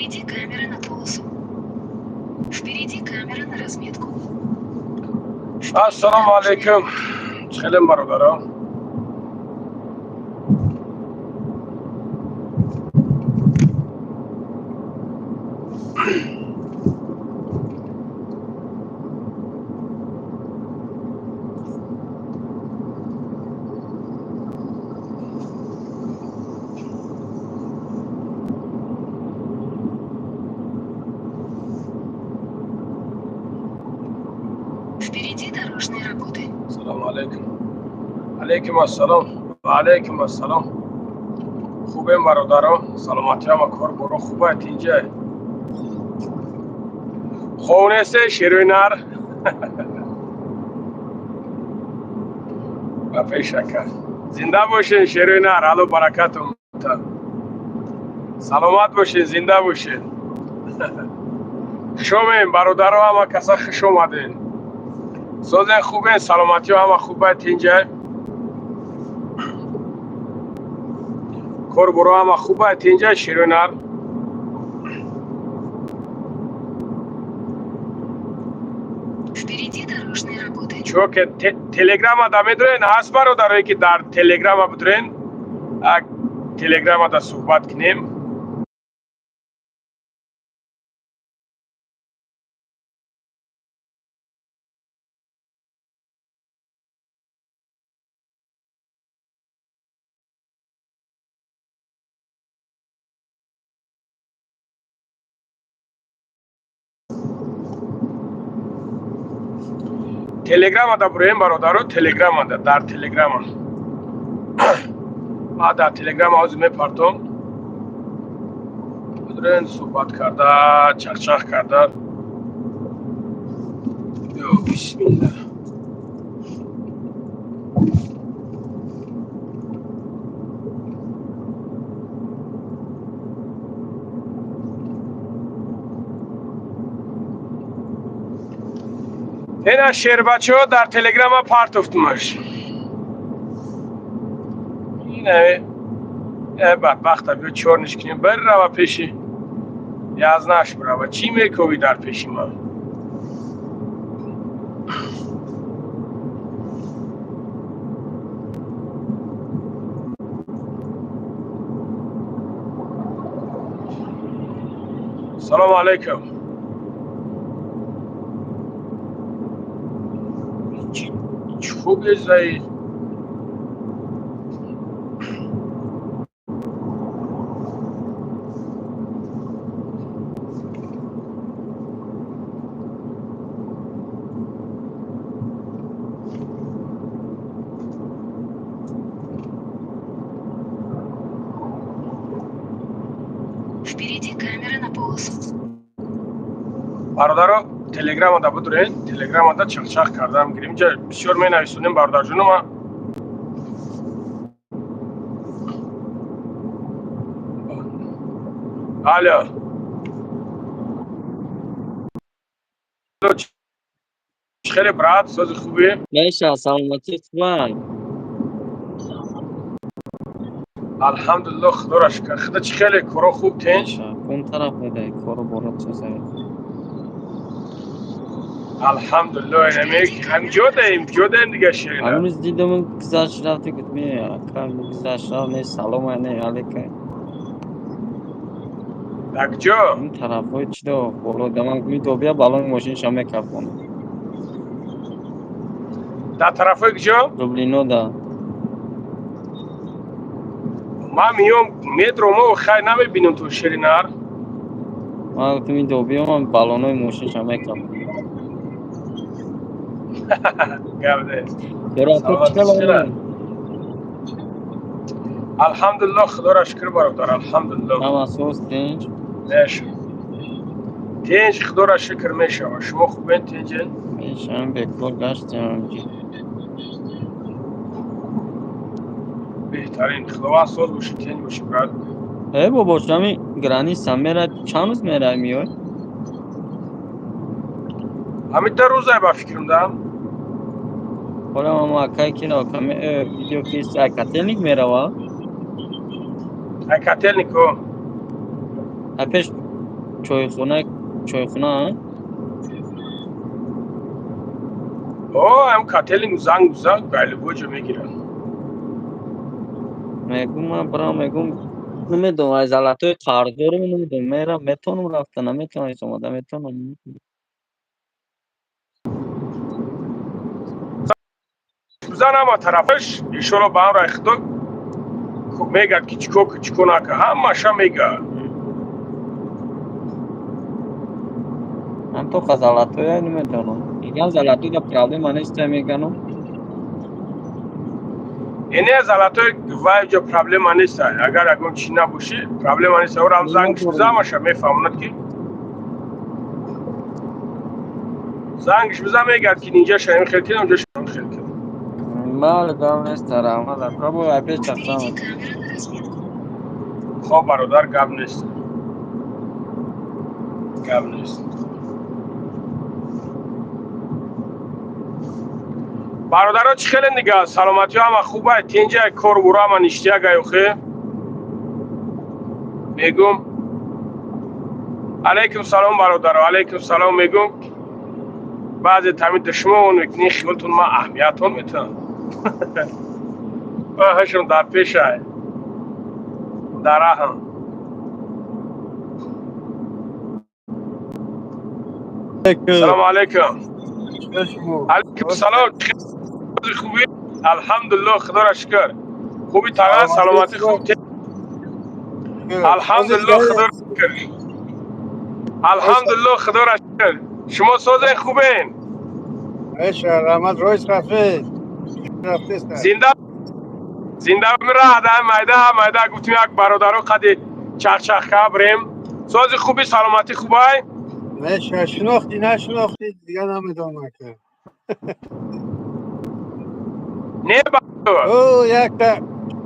Впереди камера на полосу. Впереди камера на разметку. Assalomu alaykum. Chiqilim barodaram. Впереди дорожные работы. Assalomu alaykum. Alaykum assalom. Va alaykum assalom. Xubem barodaram. Salomatiyam kor boro xuba tinja. Xonese Şirinar. Va peshaka. Zinda boshin Şirinar. Alo barakatum. Salomat boshin, zinda boshin. Shomen barodaram ama kasa xush omadin. Sozen خوبه سلامتی و همه خوبه اینجا کار برو همه خوبه اینجا شیرینار Впереди дорожные работы. چون که تلگرام دا میدونین هست برادرایی که در تلگرام بدونین تلگرام دا صحبت کنیم تلگرام دا بریم برادرو تلگرام دا در تلگرام ما در تلگرام آز میپرتم بدونین صحبت کرده چخچخ کرده یا بسم الله این شیر بچه ها در تلگرام ها پارت افتماش اینه بدبخت بیا چورنش کنیم بر رو پیشی یازناش برو چی میکوی در پیشی ما سلام علیکم خوب ازایی Впереди камера на полосу. برادر تلگرام دا بدونین تلگرام دا چخچخ کردم گیریم جا بسیار می نویسونیم برادر جونم الو خیلی برات سوز خوبی Neyse selametti var. الحمدلله خدا را شکر خدا چی خیلی کرا خوب تنج Kon tarafıydı? Koru borat sözü. الحمدلله نمیک هم جودیم دیگه شیرین Abimiz Didem'in kız aşırafı gitmiyor ya. Kan bu kız aşırafı ne salom ne aleka. tak جو این tarafı içinde o. Bolo demek mi dobiya balon moşin şame kapon. در طرف جو Dublino da. ما میام مترو ما خیلی نمیبینم تو شیرینار Ma kimi dobiya man balonu moşin şame kapon. گرده Tarafı çıkalım. الحمدلله خدا را شکر برادر الحمدلله Ama sos genç. نشو تنج خدا را شکر میشه شما خوبین تنجین Meşan bekor gaçtan. بهترین خداوند ساز باشی تنج باشی براد Hey baba şami grani samera çanuz mera miyor. همین در روزه با فکرم دارم Hola mama akay kina kame video kis akatelnik mera wa. اکاتل نیکو Apeş چایخونه هم کاتلینگ زنگ گایل گوجه میگیرن. میگم من برام میگم نمیدونم از حالتهای قرضداری نمیدونم میرم میتونم رفتن نمیتونم شما میتونم بزن اما طرفش ایشون رو به هم ریخته میگه کچکو نکه همه میگه. من تو خزالتهای نمیدونم میگم زالتوی دا پرابلم نیست میگم اینه از حالتهای وای جو پرابلم نیست. اگر اگه چی نباشه پرابلم نیست. اور هم زنگش بزن ماشه میفهموند که زنگش بزن میگه که اینجا شایم خیلی کنم اونجا شایم خیلی کنم. بله گام نیست تر احمد برو با پیش Впереди چخصام камера на разметку. خب برادر گب نیست. گب نیست. برادرها چی خیلی دیگه سلامتی همه خوبه. تینجا کار برو همه نشتیه گیوخه میگم علیکم سلام برادر. علیکم سلام میگم بعضی تامید شما اون وقتی خیالتون ما اهمیتون میتونم هاشون در پیش های در هم. سلام علیکم. علیکم سلام. خوبی؟ الحمدلله خدا را شکر. خوبی تاگه سلامتی خوب الحمدلله خدا را شکر. الحمدلله خدا را شکر. شما سوزه خوبین؟ رحمت رویش رفته زنده زنده میره در میده گفتیم یک برادرو قدی چخ که بریم سوز خوبی سلامتی خوبه شناختی نشناختی دیگه نمیدونم که نه برادر او یک تا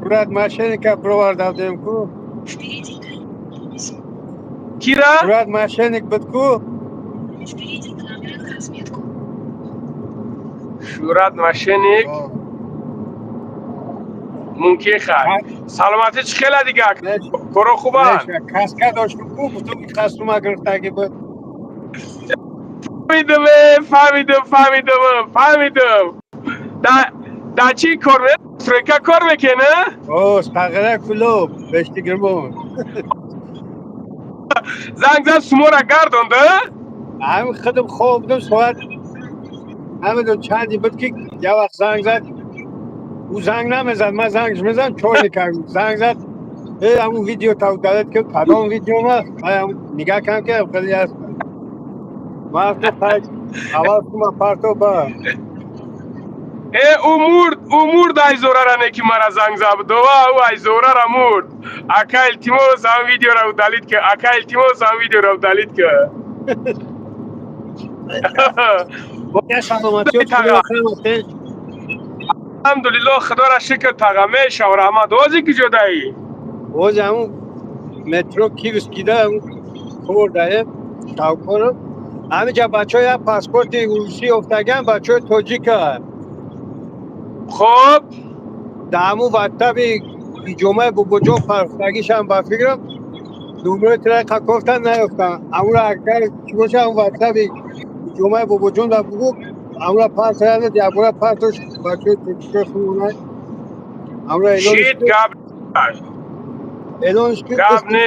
صورت ماشینی که پروار دادیم کو Впереди камера. کی را؟ صورت ماشینی بود کو Впереди камера на разметку. شورت ماشینیک ممکن خواهی سلامتی چی خیلی دیگه کرو خوبان کسکه داشتم کو بودم این خستم گرفتگی بود فهمیدم دا چی کار میکنه؟ افریقا کار میکنه؟ او سپاقره کلوب بشتی گرمون زنگ زن سمو را گردونده؟ همین خودم خواب بودم ساعت همین چندی بود که یه وقت زنگ زد او زنگ نمیزد من زنگش میزدم چای نکردم زنگ زد همون ویدیو تا دادت که کدام ویدیو من نگاه کردم که خیلی هست من اول ما پارتو با او مرد ایزوره را نکی مرا زنگ زد دو او ایزوره را مرد اکا التیموس هم ویدیو را دلیت که یه سلامتی و تاگه خیلی الحمدلله خدا را شکر تاگه میشه و رحمت وازی که جدایی اوز همون مترو کیوسکیده همون خورده شاوکارم همه جا بچه های پاسپورت روسی افتگن بچه های توجیک خب در همون وقتب جمعه بجون پرفتگیش هم با فکرم نمره ترک گفتن نیفتن همون را اکتر چی باشه همون وقتب جمعه بجون در بگو همون را پرت رده دیگه را پرتش بچه های توجیک خونه همون را شید اعلانش کرد گاب نه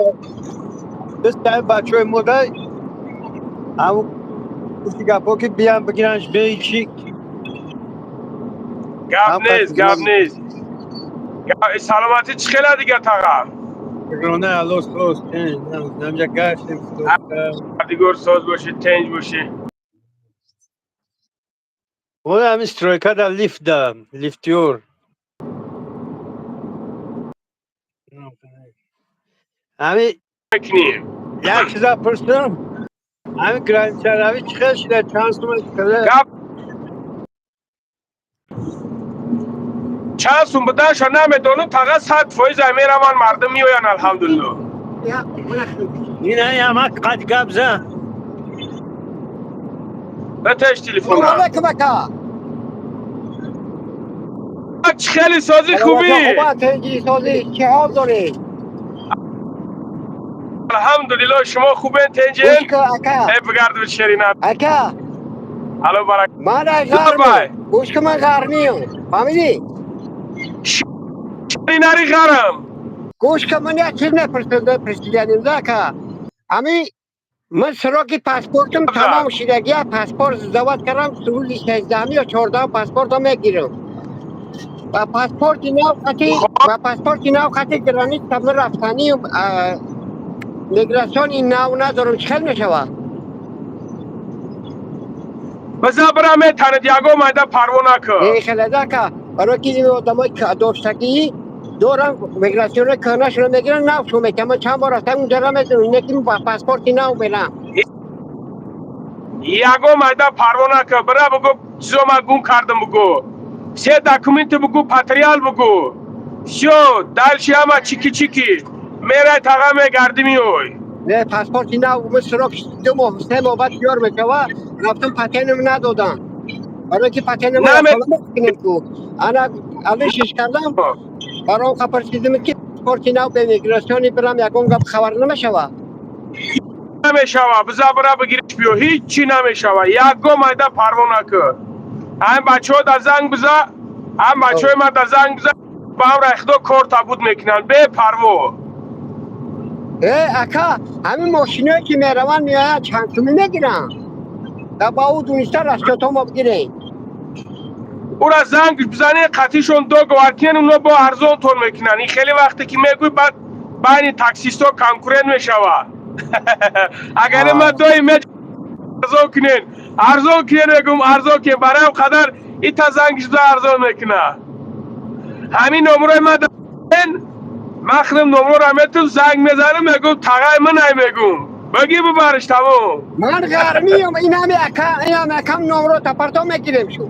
دست بچه های مده همون کسی گپا که بیان بگیرنش به چی گاب نیست سلامتی چی خیلی دیگه تاگه گرانه الوز توست نمجا گشتیم دیگر ساز باشی تنج باشی اون هم استرویکا در لیفت دارم لیفتیور همین بکنیم یک چیزا پرسیم همین گرند چراوی چی خیلی شده چند سومه کده چند سوم بدنشو نمیدونم تاگه 100% امیره من مردم میوین الحمدلله این همه قد گبزه بتش تلفون را چی خیلی سازی خوبی خوبه تنجی سازی چی حال داری الحمدلله شما خوبین تنجین؟ گوش کن اکا ای بگرد به شیرین اکا الو برک من بای. غرمم گوش کن من غرمیم فهمیدی؟ شیرین هری غرم گوش کن من یک چیز نپرسیدنیم اکا امی من سراغ پاسپورتم تمام شدگی پاسپورت زواد کردم روز 16 یا 14 پاسپورت رو میگیرم و پاسپورت نو خطی گرانی تبل رفتنی میگراسیون این نو ندارم چخل میشوه بزا برم تنه دیگو مایده پرو نکن خیلی که برای که این آدم های دوستگی دورم میگراسیون کنش رو میگیرن نو شو میکنم من چند بار رفتم اونجا رو میدونم نکیم با پاسپورت نو برم یگو مایده پرو نکن برای بگو چیزو ما گم کردم بگو سه داکومنت بگو پاتریال بگو شو دلشی اما چیکی میره تاقا میگردی میوی نه پاسپورت نو من سراغ 2 ماه 3 ماه بعد بیار میکنم رفتم پتنم ندادم برای که پتن ما نمی یکم نکنیم تو انا الان شش کردم برای اون پرسیدم که پاسپورت نو به میگراسیونی برم یکم گپ خبر نمیشوه نمیشوه بزا برا بگیرش بیو هیچی نمیشوه یگو مایده پرو نکن هم بچه ها در زنگ بزا هم بچه های ما در زنگ بزا با هم رخدو کار تابود میکنن به پرو اکا همین ماشینایی که میروان میاید چند تومه میگیرن در با او دونسته رشکتا ما بگیرین او را زنگ بزنی قطیشون 2 گوارتین اونو با ارزون تون میکنن این خیلی وقتی که میگوی بعد بین تاکسیستو کنکورن میشوه اگر ما دوی ارزون کنین بگم ارزون که برای هم قدر این تا زنگش دو ارزون میکنه همین نمره ما دارین مخدم نمره را میتون زنگ میزنم میگم تقای من نمیگم بگی ببرش تمام من غرمیم این همه اکم نمرو تپرتا میگیریم شو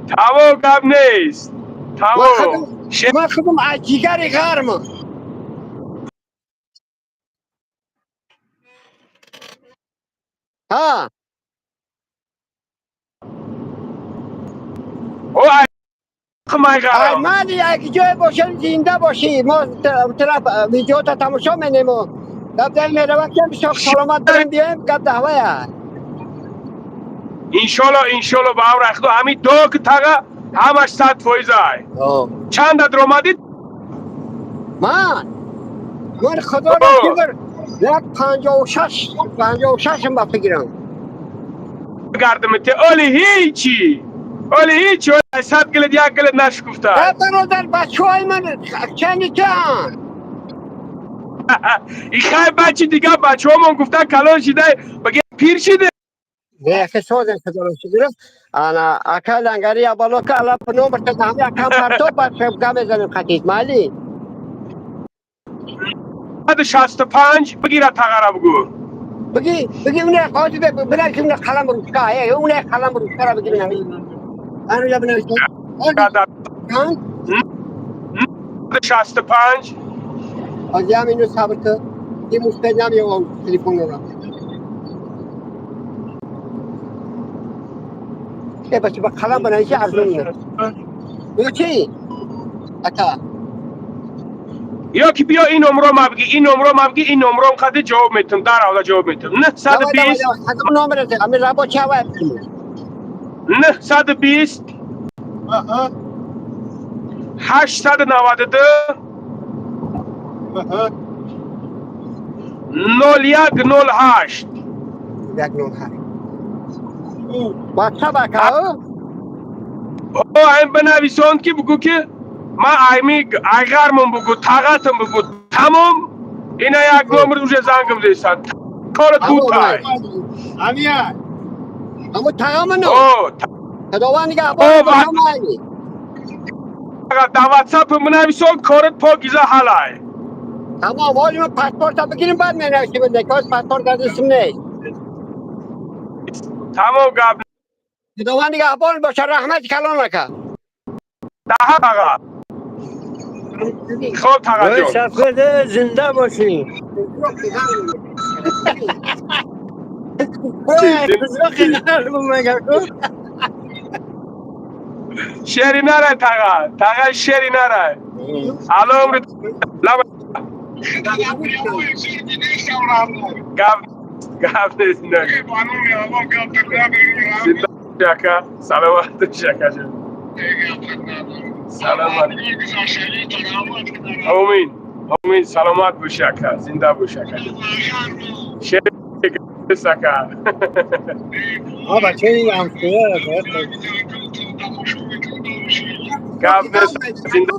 تمام کم نیست تمام من خودم عجیگر غرم ها او مای غرام من یک جای باشم زنده باشی ما طرف ویدیو تا تماشا می‌نیم و گپ در میروه که شاق سلامت بریم بیایم گپ دهوه انشالله با هم رخدو همین دو که تقا همش 100% چند در اومدید من خدا را شکر یک 56 هم بگیرم گردم ته اولی هیچی 100 گلد 1 گلد نشکفته برادر بچه های من چنی چند این خیلی بچه دیگه بچه ها من گفتن کلان شده بگه پیر شده نه که سوزن خدا را شکر انا اکا لنگری ابالو که الان پنو برتد همه اکا پرتو بچه گم زنم خطیت مالی 65 بگیره تقرا بگو بگی اونه خواهدی بنام که اونه قلم روشکا اونه قلم روشکا را بگی بنام اونه یا بنام چند؟ 65 از هم اینو صبر که یه مستد نمی و تلیفون را یه بچه با قلم بنامشی ارزون نه بگو چی؟ اتا یا که بیا این نمره ما بگی این نمره قد جواب میتونم در حالا جواب میتونم 920 حضب نمره ده همین رابا چه وقت 920 892 0108 یک نمره واتساپ اکا او این بنویسون که بگو که ما ایغرمون بگو طاقتم بگو تمام اینا یک نمره روش زنگم دیستن کارت بود تای امیر اما تمام نو خداوند نگه او باشم آینی در واتساپ بنویسون کارت پاکیزه حلای تمام ولی من پاسپورت ها بگیریم بعد می نوشتیم نکاس پاسپورت در دستم نیست تمام گب خداوند نگه باشه رحمت کلان نکه ده آقا خوب تقا جون سفید زنده باشی شیری نره تقا شیری نره الان گپ نیست نگه زنده شکر سلامت شکر جان سلامت آمین آمین سلامت بو شکر زنده بو شکر جان شیر سکر بچه این همسویه گپ نیست زنده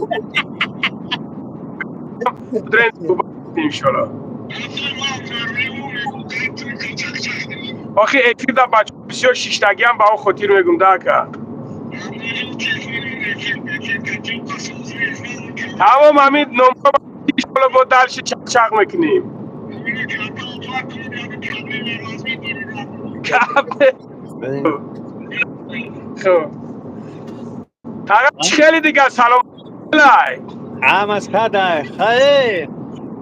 درین خوب انشالله آخی اکیر دا بچه بسیار شیشتگی هم با او خطیر میگم ده که تمام همین نمبر انشالله با درش چق میکنیم گپ خب تقییش خیلی دیگه سلام علیکم Amaskada, hayır.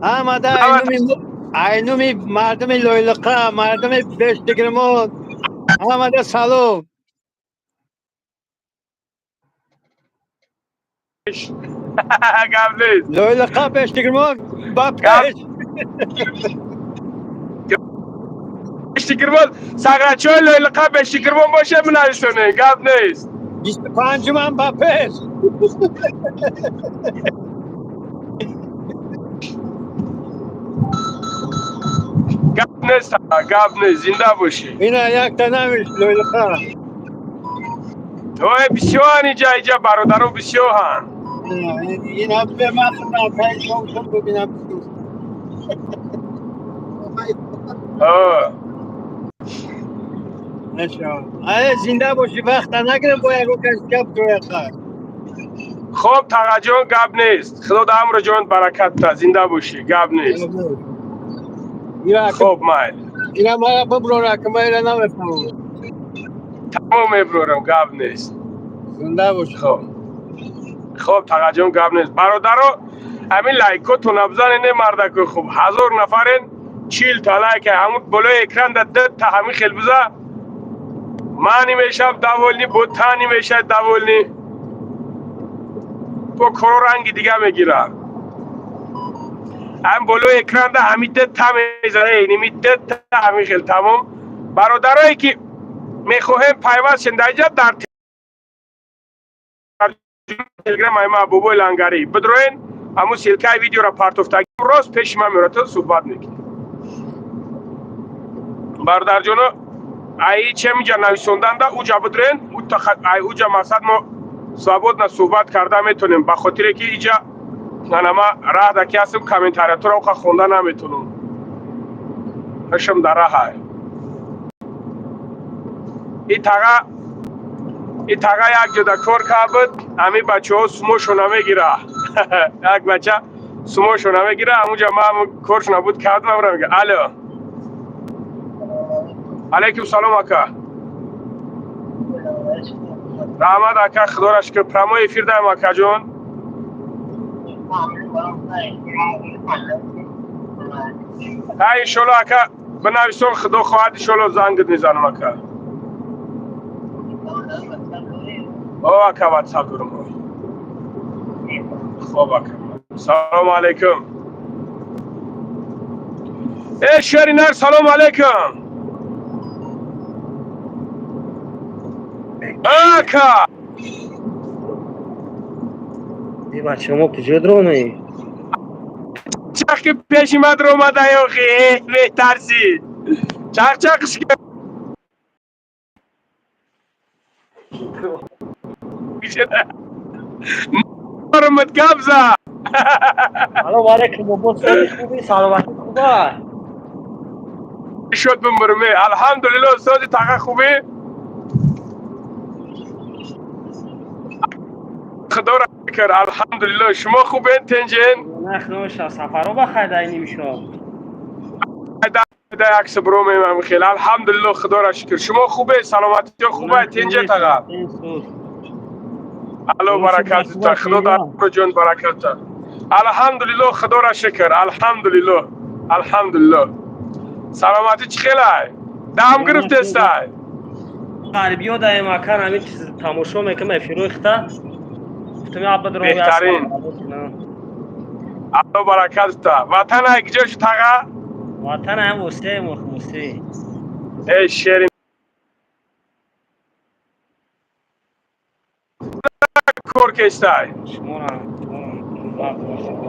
Ama da aynumi mardumi loylaka, mardumi 5 digrimo. Ama da salu. گپ نیست Loylaka 5 digrimo, bapeş. اشتکربان سقرچه های لیلقه به اشتکربان باشه من نشونه گپ نیست 25 man bapeş. گپ نیست گپ نیست زنده باشی Yine ayakta neymiş loylaka. تو بسیار اینجا اینجا برادرو بسیار هن Yine bir makina pek çok bugün نشا زنده باشی وقت نگیره باید رو کشکب توی خواهد خب تقا جان گپ نیست خدا دا عمر جان برکت تا زنده باشی گپ نیست خب مایل اینا ما ببرو رکمه ایره نمیفهمم تمام ابرورم گپ نیست زنده باشی خب تقا جان گپ نیست برادرو همین لایکو تو نبزن اینه مردکو خوب 1000 نفرین 40 تا لایک همون بلوی اکران داد تا همین خیل بزا معنی میشه دولنی بوتانی میشه دولنی با کرو رنگی دیگه میگیره هم بلوی اکران ده همین داد تا میزنه اینی میداد تا همین خیل تمام برادرایی که میخواهم پیوست شنده اینجا در تلگرام های ما بوبوی لنگری بدروین همون سیلکه ویدیو را پارتوفتگی راست پیش من میراتون صحبت میکنیم برادر جانو ای چه میجا نویسوندن ده اوجا بدروین اوجا مقصد ما ثابت نه صحبت کرده میتونیم به خاطر که اینجا ننما راه دکی هستم کامنتاریاتو را خونده نمیتونم هشم در راه های این تاقا یک جدا کار که بود همی بچه ها سموشو نمیگیره یک بچه سموشو نمیگیره همونجا ما هم کارش نبود که هم را میگه الو علیکم سلام اکا رحمت اکا خدا را شکر پرمای افیر دایم اکا جون های انشالله اکا بنویسون خدا خواهد انشالله زنگت میزنم اکا او اکا واتساپ دارم خوب اکا سلام علیکم ای شرینر سلام علیکم اکا ای بچه ما کجا درونه چخ که پیش مد رو مده یا خیلی بهترسی چخش که نارمت گبزه سلام علیکم بابا سالی خوبی سلامتی خوبه شد بمرمه الحمدلله استاد تقا خوبه خدا را شکر الحمدلله شما خوبه تنجین نخنوش سفرها بخیر دایی نمیشه ده عکس برو میمم خیلی الحمدلله خدا را شکر شما خوبه سلامتی خوبه تنجین تقا الو برکت تا خدا در جون برکت تا الحمدلله خدا را شکر الحمدلله سلامتی چی خیلی دم گرفت استای غریبی ها دایم اکر همین چیز تماشا میکنم افیرو اخته بهترین الله برکت تا وطن اگجاش تاقا وطن هم وسته مخموسه ای شیرین کور کشتای شما را وقت باشید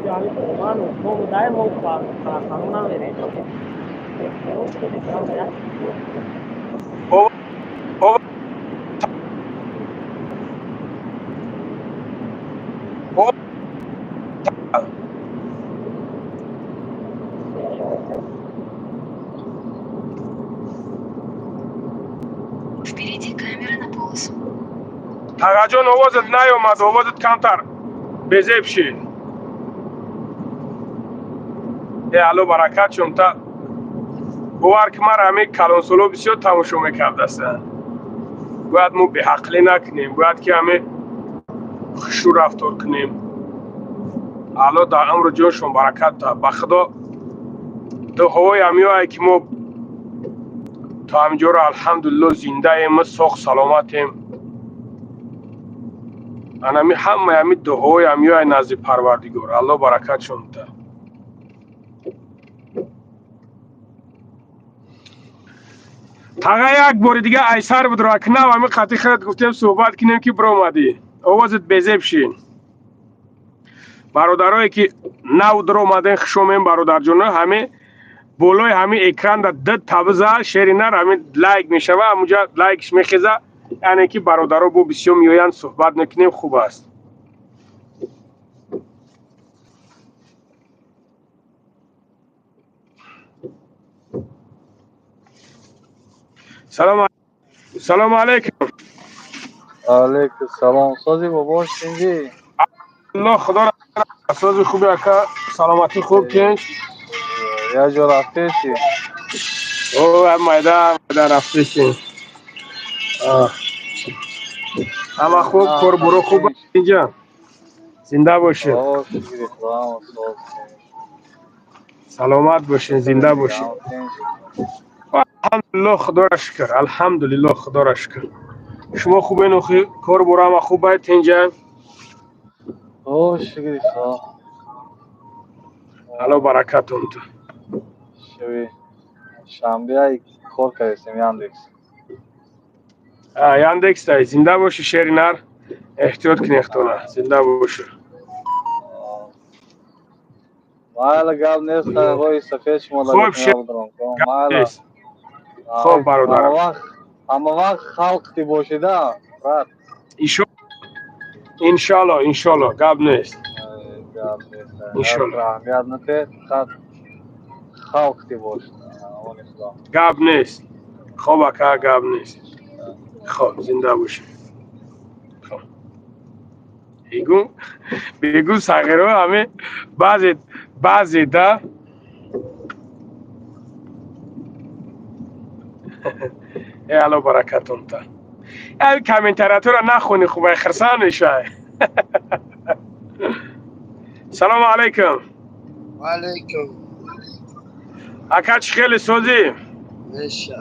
یعنی من تو دای مو خانونا میره او او او Впереди камера на полосу. تاقا جان آوازت نیومد آوازت کمتر بزیب شید ای الو برکت شم تا بوار که من همه کلانسولو بسیار تماشا میکرد هستن باید ما به حقلی نکنیم باید که همه خشو رفتار کنیم الو در امر جانشون برکت تا بخدا تو هوای همیه که ما تا همینجا رو الحمدلله زنده ایم ساخ سلامتیم انمی همه همی دعای همیه نزد پروردگار الله برکت شون تا تاقا یک بار دیگه ایسر بود را کنه و همه قطعی خیلی گفتیم صحبت کنیم که برو اومدی آوازت بزیب شین برادرایی که نو در اومدن خشومیم برادر جانه همه بولای همه اکران در دد تبزه شیرینر همه لایک میشه و همونجا لایکش میخیزه یعنی که برادرها با بسیار میوین صحبت نکنیم خوب است سلام سلام علیکم علیکم سلام سازی بابا شنجی الله خدا را اساس خوبی اکا سلامتی خوب کنش یا جا رفته چی او مایده رفته شیم اما خوب نه کار برو خوب است خموشینش اینجا زنده باشین آه شکری خدا هم ساز کنش سلامت باشین چطوره زنده دیگه باشین هم کنش الحمدلله خدا را شکر الحمدلله خدا را شکر شما خوبین و کار برو هم خوب باید اینجا آه شکری خدا الله برکتون تو شوی شنبه های کار کردیم یاندکس یاندکس تای زنده باشی شیرینر احتیاط کنی اختونه زنده باشی مالا گاب نیست روی سفید شما خوب لگت شیر نبودم گپ مالا نیست خوب برادرم اما وقت خلق تی باشیده رات ایشو انشالله انشالله گپ نیست گاب نیست هر انشالله کرا اهمیت نده فقط خلق تی باشد اون اسلام گپ نیست خوب اکا گپ نیست خب زنده باشی خب بگو صغیره همه بعضی ده ای الله برکتون تا ای کامنتاتور را نخونی خوبه خرسان میشه سلام علیکم وعلیکم اکا چی خیلی سوزی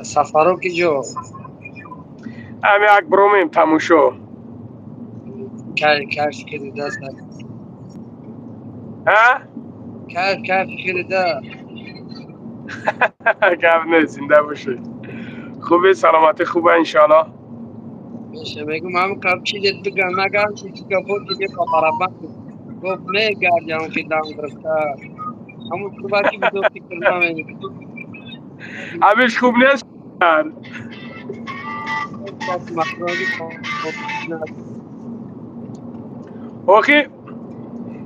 سفرو کی جو امی اک برومیم تموشو کش کلیده ها کش کلیده گپ نیست زنده باشی خوبی سلامتی خوبه انشالله میشه میگم هم کب چیزت بگم نگم چیزی که بود دیگه پاپارابان گفت میگردم فیلم درسته همون صبح کی بود فکر نمیگم همیش خوب نیست مخروجی اوکی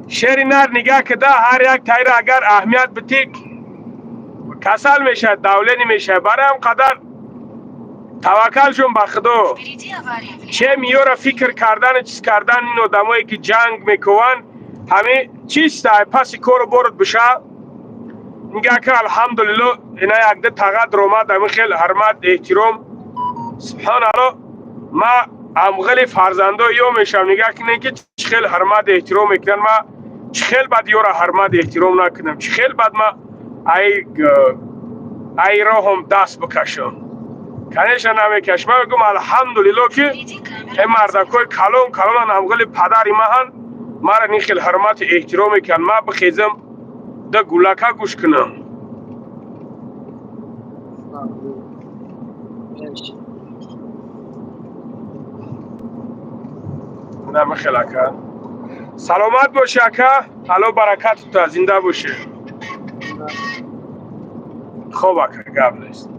شعری نر نگاه که ده هر یک تایر اگر اهمیت بتیک کسل میشه دوله نمیشه برای هم قدر توکل شون به خدا Впереди авария. چه میاره فکر کردن چیز کردن این آدمایی که جنگ میکوان همه چیز تا پس کار برد بشه میگه که الحمدلله اینا یک ده تقدر اومد همه خیلی حرمت احترام سبحان الله ما امغلی فرزنده یا میشم نگاه کنه که چخیل حرمت احترام میکنن. ما چخیل بد یورا حرمت احترام نکنم، چخیل بد ما ای را هم دست بکشم کنشا نمیکش. من بگم الحمدلله که این مردکای کلون امغلی پدری ما هن مرا نیخیل حرمت احترام میکن. ما بخیزم ده گولکا گوش کنم. نمیخیل اکا سلامت باشه اکا. حالا برکت تو زنده باشه. خوب اکا گپ نیست.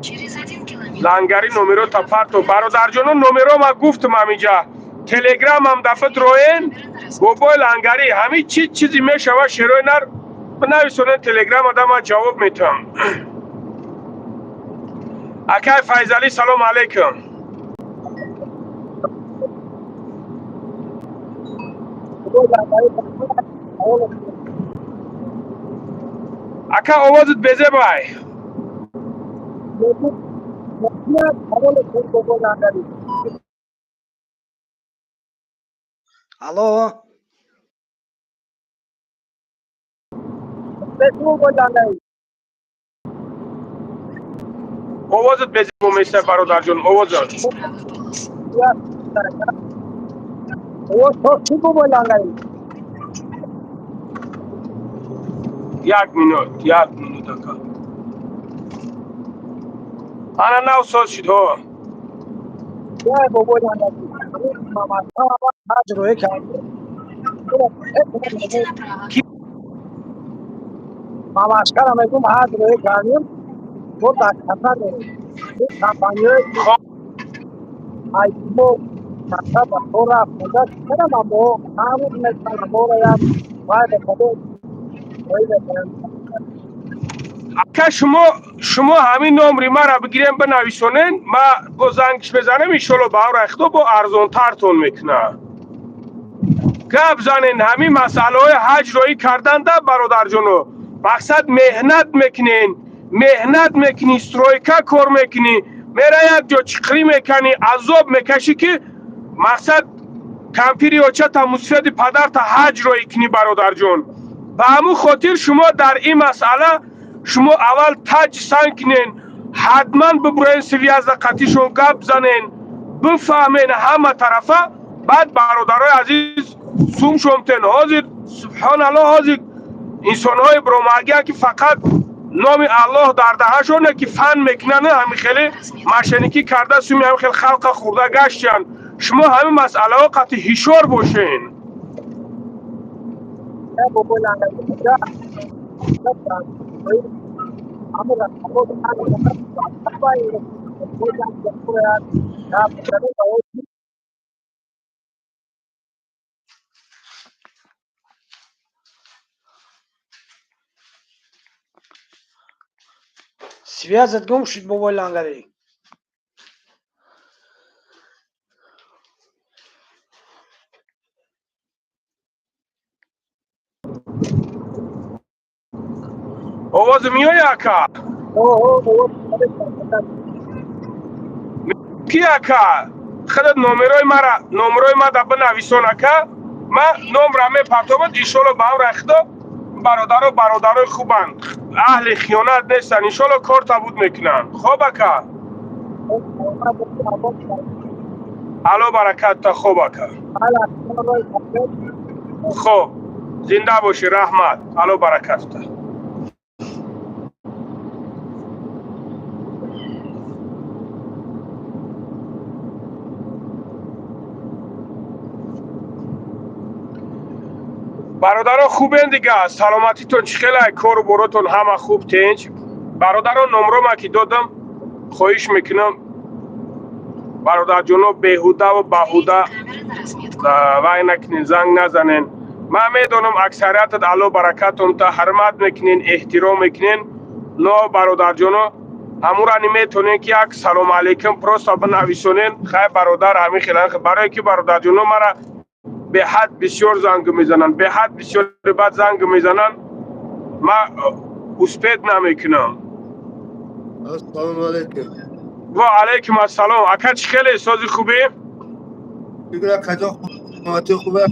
Через 1 километр. لنگری نومرو تا پرتو برادر جانو نومرو ما گفتم همینجا تلگرام هم دفت روین گوبای لنگری همین چیزی میشوه شروع نر بنویسونه تلگرام آدم جواب میتم. اکای فیضالی سلام علیکم. اکا آوازت بزه بای. الو آوازت بزه بومیسته برادر جان آوازت. Справа в полосу. یک مینوت اکا. انا نو سال شد ها. Поверните направо. خب اکا شما همین نمری ما را بگیریم بنویسونین ما با زنگش بزنم ایشالله باور اختو با ارزون ترتون میکنه. گپ زنین همین مسئله های حج روی کردن ده برادر جانو. مقصد مهنت میکنی استرویکا کار میکنی میره یک جا چقری میکنی عذاب میکشی که مقصد کمپیری و چه تا مسفید پدر تا حج روی کنی برادر جان. به همون خاطر شما در این مسئله شما اول تاج سنگ کنین حتما ببرین سوی از قطیشون گپ زنین بفهمین همه طرفه بعد برادرای عزیز سوم شمتن حاضر سبحان الله حاضر انسان های بروماگی که فقط نام الله در دهشونه که فن میکنن همین خیلی مشنیکی کرده سومی همین خیلی خلق خورده گشتن. شما همین مسئله ها قطع هشار باشین. связать гум шуд бобои лангари آواز میای اکا کی اکا خودت نمرای ما در بنویسون اکا ما نمره می پرتابت ایشالا به هم رخته برادر خوبن اهل خیانت نیستن ایشالا کار تبود میکنن. خوب اکا الو برکت تا خوب اکا. خوب زنده باشی رحمت. الو برکت تا برادران خوبین دیگه. سلامتیتون چخیله کار و براتون همه خوب تنج. برادران نمره ما که دادم خواهش میکنم برادر جانو بیهوده و بهوده وای نکنین زنگ نزنین. من میدونم اکثریت الله برکتون تا حرمت میکنین احترام میکنین. نه برادر جانو همون را نمیتونین که یک سلام علیکم پروستا بنویسونین. خیلی برادر همین خیلی برای که برادر جانو مرا به حد بسیار زنگ میزنن به حد بسیار بعد زنگ میزنن. ما اسپید نمیکنم. السلام علیکم. و علیکم السلام. اکا چی خیلی سازی خوبی؟ فکر کجا خدمتی خوبه؟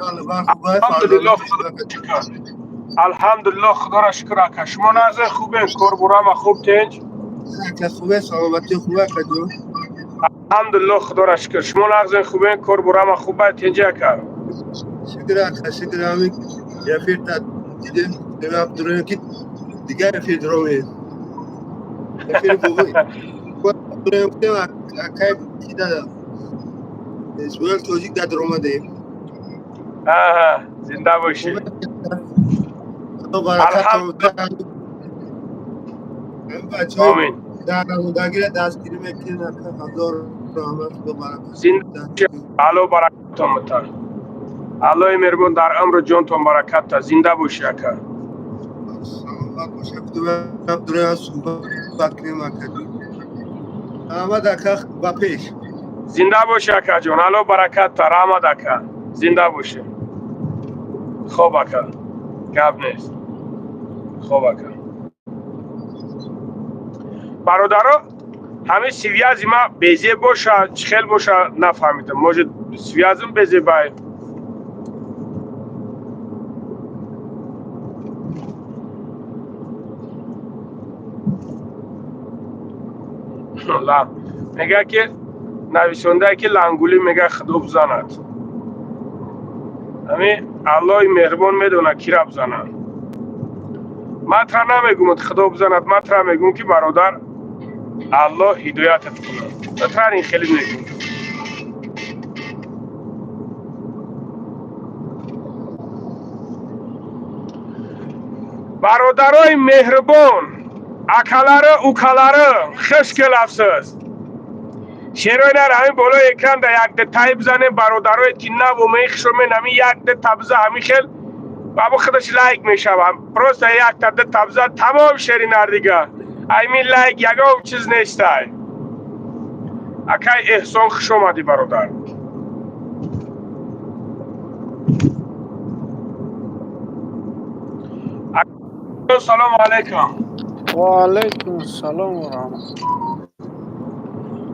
خوبه الحمدلله فرزانه خدا شکر. الحمدلله خدا را شکر اکا. شما نظر خوبه؟ کار برام خوب تنج؟ که خوبه سلامتی خوبه کجا؟ الحمدلله خدا را شکر. شما نظر خوبه؟ کار برام خوبه تنج اکا؟ شکر همین یه فیر تا دیدیم دیگه دوران کی دیگه فیر درومی یه فیر بوی دوران کی اکای چیدا سوال توجیک داد رومده زنده باشی. خدا برکت هم بچهای آمین. درگیر دستگیری میکنن هزار رحمت خدا برکت زنده باشی. الله برکتتون بده. الله مهربان در امر جانتون برکت تا. زنده باشی اکا. سلامت باشه خدا دوران صحبت کنیم اکا احمد اکا با پیش زنده باشی اکا جان. الله برکت تا. رحمت اکا. زنده باشی. خوب اکا. گپ نیست. خوب اکا. برادرها همه سویازی ما بیزه باشه چخیل باشه نفهمیدم. موجود سویازم بیزه بای. لا میگه که نویسنده که لنگولی میگه خدا بزند. همین الله مهربان میدونه کی را بزنه. مطرح نمیگم خدا بزند. مطرح میگم که برادر الله هدایتت کنه. مطرح این خیلی میگم. برادرای مهربان اکلاره اوکلاره خشکل افسوس شیروی نر همین بالا اکران در یک ده تایب زنه برادرای که نب و میخشو من همین یک ده تبزه همین خیل بابا خودش لایک میشوم پروست یک ده تبزه تمام شیری نر دیگه همین لایک یکم چیز نیسته اکای احسان خوش آمدی برادر. سلام علیکم. و علیکم السلام و رحمت.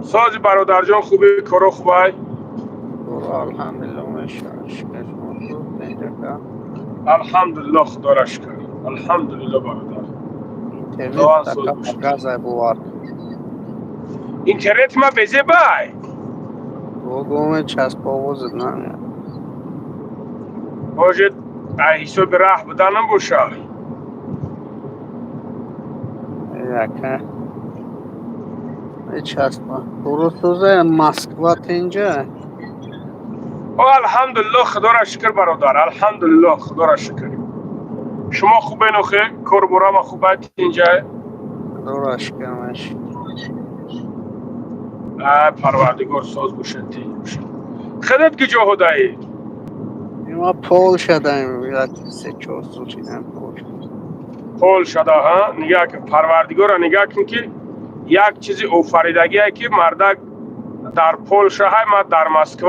سازی برادر جان خوبی کارو خوبه؟ الحمدلله مشکل الحمدلله خدا را شکر. الحمدلله برادر. اینترنت تکا گازای بوار. اینترنت ما بیزه بای. دوگومه چسب آوازد نمیاد. باید حساب راه بدنم باشه. یکه چسب درست روزه مسکوات اینجا. الحمدلله خدا را شکر برادر. الحمدلله خدا را شکر. شما خوبه نخه؟ کار برام خوبه اینجا؟ خدا را شکر مش. پروردگار ساز باشه تیز باشه. خودت کجا هدایی؟ ما پول شدیم یک سه چهار سال شدیم پول شده ها؟ نگاه که پروردگار را نگاه کن که یک چیزی آفریدگی است که مردک در پولشا های ما در مسکو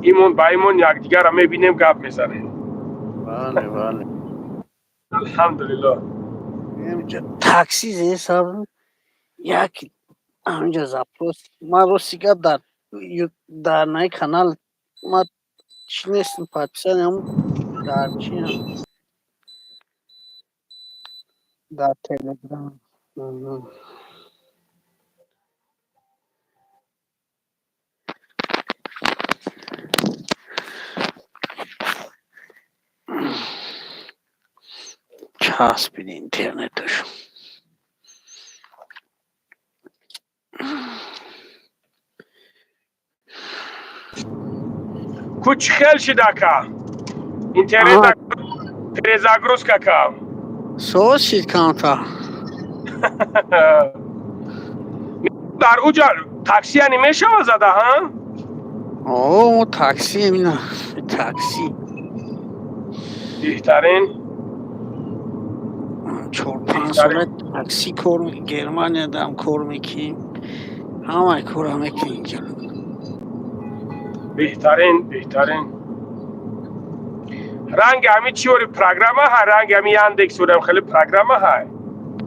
ایمون با ایمون یک دیگر را میبینیم گپ میزنیم. بله بله. الحمدلله. اینجا تاکسی زیر سر یک همینجا زپروس ما روسی که در نای کانال ما چی نیستم پاکستان هم در چی هم در تلگرام چسبید اینترنتش کوچ خیل شده که اینترنت پریزاگروز که سوز شید کانتا در اوجا تاکسی هنی میشه زده ها؟ اوه تاکسی همینه تاکسی بهترین 4-5 ساله تاکسی کار میکنیم گرمانیا دم کار میکنیم همه کار هم میکنیم اینجا بهترین رنگ همی چی وری پروگرام ها رنگ همی یاندکس ورم خیلی پروگرام ها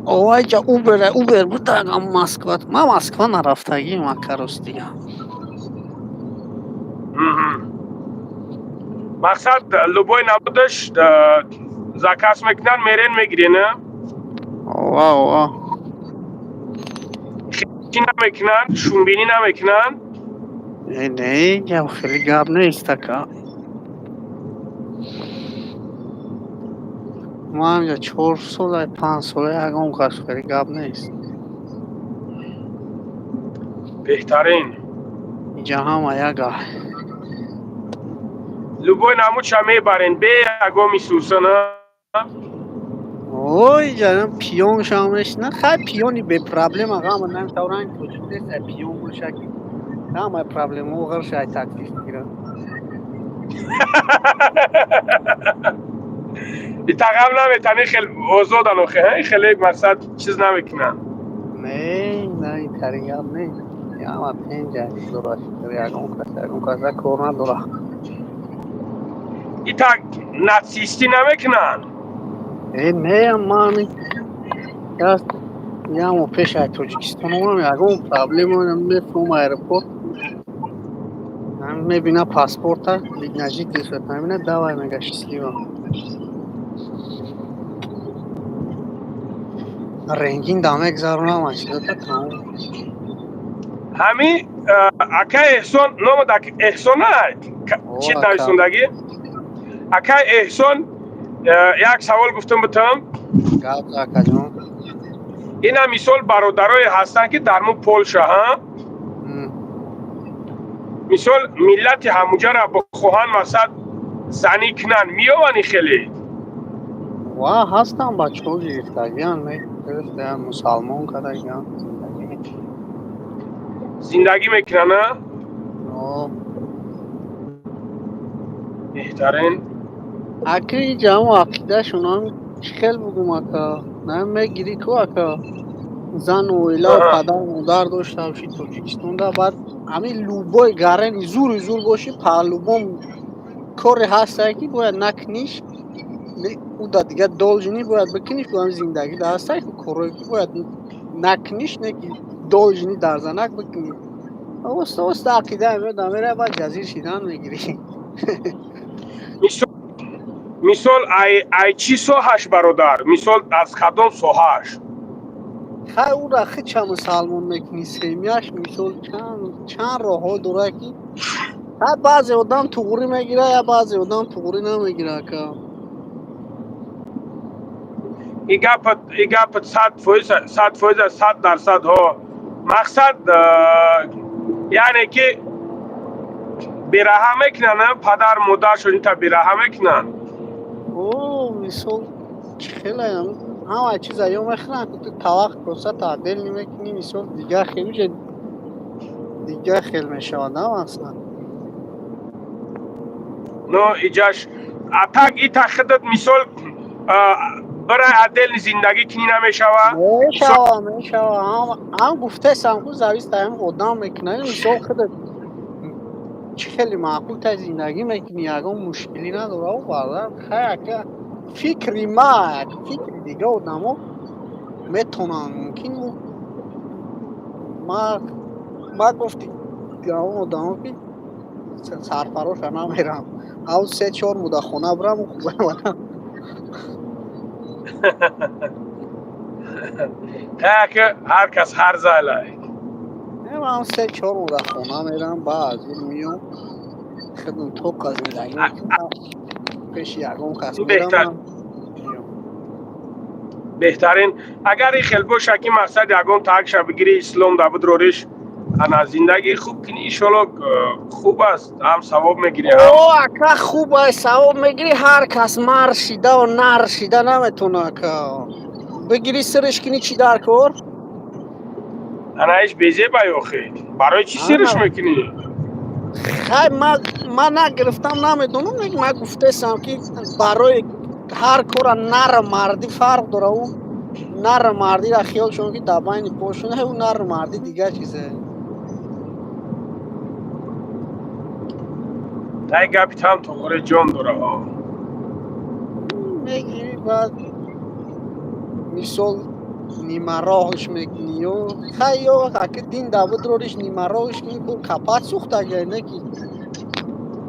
اوه جا اوبر بود اگه مسکو ما مسکو نرفتگی مکروس دیگه مقصد لبوی نبودش زکاس میکنن میرن میگیری نه اوه چی نمیکنن شونبینی نمیکنن نه جا خیلی گاب نیست که ما همجا 4 ساله 5 ساله اگه اون کس خیلی گاب نیست بهترین اینجا هم یکه لبوی نمود شمی برین به اگو میسوسن اوه جانم پیون شامش نه خیلی پیونی به پرابلم اگه من نمیتونم توجیه نیست پیون بلشکی نه ما پرابلم او غیر شاید تکلیف میگیرم تقام نمیتونی خیلی اوضاع دانوخه خیلی مقصد چیز نمیکنن نه کاری هم نه یا ما پنجه دراش کاری اگه کسا کورنا درا ای تا نتسیستی نمیکنن نه مامی یا ما پیش از توجیکستان هم اگه اون پرابلم هم میفهم ایرپورت هم میبینه پاسپورت ها لیگ نجیک لیست نمینه دوای میگشتی هم رنگین دامه اگزارونه هم هشته تا تمام همی اکا احسان نام دک احسان نه چی نویسون دگی اکا احسان یک سوال گفتم بتم گاب اکا جون اینا مثال برادرای هستن که در مو پولشا ها مثال ملت هموجا را با خوهان مثلا زنی کنن میوانی خیلی واه هستم بچه ها گرفتگیان میگرفتن مسلمان کدگیان زندگی میکنن نه؟ بهترین اکی جمع عقیده شونم خیلی بگم اکا نه میگیری که اکا زن و ایلا و پدر و مادر داشته باشی توجیکستان ده بعد همین لوبای گرن زور باشی پهلوبام کاری هسته که باید نکنیش او دا دیگه دولجنی باید بکنیش باید زندگی ده هسته که کاری که باید نکنیش نه که دولجنی در زنک بکنی اوست عقیده همه میره باید جزیر شیدن میگیری مثال ای چی سوهاش برادر مثال از کدام سوهاش خیلی او را خیلی چه مسلمان میکنی سیمیاش مثال چند راه ها داره که بعضی آدم توغوری میگیره یا بعضی آدم توغوری نمیگیره که ای گپت 100% ها مقصد یعنی که بیراه میکنن پدر مادر شدین تا بیراه میکنن اوه مثال خیلی همه چیز ها میخنن که تو توقع پروسه تعدیل نمیکنی مثال دیگه خیلی میشه آدم اصلا نو ایجاش اتاق ای تخدت مثال برای عدل زندگی کنی میشه هم گفته سمکو زویست هم آدم میکنه مثال خودت خیلی معقول تا زندگی میکنی اگه مشکلی نداره و بعدا خیلی فکری فکری دیگه آدم ها میتونن ممکن ما گفتی اون آدم ها که سرفراش نمیرم او 3-4 مده خونه برم و خوبه برم که هر کس هر زالای من 3-4 مده خونه میرم بعد میام خیلی توق از زندگی میکنم پیش یکم کس میرم بهترین اگر این خیلی باشه که مقصد یکم تاک شب بگیری اسلام دابد روش انا زندگی خوب کنی ایشالا خوب است هم ثواب میگیری هم اکا خوب است ثواب میگیری هر کس مرشیده و نرشیده نمیتونه که بگیری سرش کنی چی در کار انا ایش بیزه بیاخید برای چی سرش میکنی خیلی من نگرفتم نمیدونم من گفته سم که برای هر کار نر مردی فرق داره و نر مردی را خیال شون که در بین پوشونه و نر مردی دیگه چیزه تای گپیت هم تو خوره جان داره ها میگیری بعد مثال نیمه راهش میکنی و خیلی وقت که دین دابد روش نیمه راهش میکن کپات سوخته گه نکی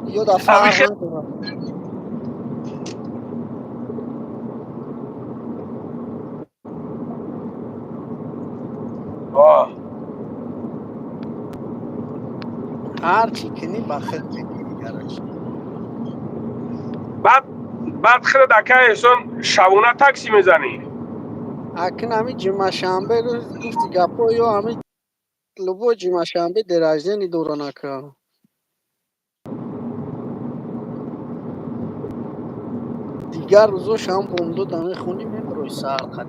یا دا فرق نداره هر چی کنی با خود میگیری گرش بعد خیلی دکه احسان شبونه تاکسی میزنی اکن همی جمعه شنبه رو گفتی گپا یا همی لبو جمعه شنبه درجه دورانه که دیگر روزاش هم بومدو دمه خونی میبروی سر خد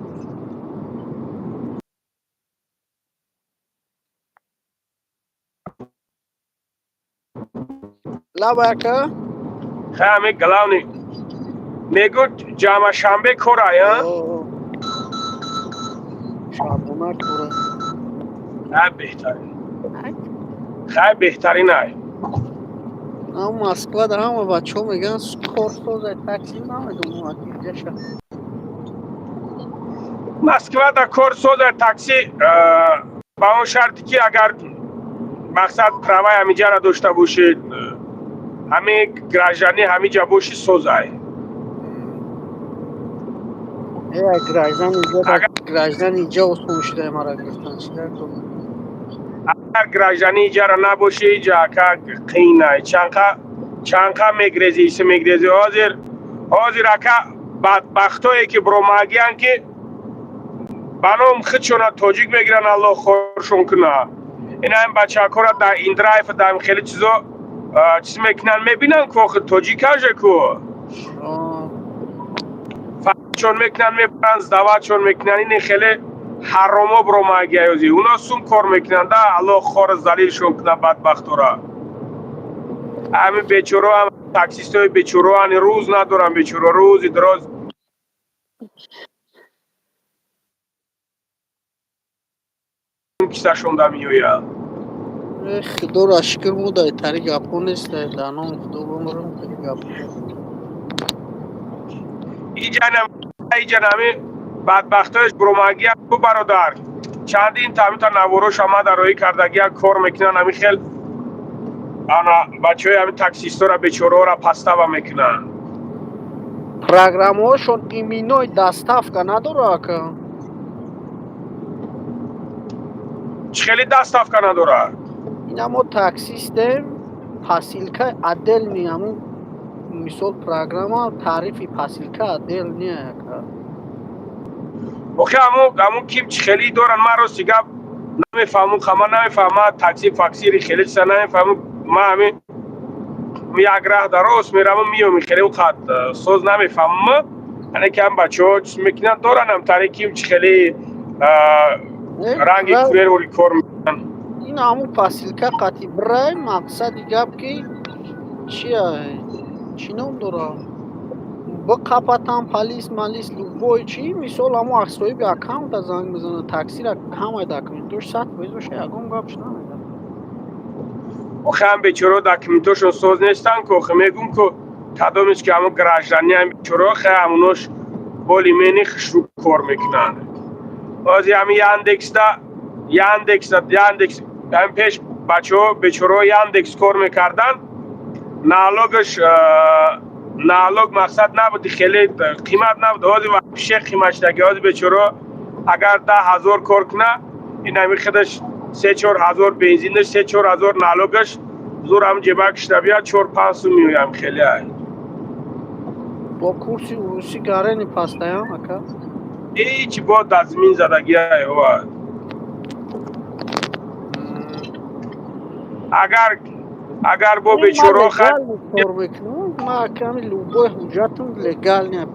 لبا که خیلی گلاونی میگو جمعه شنبه کورای ها شابونا کوره خیلی بهترین خیلی بهترین های اما مسکوه در همه بچه ها میگن کار سوزه تاکسی نمیدونم اینجا شد مسکوه در کورسو در تاکسی با اون شرطی که اگر مقصد پروای همیجا را داشته باشید همه گراجانی همیجا باشی سوزای گراجدن اینجا اصول شده ما را گفتن شده اگر گراجانی اینجا را نباشی اینجا که قینه چانقه میگریزی حاضر اکا بدبختایی که بروماگیان که بانم خودشون توجیک میگیرن الله خورشون کنه این هم بچه ها را در این درایف در خیلی چیزا چیز میکنن میبینن که خود توجیک هاشه که چون میکنن میبرن زدوات چون میکنن این خیلی حرامو بروماگی هایوزی اونا سوم کار میکنن ده الله خور زلیل شون کنه بدبخت را همین بیچورو هم تاکسیست های بیچورو هم روز ندارن بیچورو روزی دراز کسا شونده میویا خدا را شکر موده تاری گپو نیست در نام خدا بمرم تاری گپو ای جنمی بدبخت هایش بروماگی هم تو برادر چندین تامی تا نوروش آمد در روی کردگی ها کار میکنن همی خیل بچه های همی تاکسیست را بیچورو را پسته و میکنن پروگرام هاشون ایمینوی دستاف که نداره که خیلی دستاف که نداره این همون تاکسیستم پاسیلکه عدل نی همون مثال پروگرام ها تعریفی پاسیلکه عدل نیه که اوخی همون کیم خیلی دارن من رو سیگه نمیفهمون خما نمیفهمم تاکسی فاکسی خیلی چیزا نمیفهمم ما همین یک راه درست میرم میام خیلی وقت سوز نمیفهمم یعنی که هم بچه ها چیز میکنن دارن هم تاریکیم خیلی رنگی کویر و ریکور میکنن این همون پاسیلکه قطعی برای مقصد گب که چی نام داره بقاپتن پلیس مالیس لوبوی چی مثال همون اکسوی به اکاونت زنگ بزنه تاکسی را همه داکیومنتوش سات بزوشه اگم گپ شده نمیده اوخی هم بیچورو داکیومنتوشون سوز نیستن که اوخی میگم که تدامش که همون گراجدنی هم بیچورو خیلی همونوش بولی مینی خشرو کار میکنن بازی همین یاندکس هم پیش بچه ها بیچورو یاندکس کار میکردن نالوگ مقصد نبود خیلی قیمت نبود آزی و پیشه قیمتش دگی آزی بیچورو اگر 10,000 کار کنه این همی خودش 3-4 بنزینش 3-4 نالوگش زور هم جیبکش نبید 4-5 میویم خیلی های با کورسی روسی گاره نی پاسته هم اکا ایچی با دزمین زدگی های اگر با بیچورو خد ما کمی لوبوی حجتون لگل نیه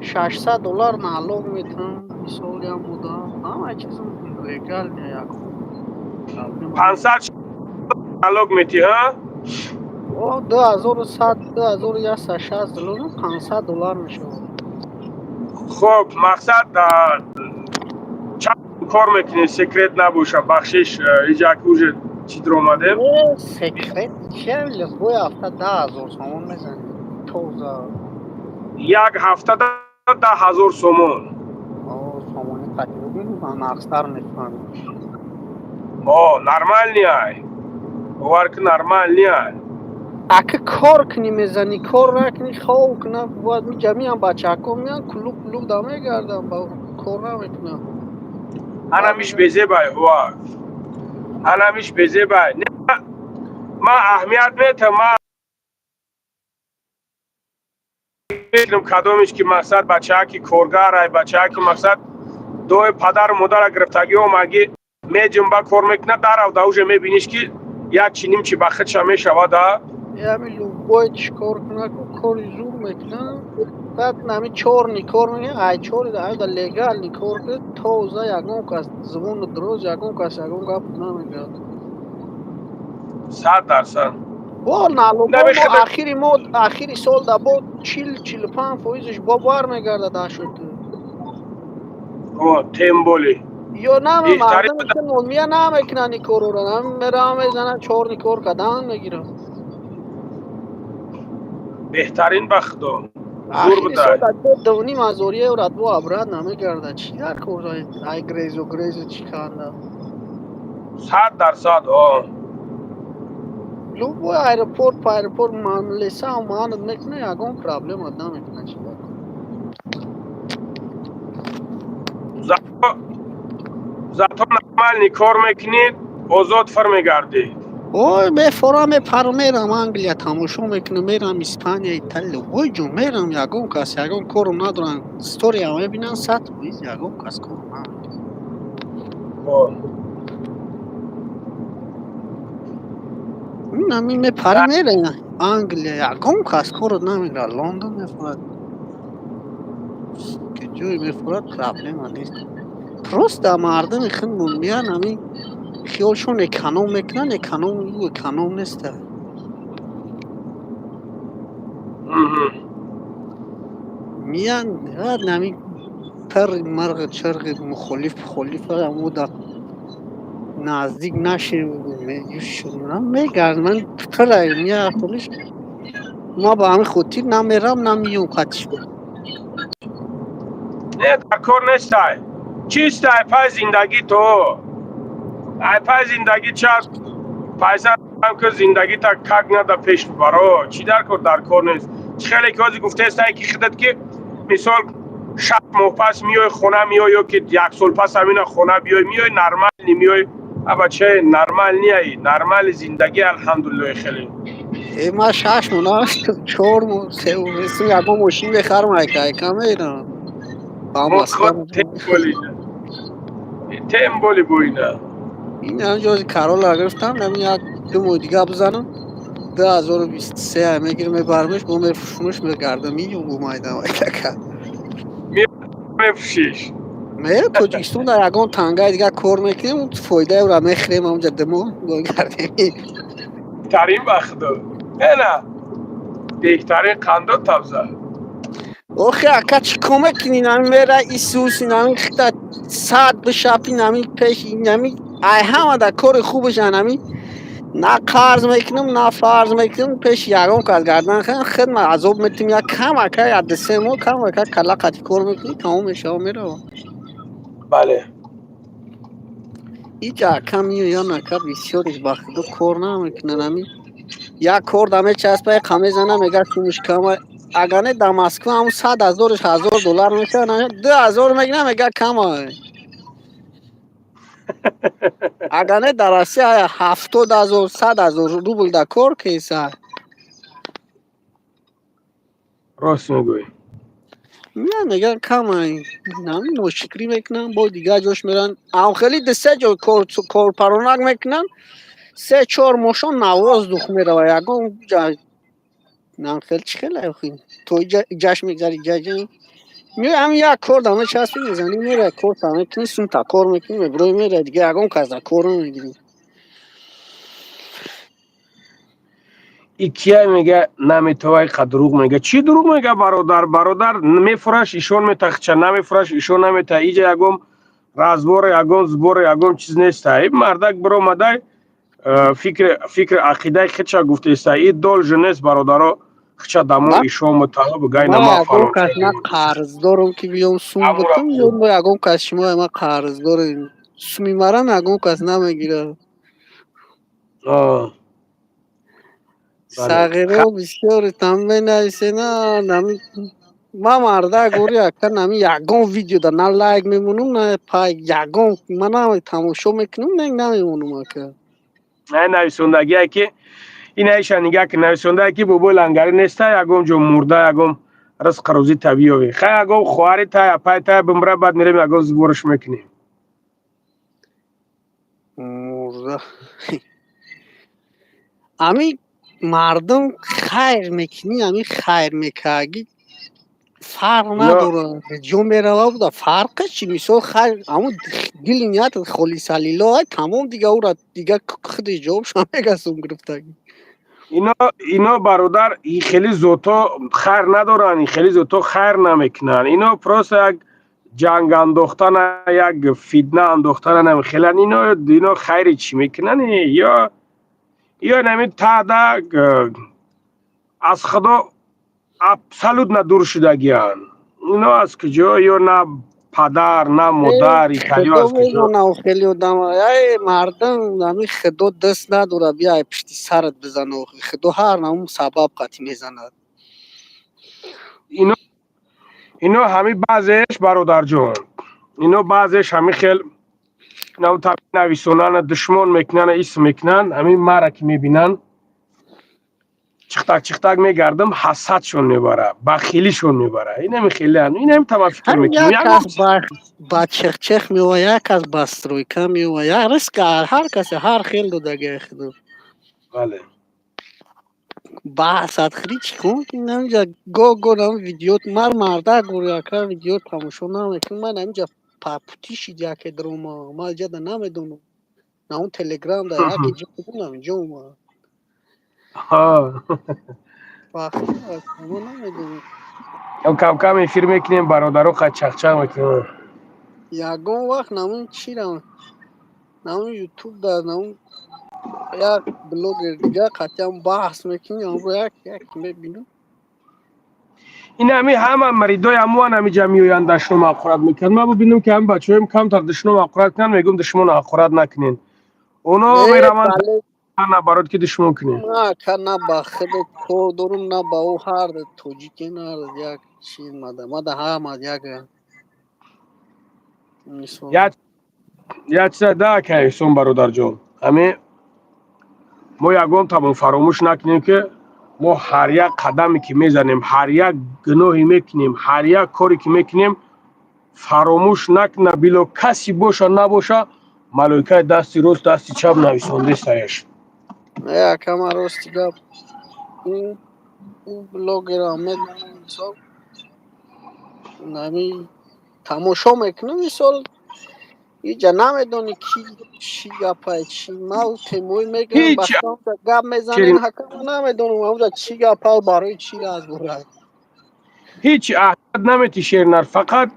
500-600 دلار نالوگ میتونم مثال هم بوده همه چیز لگل نیه 500 نالوگ میتی ها 2160 دلار 500 دلار میشه خب مقصد چند کار میکنی سکرت نباشه بخشش ایجا کوژه چی در اومده؟ سکرت چه لبوی هفته 10,000 سامان میزنی توزا یک هفته 10,000 سومون. سامانه تجربه میکنم اکثر میکنم نرمال نیای ورک نرمال نیای اگه کار کنی میزنی کار نکنی خواه کنم باید می جمعی هم بچه ها میان کلوب دامه گردم با کار نمیکنم انمیش بزه بای هوا انمیش بزه بای ما اهمیت میتم ما میدونم کدومش که مقصد بچه ها که کارگر های بچه ها که مقصد دوی پدر و مادر گرفتگی و مگی می جنبه کار میکنه در او دوجه میبینیش که یک چینیم چی بخت شمی شود همین لوبای چیکار کنه که کاری زور میکنه بعد نمی چور نیکار میگه ای چوری در دا لگل نیکار که توزه یکم کس زبون دروز یکم کس یکم گفت نمیگه 100%. با نالو با ما آخری سال دا با 40-45% با بار میگرده دا شد تیم بولی یا نه مردم که نمیه نمیکنه نیکار رو هم میره میزنه چور نیکار کدن میگیره بهترین بختو آخری سال دا 2.5 و رد با عبرت نمیگرده چی در کار ای گریز چی کنده 100%. لو با ایرپورت معاملسه و معاند میکنه یکم پرابلم اد نمیکنه چی بکنه زاتو نرمال نیکار میکنید آزاد فرمیگردی میفورم میرم انگلیا تماشا میکنم میرم اسپانیا ایتالیا وای جو میرم یکم کس یکم کارم ندارم ستوری هم میبینن ساعت بایز یکم کس کارم ندارم میپری میره انگلیا یکم کس کار نمیره لندن میفورد که جوی میفورد پرابلم نیست پروست در مردم خیلی میان همین خیالشون اکانوم میکنن اکانوم نیست میان نمی پر مرغ چرغ مخالف همو دا نزدیک نشه میگرد من پر میان خودش ما با همین خودتی نمیرم نمیون قدش نه کار نیستای چیست پای زندگی تو پای زندگی چاست پیسه هم که زندگی تا کک نده پیش برو چی در کار نیست خیلی که ازی گفته است که خودت که مثال 6 ماه پس میای خونه میای یا که 1 سال پس همین خونه بیای میای نرمال نمیای بچه نرمال نیایی نرمال زندگی الحمدلله خیلی ما 6 ماه 4 ماه 3 ماه یکم ماشین بخرم ایکم میرم تیم بولی بوینه این همجا کارولا گرفتم نمی دو ماه دیگه بزنم 2023 میگیرم میبرمش با میفروشمش میگردم میگم اومدم میفروشیش توجیکستون در یکم تنگای دیگه کار میکنیم اون فایده رو میخریم همونجا دمو گردیم ترین بختو نه بهترین قندو تبزه اوخی اکا چی کمک کنی نمی میره ایسوسی نمی خیلی ساعت بشاپی نمی پیش نمی ای همه در کار خوبش نمی نه قرض میکنم نه فرض میکنم پیش یکم که از گردن خیلی من عذاب میتیم یا کم اکا یا دسته مو کم اکا کلا قطی کار میکنی تمام میشه و میره بله ایجا کم یا نکا بسیارش بخدو کار نمیکنه نمی یا کار دمه چسبه قمی زنه میگه شمش کم اگر نه دماسکو همون 100,000 $1,000 میشه نه 2,000 میگه میگه کمه اگر نه در آسیا 70,000 100,000 روبل در کار کیسه راست میگوی میگه کمه نمی مشکلی میکنن با دیگه جوش میرن او خیلی دسته جو کار پرونک میکنن 3-4 ماشون نواز دخ میره و یکم نم خیلی چی خیلی خیلی تو جاش میگذاری جاجی میره هم یک کار دامه چسبی میزنی میره کار تامه کنی سون تا کار میکنی بروی میره دیگه یکم کازده کار میگیری ایکیه میگه نمیتوای که دروغ میگه چی دروغ میگه برادر میفروش ایشون میتخچه نمیفروش ایشون نمیته ایجا یکم رازبور یکم زبور یکم چیز نیست این مردک برو مدای فکر عقیده خودشا گفته است این دول جنس برادرها خچه دامو ایشو مطالب گای ما نما یکم فالون کس نه چه قرض دارم که بیام سوم امورا بتم یا ما یکم کس شما ما قرض داریم سومی مرم یکم کس نمیگیره بله ساغره بسیار تنبه نیست نه نمی ما مرده گوری اکر نمی یکم ویدیو در نه لایک میمونم نه پای یکم من نمی تماشا میکنم نه نمیمونم اکر نه نویسندگی که این ایشان نگه که نویسنده که بابا لنگری نیسته یکم جو مرده یکم رزق روزی طبیعی خیلی یکم خواری تا یا پای تا بمره بعد میریم یکم زبورش میکنیم مرده امی مردم خیر میکنی امی خیر میکاگی فرق اینا نداره جو میروا بوده فرقش چی میشه خیر اما دل نیت خلی سلیلا های تمام دیگه او را دیگه خود جواب شما گسون گرفتگی اینا برادر این خیلی زوتا خیر ندارن این خیلی زوتا خیر نمیکنن اینا پروس یک جنگ انداختن یک فتنه انداختن نمی خیلی اینا خیری چی میکنن یا نمی تا از خدا ابسولوت ندور شدگیان اینا از کجا یا نه پدر نه مادر ایتالیا خدا از کجا میدونه خیلی آدم ای مردم همی خدا دست نداره بیا پشتی سرت بزنه خدا هر نمون سبب قطعی میزند اینا همین بعضش برادر جون اینا بعضش همین خیلی نو تا نویسونن دشمن میکنن اسم میکنن همین مرا که میبینن چختک میگردم حسدشون میبره بخیلیشون میبره این هم خیلی این هم تمام فکر هم میکنیم یک از با چخ میوه یک از بسترویکا میوه یک رسک هر کسی هر خیل دو دگه خدا بله بحثت خری چی کن که نمیجا گو نم ویدیوت مرده گوری که ویدیوت تماشا نمیکنم من نمیجا پاپوتی شیدیا که دروما ما جا ده نمیدونم نه اون تلگرام ده یکی جا کنم اینجا ما ها وقتی ما نمیدونم کم کم افیر میکنیم برادرو خد چخچه میکنیم یگون وقت نمون چی رو نمون یوتیوب ده نمون یک بلوگر دیگه قطعا هم بحث میکنی هم رو یک میبینم این همه مریدای هموان همی جمعیویان دشنو مقرد میکن ما ببینم که هم بچه هم کم تر دشنو مقرد کنن میگم دشمن مقرد نکنین اونا میروند بله نه برات که دشمن کنین نه که نه با خود تو دارم نه با او هر توجیکی نه یک چیز مده همه یک میسون یا چیز ده که سون برادر جون همین ما یگان تمام فراموش نکنیم که ما هر یک قدمی که میزنیم هر یک گناهی میکنیم هر یک کاری که میکنیم فراموش نکنه بلو کسی باشه نباشه ملائکه دستی راست دستی چپ نویسنده سایش یک همه راستی گپ او بلوگر آمد مثال نمی تماشا میکنه مثال اینجا نمیدونی کی چی گپه چی ما او تیموی میگن هیچ بخشم گپ میزنین چرین حکم نمیدونم اونجا چی گپه برای چی را از برای هیچ احد نمیتی شیرنر فقط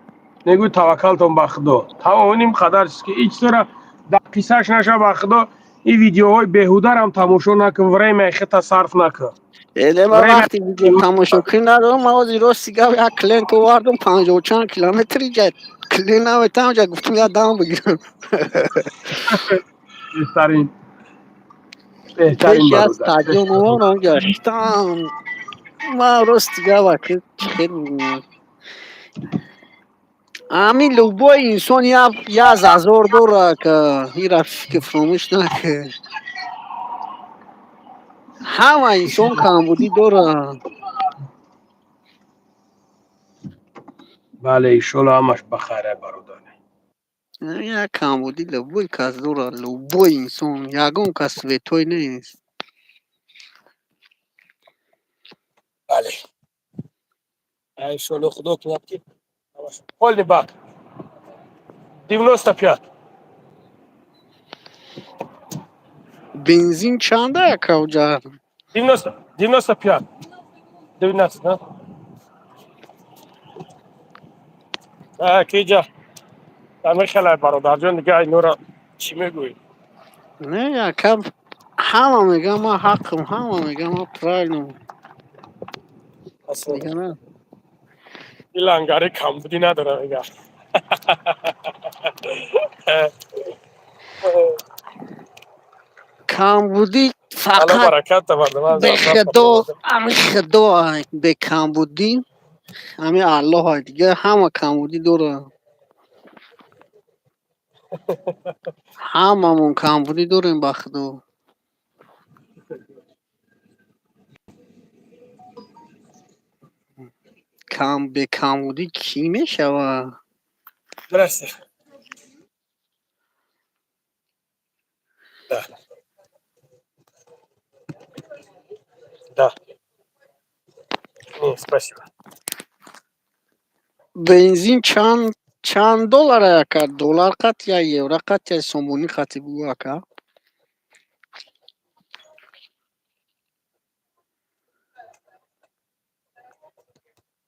نگو توکلتون به خدا تمام قدر است که هیچ طور در قصهش نشه به خدا این ویدیوهای بیهوده هم تماشا نکن ورای میخه صرف نکن ایده ما ورای وقتی ویدیو تماشا کنیم ندارم ما از راستی گپ یک کلینت واردم 50 چند کیلومتری جد کلین نمیتونم اونجا گفتم یا دام بگیرم بهترین پیشی از برادر تاجیان اومانم گشتم ما راستی گپ که خیلی همین لوبای انسان یا از هزار داره که این رفت که فراموش نکه همه انسان کمبودی داره بله ایشالا همش بخیره برادر یا کمبودی لوبای کس داره لوبای انسان یکم کس به توی نیست بله ایشالا خدا کنه که hold back 95 بنزین چنده یک اوجا 95 19 نه کی جا همه خیلی برادر جان دیگه اینو را چی میگویی نه یکم همه میگم ما حقم همه میگم ما پرایلم اصلا دیگه نه. این لنگره کم بودی نداره میگه. کمبودی حالا فقط برکت ده مردم از به اطراف خدا، کنیم. همین خدا به کمبودی همین الله های دیگه همه کمبودی دوره، هممون کمبودی دوریم به خدا. به کمبودی کی میشوه؟ درسته. ده ده نیست باشی. بنزین چند دلار اکا؟ دلار قط یا یورو قط یا سومونی قطی بو اکا؟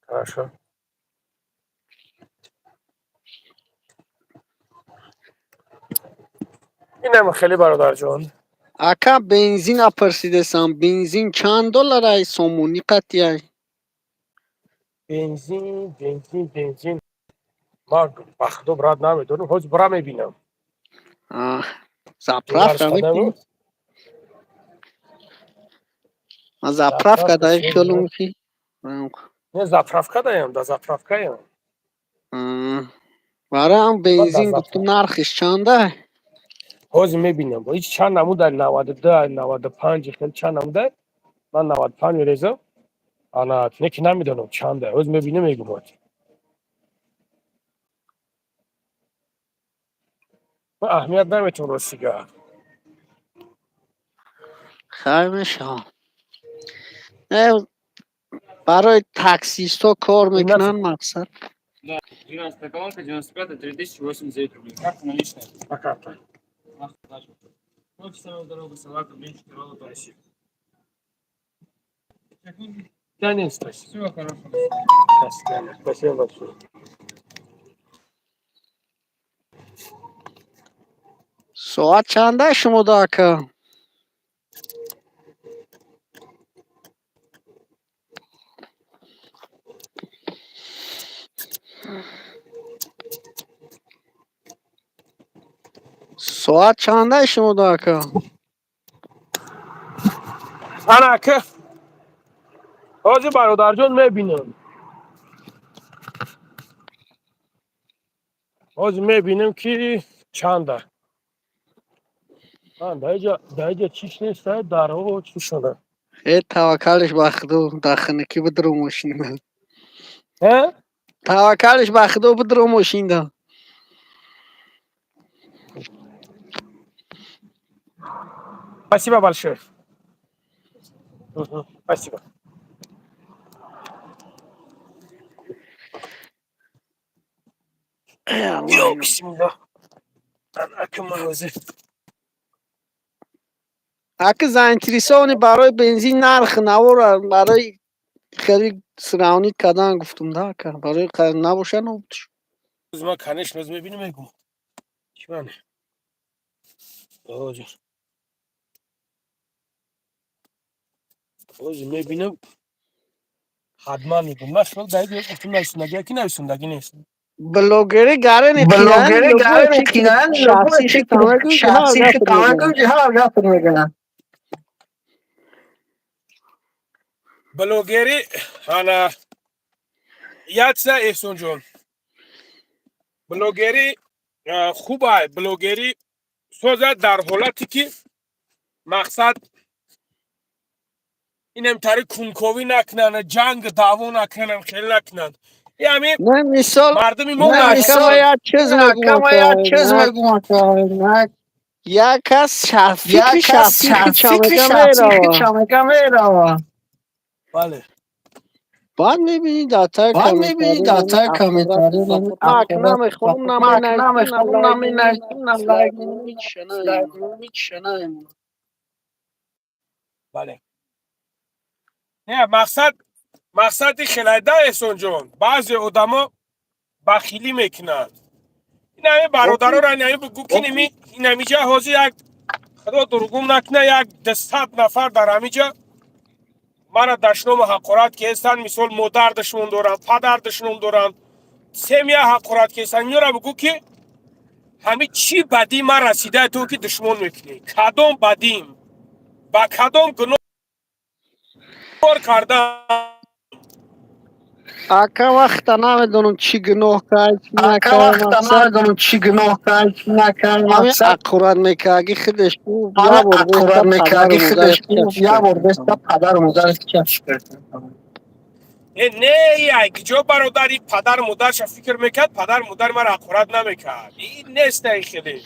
хорошо. اینم خیلی برادر جان. اکا بنزین اپرسیدسم، بنزین چند دلار ای سومونی قط یا؟ بنزین ما بخدو براد نمیدونم حوز برا میبینم زپرف دلارش که قدم بکی؟ ما زپرف که دایی خیلو بکی؟ نه زفرفکه دایم دا زفرفکه ایم برای هم دا بنزین گفتم زفرفکه نرخش چنده؟ حوز میبینم با هیچ چند نموده 92 95 خیلی چند نموده من 95 میریزم انا نکی نمیدونم چنده حوز میبینم میگم باید من اهمیت نمیتون رسیگه خیلی میشه. برای تاکسیستا کار این میکنن نفر مقصد. 12 колонка, 95, 3089 рублей. Карта наличная. по карте. Офисная дорога, салата, блинчики, роллы, парашют. Да не стресс. Всего хорошего. Спасибо большое. ساعت چنده شما داکا؟ ساعت چنده شما داکا؟ انا که حوز برادر جان میبینم حوز میبینم که چنده دایجا چیش نیست در او چی شده ای توکلش بخدو داخنکی بدرو ماشین ده. ها؟ توکلش بخدو بدرو ماشین ده. Спасибо большое. Спасибо. ای الله Yo, اینو. bismillah. انا كمان اگه زنتریسانی برای بنزین نرخ نوارن برای خرید سراونی کدن گفتم داکا برای خرید نباشه نبودش. ما کنش نز میبینیم میگم چی منه آجا آجا میبینم حتما میگم مشغل دایگه گفتم نایستون کی نایستون نیست بلوگری گره نپینن بلوگری لوگو گره چکی نکنن لوگو شخصیش چکی تمام کن جها شخصیش گفتم تمام میگن کن جها گفتم میگن بلوگری انا یادسا احسان جون بلوگری خوبه بلوگری سوزه در حالتی که مقصد اینم تاری کنکوی نکنن جنگ دعوا نکنن خیلی نکنن یعنی نه مثال مردمی ما نه اکا مجبور ما مثال یک چیز میگم کما یا چیز اکا میگم که یک کس یا فکر کس شخصی که فکر چمکه شخصی که میره چمکه میره بله بعد میبینی داتا بعد کمیتاری میبینی نمی داتا افورت کمیتاری اضافت ما اک افراد نمیخونم نمی ما که نایستیم نه نمیخونم لایک نمی میمونم نه نشتیم نه دیسلایک لایک میمونم میمونم هیچ نه شناییم. دیسلایک میمونم هیچ شناییم. بله نه مقصد خلیده احسان جون بعضی آدما بخیلی میکنن این همه برادرها را نمی بگو که نمیجا حاضر یک خدا درگم نکنه یک 200 نفر در همیجا مرا دشنام حقارت که هستن مثال مادر دشمن دارن پدر دشمن دارن سمیه حقارت که هستن میره بگو که همین چی بدی ما رسیده تو که دشمن میکنی کدام بدیم با کدام گناه کردم اکا وقت نمیدونم چی گناه کرد چی اکا نکرد وقت مقصد نمیدونم چی گناه کرد چی نکرد همین مقصد اقرار میکردی خودش بود همه یا برده اقرار تا پدر میکردی و خودش مادرت بود کفش یا کرد برده تا پدر و مادرت کفش کرد نه یک جا برادری پدر مادرش فکر میکرد پدر مادر مرا حقارت نمیکرد این نیست این خیلی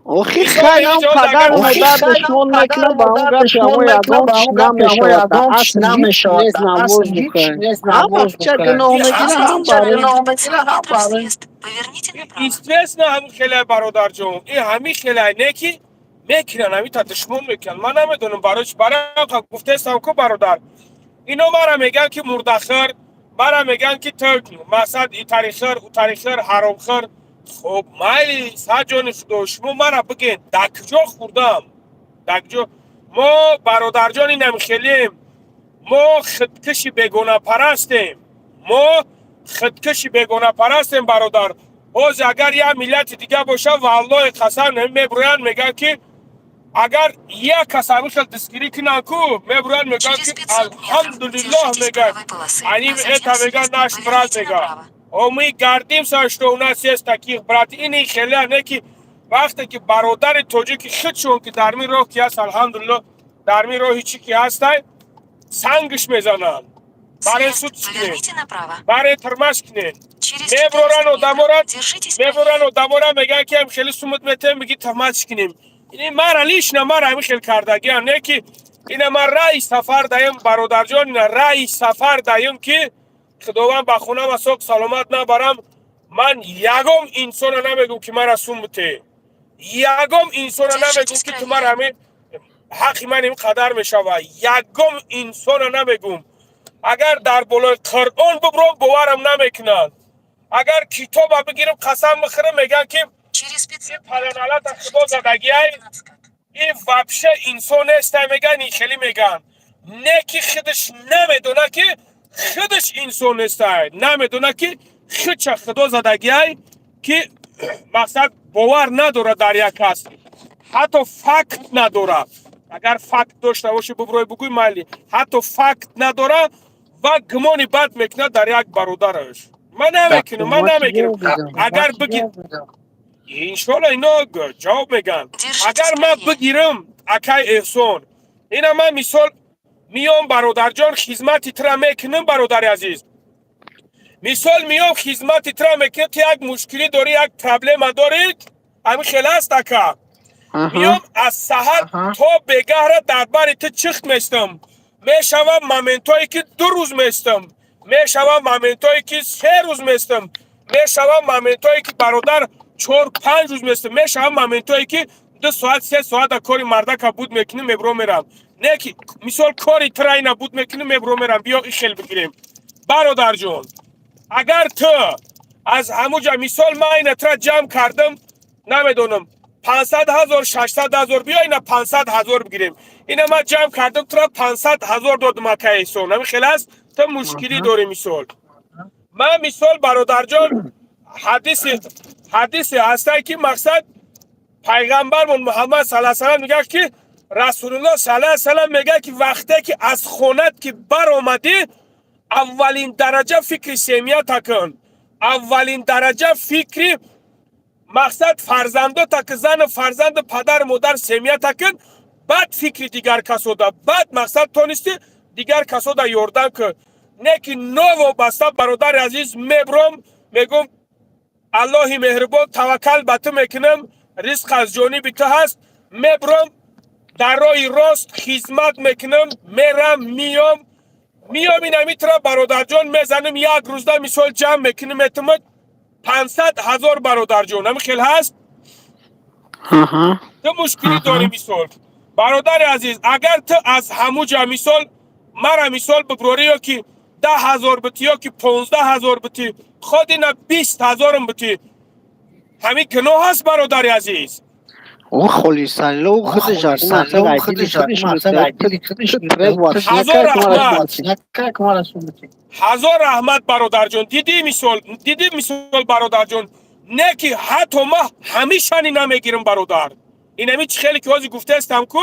آخی مثال خیلی اینجا هم پدر اگر و آخی مادر خیلی هم دشمن پدر میکنه و با اون مادر گپی دشمن همه میکنه یگام به چی اون گپی همه نمیشود در یگام چی اصل هیچ نمیشود نیست در اصل نماز هیچ بخواین نیست هم نماز بچه بخواین گناه این میگیره همه هم بچه برای گناه میگیره هم برای استرس نه همون خیلی برادر جون این همین خیلی نه که میکنن همین تا دشمن میکنن من نمیدونم برای گفته استم که برادر اینا مرا میگن که مردخر مرا میگن که تو مثلا این تاریخر او تاریخر حرامخر خب مایلی سجان دشمن مرا بگین دکجا خوردم دکجا ما برادر جانی نمیخیلیم ما خودکشی بیگناه پرستیم ما خودکشی بیگناه پرستیم برادر باز اگر یه ملت دیگه باشه والله قسم میبروین میگن که اگر یک کس همیشه دستگیری کنن کو میبروین میگن که الحمدلله میگن انیم ایتا میگن ناش برات میگن و می گردیم ساشتو اونا سیست تاکیخ برات اینی خیلی نه که وقتی که برادر توجه که خودشون که در می راه که هست الحمدلله در می راهی چی که هستن سنگش میزنن برای سود کنین برای ترمش کنین میبرورن و دمورن میگن که هم خیلی سمت میتیم بگی ترمش کنیم این مرا لیش نه مرا همین خیلی کردگی هم نه که این من رای سفر دایم برادر جان رای سفر دایم که خداوند بخونم و سوک سلامت نبرم من یگم انسان نمیگم که مرا سمته یگم انسان نمیگم که تو مرا همین حقی من این قدر میشوه یگم انسان نمیگم اگر در بالای قرآن ببرم باورم نمیکنن اگر کتاب بگیرم قسم بخورم میگن که این پلنالات خدا زدگی این وبشه انسان است میگن این خیلی میگن نه که خودش نمیدونه که خودش انسان است نمیدونه که خودش خدا زدگی که مقصد باور نداره در یک کس حتی فکت نداره اگر فکت داشته باشه ببروی بگوی مالی حتی فکت نداره و گمانی بد میکنه در یک برادرش من نمیکنم من تقسیمات نمیگیرم جواب بدم اگر بگیر انشالله اینا جواب میگن اگر من بگیرم اکای احسان اینا من مثال میام برادر جان خدمت ترا میکنم برادر عزیز مثال میام خدمت ترا میکنم که یک مشکلی داری یک پرابلم دارید همین خیلی است اکا میام از سحر تا بگهره در بر تو چخت میستم میشوم مومنتایی که 2 روز میستم میشوم مومنتایی که 3 روز میستم میشوم مومنتایی که برادر 4-5 روز میستم میشوم مومنتایی که 2 ساعت 3 ساعت در کاری مرده بود میکنیم میبرو میرم نه که مثال کاری ترای نبود میکنیم میبرو میرم بیا این خیل بگیریم برادر جون اگر تو از هموجا مثال من این اترا جمع کردم نمیدونم 500,000 600,000 بیا اینا 500,000 بگیریم اینا من جمع کردم تو 500,000 دادم اکا ایسون همین خیلی است تو مشکلی داری مثال من مثال برادر جان حدیثی هسته که مقصد پیغمبر محمد صلی الله علیه و میگه که رسول الله صلی الله علیه و میگه که وقتی که از خونت که بر اومدی اولین درجه فکر سمیت کن اولین درجه فکر مقصد فرزنده تا که زن فرزند پدر مادر سمیت کن بعد فکر دیگر کسو دا بعد مقصد تو نیستی دیگر کسو دا یوردن کن نه که نو و بسته برادر عزیز میبرم میگم الله مهربان توکل به تو میکنم رزق از جانب تو هست میبرم در راه راست خدمت میکنم میرم میام این میتره برادر جان میزنم یک روز دا مثال جمع میکنم اعتماد 500,000 برادر جان همین خیلی هست تو مشکلی داری مثال برادر عزیز اگر تو از همو جا مثال مرا مثال ببروری یا که 10,000 بتی یا که 15,000 بتی خود اینا 20,000 بتی همین گناه هست برادر عزیز او خالی ساله او خودش مثلا عدیل خودش ترک واش هزار نکرد رحمت هزار رحمت برادر جان دیدی مثال برادر جان نه که حتی ما همیشانی نمیگیرم برادر اینمی چه خیلی که وازی گفته استم که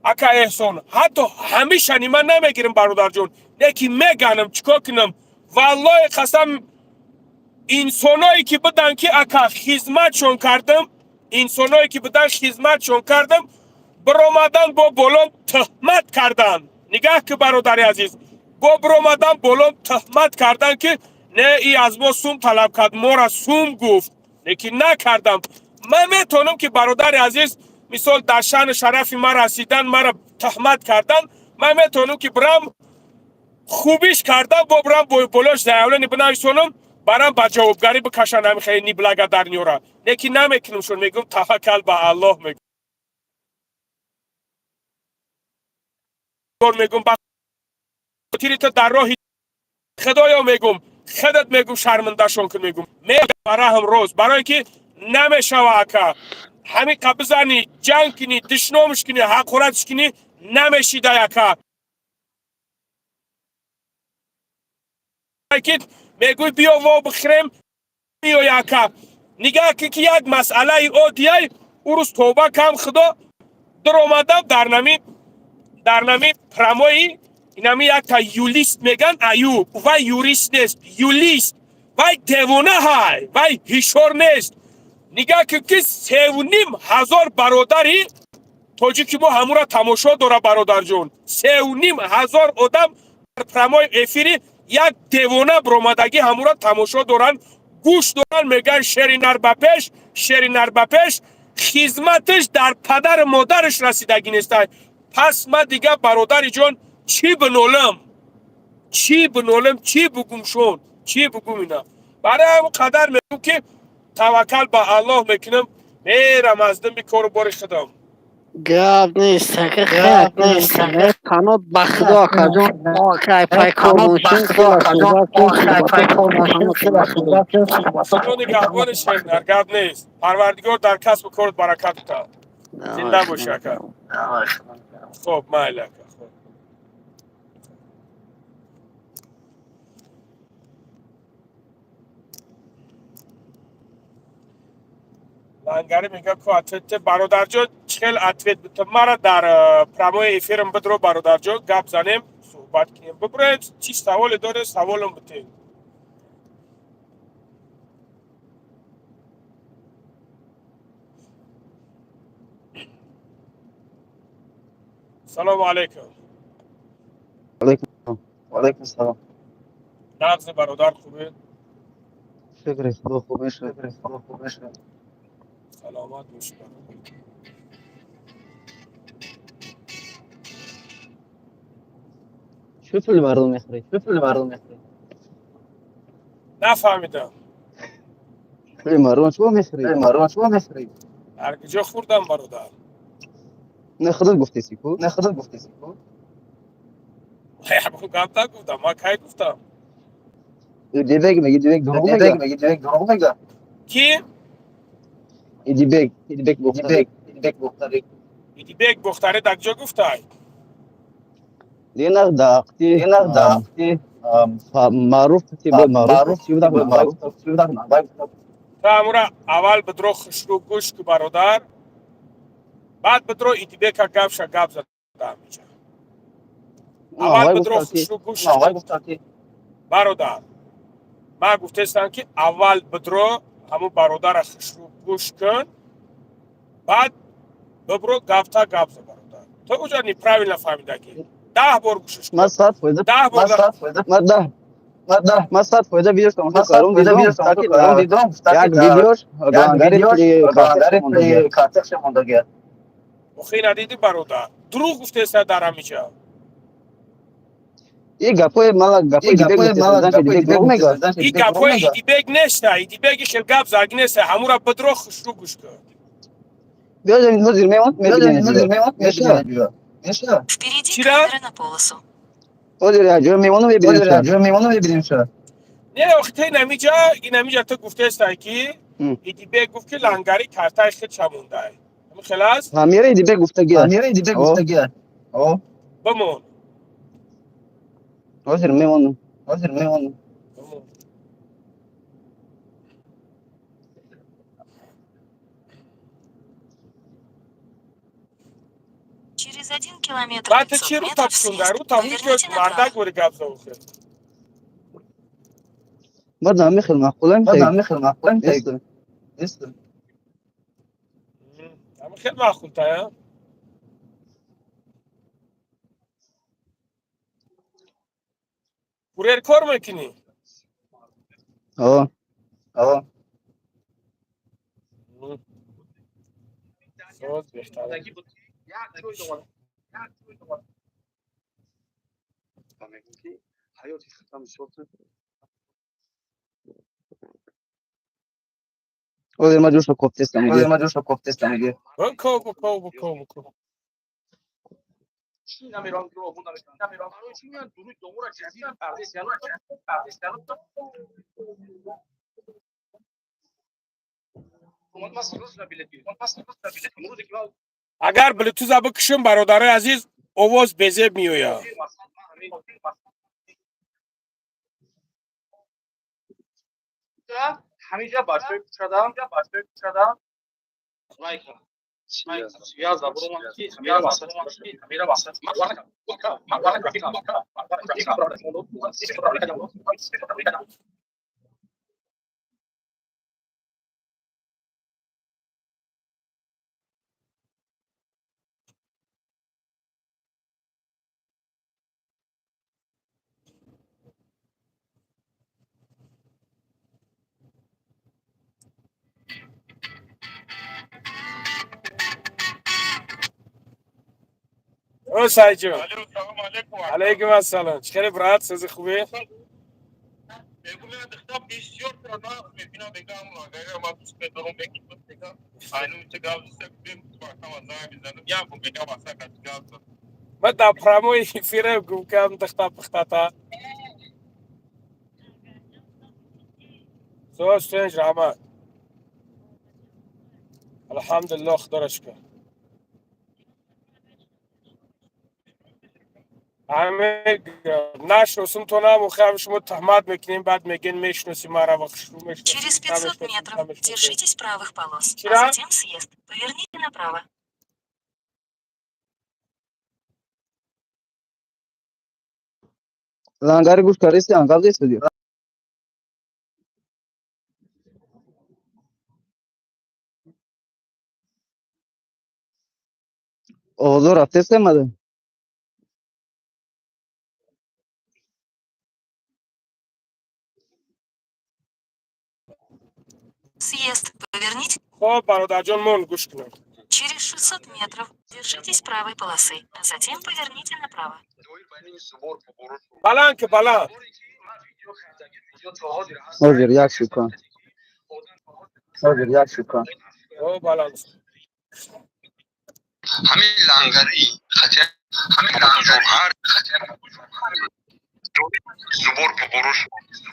اکا احسان حتی همیشانی من نمیگیرم برادر جان نه که میگنم چکا کنم والله قسم انسانایی که بدن که اکا خدمتشون کردم انسانایی که بدن خدمتشون کردم برآمدن با بلند تهمت کردن نگاه که برادر عزیز با برآمدن بلند تهمت کردن که نه ای از ما سوم طلب کرد ما را سوم گفت لیکن نکردم من میتونم که برادر عزیز مثال در شان شرف ما رسیدن مرا تهمت کردن من میتونم که برام خوبیش کردم با برام بوی بلوش زیوله نبنایسونم برام با جوابگاری بکشن خیلی نیبلگه در نیورا لیکن نمیکنم شون میگم توکل به الله میگم با تیری تو در راهی خدایا میگم خودت میگم شرمنده شون که میگم برای هم روز برای که نمیشوه که همین قبضانی جنگ کنی دشنامش کنی حقورتش کنی نمیشیده یکا میگوی بیا و بخرم بیا یکا نگاه که یک مسئله او دیای او روز توبه کم خدا در اومدم در نمی پرمایی اینمی یک تا یولیست میگن ایوب و یوریست نیست یولیست و دیوانه های و هیشور نیست نگاه که 3,500 برادری توجی ما همون را تماشا داره برادر جون 3,500 آدم در پرمای افیری یک دیوانه برآمدگی همون را تماشا دارن گوش دارن میگن شری نر بپش خدمتش در پدر مادرش رسیدگی نیست پس من دیگه برادر جون چی بنولم چی بگم شون چی بگم اینا برای همون قدر میگم که توکل به الله میکنم میرم از دم کار بار خودم گاب نیست که خیلی نیست کانو بخدا کجا ما که پای کاموشن سلام نگهبان شهر گاب نیست پروردگار در کسب کارت برکت بده زنده باشه که خب مالک لنگری میگه که اتویت برادر جان چخیل اتویت بده مرا در پرمای افیرم بدرو برادر جان گپ زنیم صحبت کنیم ببرید چی سوال داره سوالم بده سلام علیکم وعلیکم السلام نغز برادر خوبه شکر خدا خوبه سلامت باشه شو فیلم مردم میخوری نفهمیدم فیلم مردم شو میخوری هر کجا خوردم برادر نه خودت گفتی سیکو بگو گفت نگفتم ما کی گفتم دیبگ میگی دروغ میگه کی؟ دیبگ بختاره در کجا گفته دینا داقتی معروف تا امورا اول بدرو خشلو گوش که برادر بعد بدرو ایدیبه که گفت زده میشه اول بدرو خشلو گوش برادر من گفته استم که اول بدرو همون برادر خشلو گوش کن بعد ببرو گفته برادر تو کجا نیپراویل نفهمیده که 10 بار گوشش کن 10 بار ما صد فایده ویدیوش کارون دیدم یک ویدیوش گانداری کارتش مونده گیا خیلی ندیدی برادر دروغ گفته است در میشه این گپای این گپای ایدیبگ نشته ایدیبگی خیلی گپ زرگی نشته همون را بدرو خشلو گوش کن بیاید این زیر میموند Впереди камера на полосу. جور میمونم ببینیم شد نه وقتی نمیجا تو گفته است که ایدیبگ گفت که لنگری کارتش خیلی چمونده خلاص همیره دیگه گفتگیه او بمون حاضر میمونم بمون. Через 1 километр بعد 500 چی رو метров تاچ کن در съезд. رو تاچ Поверните کن направо. مردک بوری گفت اوخه بعد همه خیلی معقوله میتایی اما خیلی معقول تا یا کوریر کار میکنی آه سوز بهتره او ما جوش کوفته است میگه بکو اگر بلوتوز بکشم برادر عزیز آواز بزه میویا او سعید جون علیکم السلام چخیلی برات سازی خوبه ما دا پراموی فیره گوکم دختا پختاتا سو سترنج رحمت الحمدلله خدا را شکر همه نشناسیم تو نم و خیلی شما تهمت میکنیم بعد میگین میشناسی ما را وقت شروع Через 500 метров держитесь правых полос, а Вчера? затем съезд. Поверните направо. لنگر گوش کاریستی انقل دیست دیو اوضو رفته استمده Съезд. Поверните. خب برادر جان من گوش کنم Через 600 метров держитесь правой полосы, а затем поверните направо. بلند که بلند حاضر یک شکان او بلند همین لنگری خطر همین لنگری زبور ببروش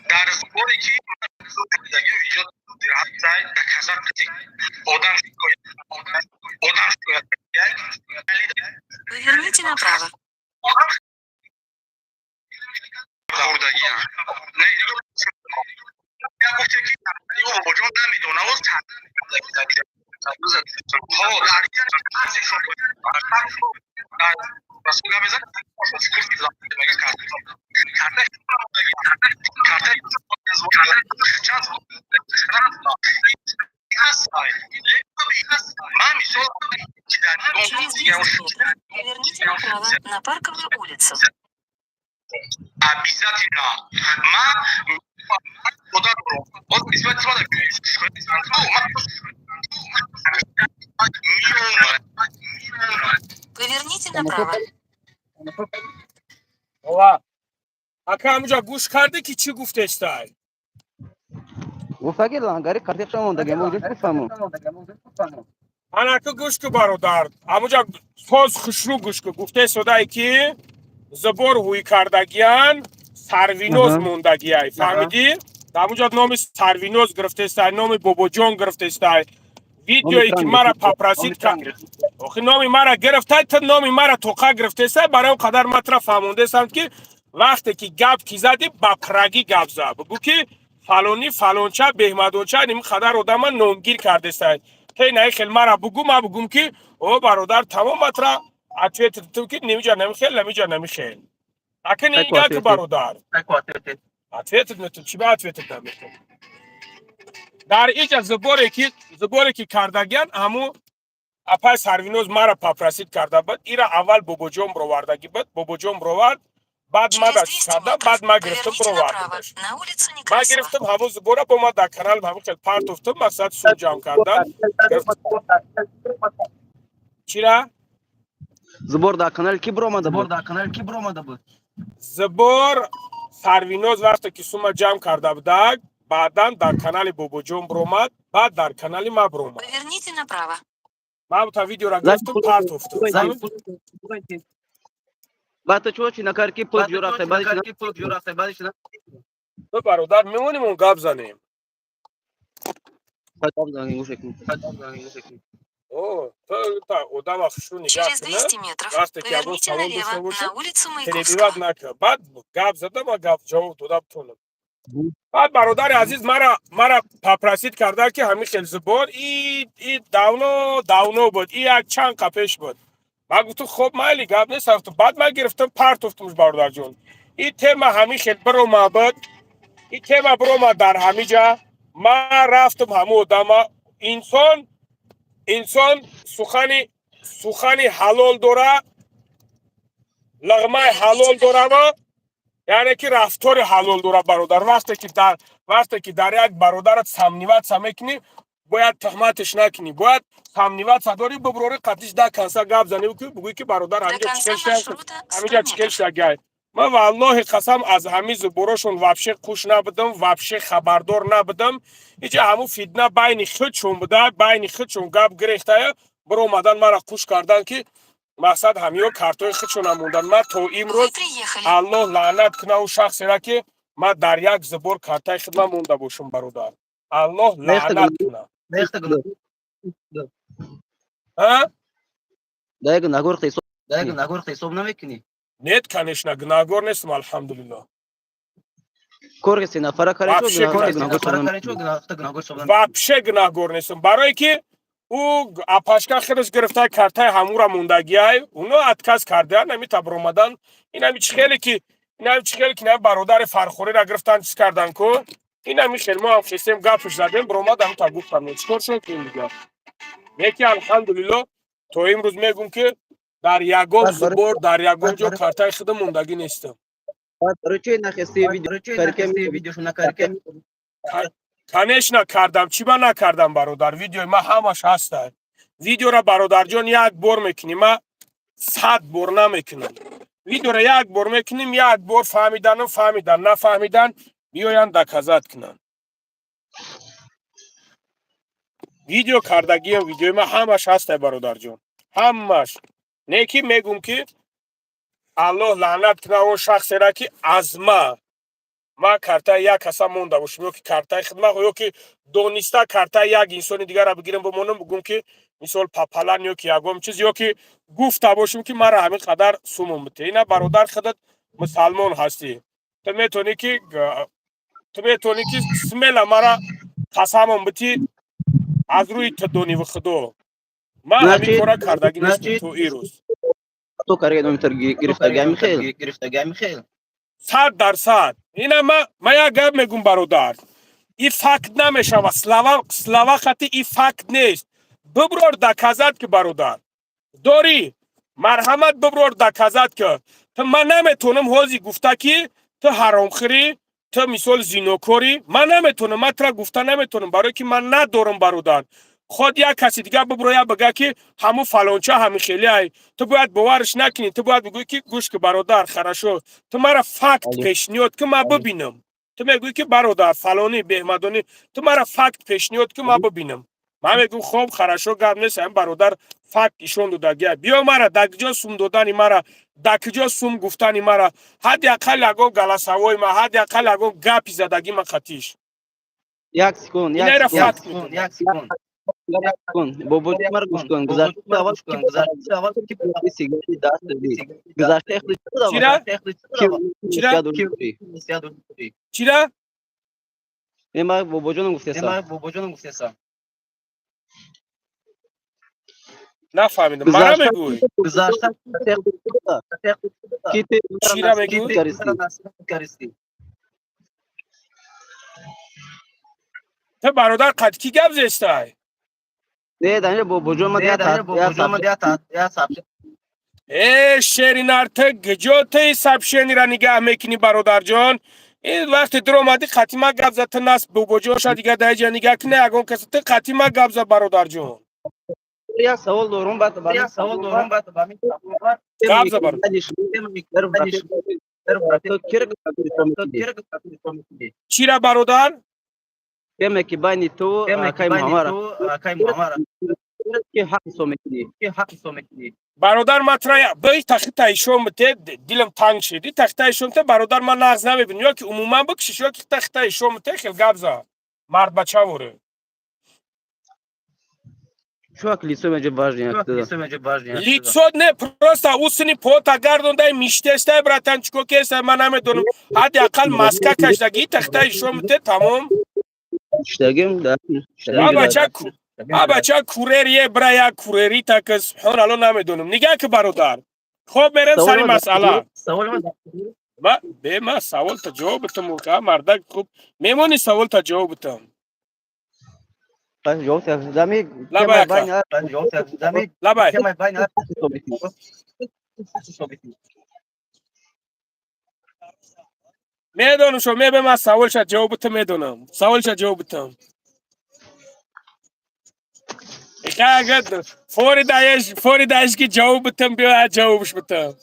در زبوری که زندگی ایجاد در سایت کسر کتی آدم شکایت Поверните направо. خوردگی هم نه اینو گفته که اینو وجود نمیدونه و Через 200 метров поверните направо на Парковую улицу. Поверните направо. بابا اکا همونجا گوش کرده که چی گفته استای گفت که لنگری کارتی شما مونده موجود بفهمم انا که گوش که برادر همونجا ساز خشرو گوش که گفته صدایی که زبور هوی کردگیان سروینوز موندگیای فهمیدی؟ همونجا نام سروینوز گرفته استای نام بابا جان گرفته استای ویدیویی که مرا پاپراسید کرد آخه نام مرا گرفته تا نام مرا توقع گرفته است برای اون قدر مطرح فهمونده است که وقتی که گپ کی زدی با پرگی گپ زد بگو که فلانی فلانچه بهمدونچه نمی قدر آدم نامگیر کرده است هی نه خیلی مرا بگو ما بگم که او برادر تمام مطرح اتویت تو که نمیجا نمیخیل نمیجا نمیخیل اکنی اینگه که برادر اتویت نتون چی به اتویت نمیخیل در اینجا زبوری که کردگیان همو اپای سروینوز مرا پاپراسید کرده بود ایرا اول بابوجوم رو وردگی بود بابوجوم رو ورد بعد ما داشت کرده بعد ما گرفتم رو وردش ما گرفتم همو زبورا با ما در کانال همو خیلی پارت افتم مقصد سون جام کردن چی را؟ زبور در کانال کی برآمده بود زبور سروینوز وقتی که سوم جام کرده بود بعدا در کانال بابوجوم برآمد بعد در کانال ما برآمد Поверните направо. ما تا ویدیو را گرفتم پارت افتم بعد تو چی نکار کی پول جوراخته بعدش نه تو برادر میمونیم اون گپ زنیم او تو آدم اخشو نگاه Через کنه 200 метров وقتی که ابو поверните سوال داشته налево باشه на улицу تلویزیون Маяковского. نکه بعد گپ زدم و گپ جواب دادم تونم بعد برادر عزیز مرا پاپراسید کرده که همین خیلی زبور ای داونو بود ای یک چند قپش بود ما گفتم خب مالی گپ نیست بعد ما گرفتم پارت افتمش برادر جون این تема همین خیلی برو ما بود این تема برو ما در همین جا ما رفتم همو آدم انسان سخنی حلال داره لغمه حلال داره ما یعنی که رفتار حلال داره برادر وقتی که در یک برادرت سمنیوت سمکنی باید تهمتش نکنی باید سمنیوت صداری ببروری قطعش در کنسا گپ زنی که بگوی که برادر همینجا چکل شگه من والله قسم از همین زبورشون وابشه خوش نبودم وابشه خبردار نبودم اینجا همون فیدنه بین خودشون بوده بین خودشون گپ گرفته برو اومدن مرا خوش کردن که مقصد همیو کارتای خودشون موندن من تو امروز الله لعنت کنه اون شخصی را که من در یک زبور کارتای خودم مونده باشم برادر الله لعنت کنه ها دایگ نگور حساب نمیکنی نیت کنشنا گناهگار نیستم الحمدلله کورگ سه نفره کاری وابشه گناهگار نیستم برای که او اپاشکا خودش گرفته کارتای همون را موندگی های اونو اتکاس کرده نمیتا برآمدن این همی چخیلی که نه برادر فرخوری را گرفتن چیز کردن که این همی خیلی ما هم خیستیم گپش زدیم برآمدن تا گفتم چطور شد که این دیگه یکی الحمدلله تو امروز میگم که در یگان زبور در یگان جو کارتای خود موندگی نیستم برای چی نخستی ویدیوشو نکردی کنش نکردم چی با نکردم برادر ویدیو ما همش هسته ویدیو را برادر جان یک بار میکنیم ما 100 بار نمیکنم ویدیو را یک بار میکنیم یک بار فهمیدن نفهمیدن بیاین دکازات کنن ویدیو کردگی ویدیو ما همش هسته برادر جان همش نیکی میگم که الله لعنت کنه اون شخصی را که از ما کارتای یک کسا مونده باشم یا که کارتای خدمت یا که دونسته کارتای یک انسان دیگر را بگیرم بمونم بگم که مثال پاپالان یا که یگم چیز یا که گفته باشم که مرا همین قدر سومم بده اینا برادر خودت مسلمان هستی تو میتونی که سمیل مرا قسمم بدی از روی تدونی و خدا ما همین کارا کردگی نیستم تو ایروز تو کاری گرفتگی میخیل 100% اینا ما یک گپ میگم برادر این فکت نمیشه و سلاوا خطی این فکت نیست ببرار دکازات که برادر داری مرحمت ببرار دکازات که تو من نمیتونم حوزی گفته که تو حرام خوری تو مثال زینوکوری من نمیتونم مطرح گفته نمیتونم برای که من ندارم برادر خود یک کسی دیگه ببرویا بگه که همو فلانچه همین خیلی های تو باید باورش نکنی تو باید بگوی که گوش که برادر خراشو تو مرا فکت پیشنیاد که ما ببینم تو میگوی که برادر فلانی بهمدانی تو مرا فکت پیشنیاد که ما ببینم من میگم خوب خراشو گپ نیست هم برادر فکت ایشون دادگی بیا مرا دکجا سوم دادن مرا دکجا سوم گفتن مرا حد اقل اگو گلاسوای ما حد اقل اگو گپی زدگی ما خطیش یک سکون کن بابا مرا گوش کن گذشته اول کی سیگاری دست دادی گذشته خیلی چرا؟ چرا؟ چرا؟ من بابا جانم گفتم نفهمیدم مرا میگوی گذشته کی چرا میگوی؟ تو برادر قد کی گپ زشتای نه دانه بابا جان ما دیا ای شیرین artık گجوتی سبشنی را نگاه میکنی برادر جان این وقت در اومدی قطیما گپ زد ناس بابا جوشا دیگه دایجا نگاه کنه اگون کسی تو قطیما گپ زد برادر جان یک سوال دارم گپ زد برادر تو چرا برادر کمی که بین تو کای محمد که حق سومیدی برادر مطرح بای تخت ایشون مته دیلم تنگ شدی تخت ایشون ته برادر من نغز نمیبینی یا که عموما بکشش یا که تخت ایشون مته خیلی گپ زد مرد بچه وره Чувак, лицо będzie ważne. Лицо не просто усни пота гардон дай миштештай братанчико кеса man намедонам ҳадди ақал маска кашдаги тахтаи шумо мете тамом а бача курерие бра як курери така субҳон алло намедонам нигах ки бародар хоб мерем сари масъала ма савол та ҷавоб битам мардак хуб мемони савол та ҷавоб битам لبای میدونم شو به من سوال شد جواب تو میدونم سوال شد جواب بتم اگه فوری دایش که جواب بتم بیا جوابش بتم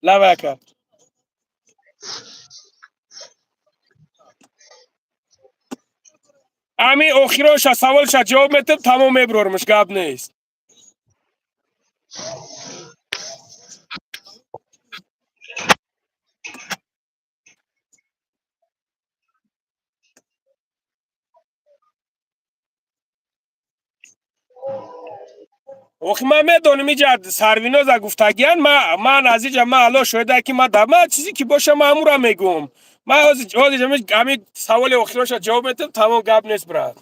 لبای که امی آخرش سوال شد جواب میتم تمام میبرورمش گپ نیست اوخی من میدونم اینجا سرویناز گفتگیان من از اینجا من الان شده که من دارم چیزی که باشه من امورا میگم من از همین سوال آخرش جواب میتم تمام گپ نیست برات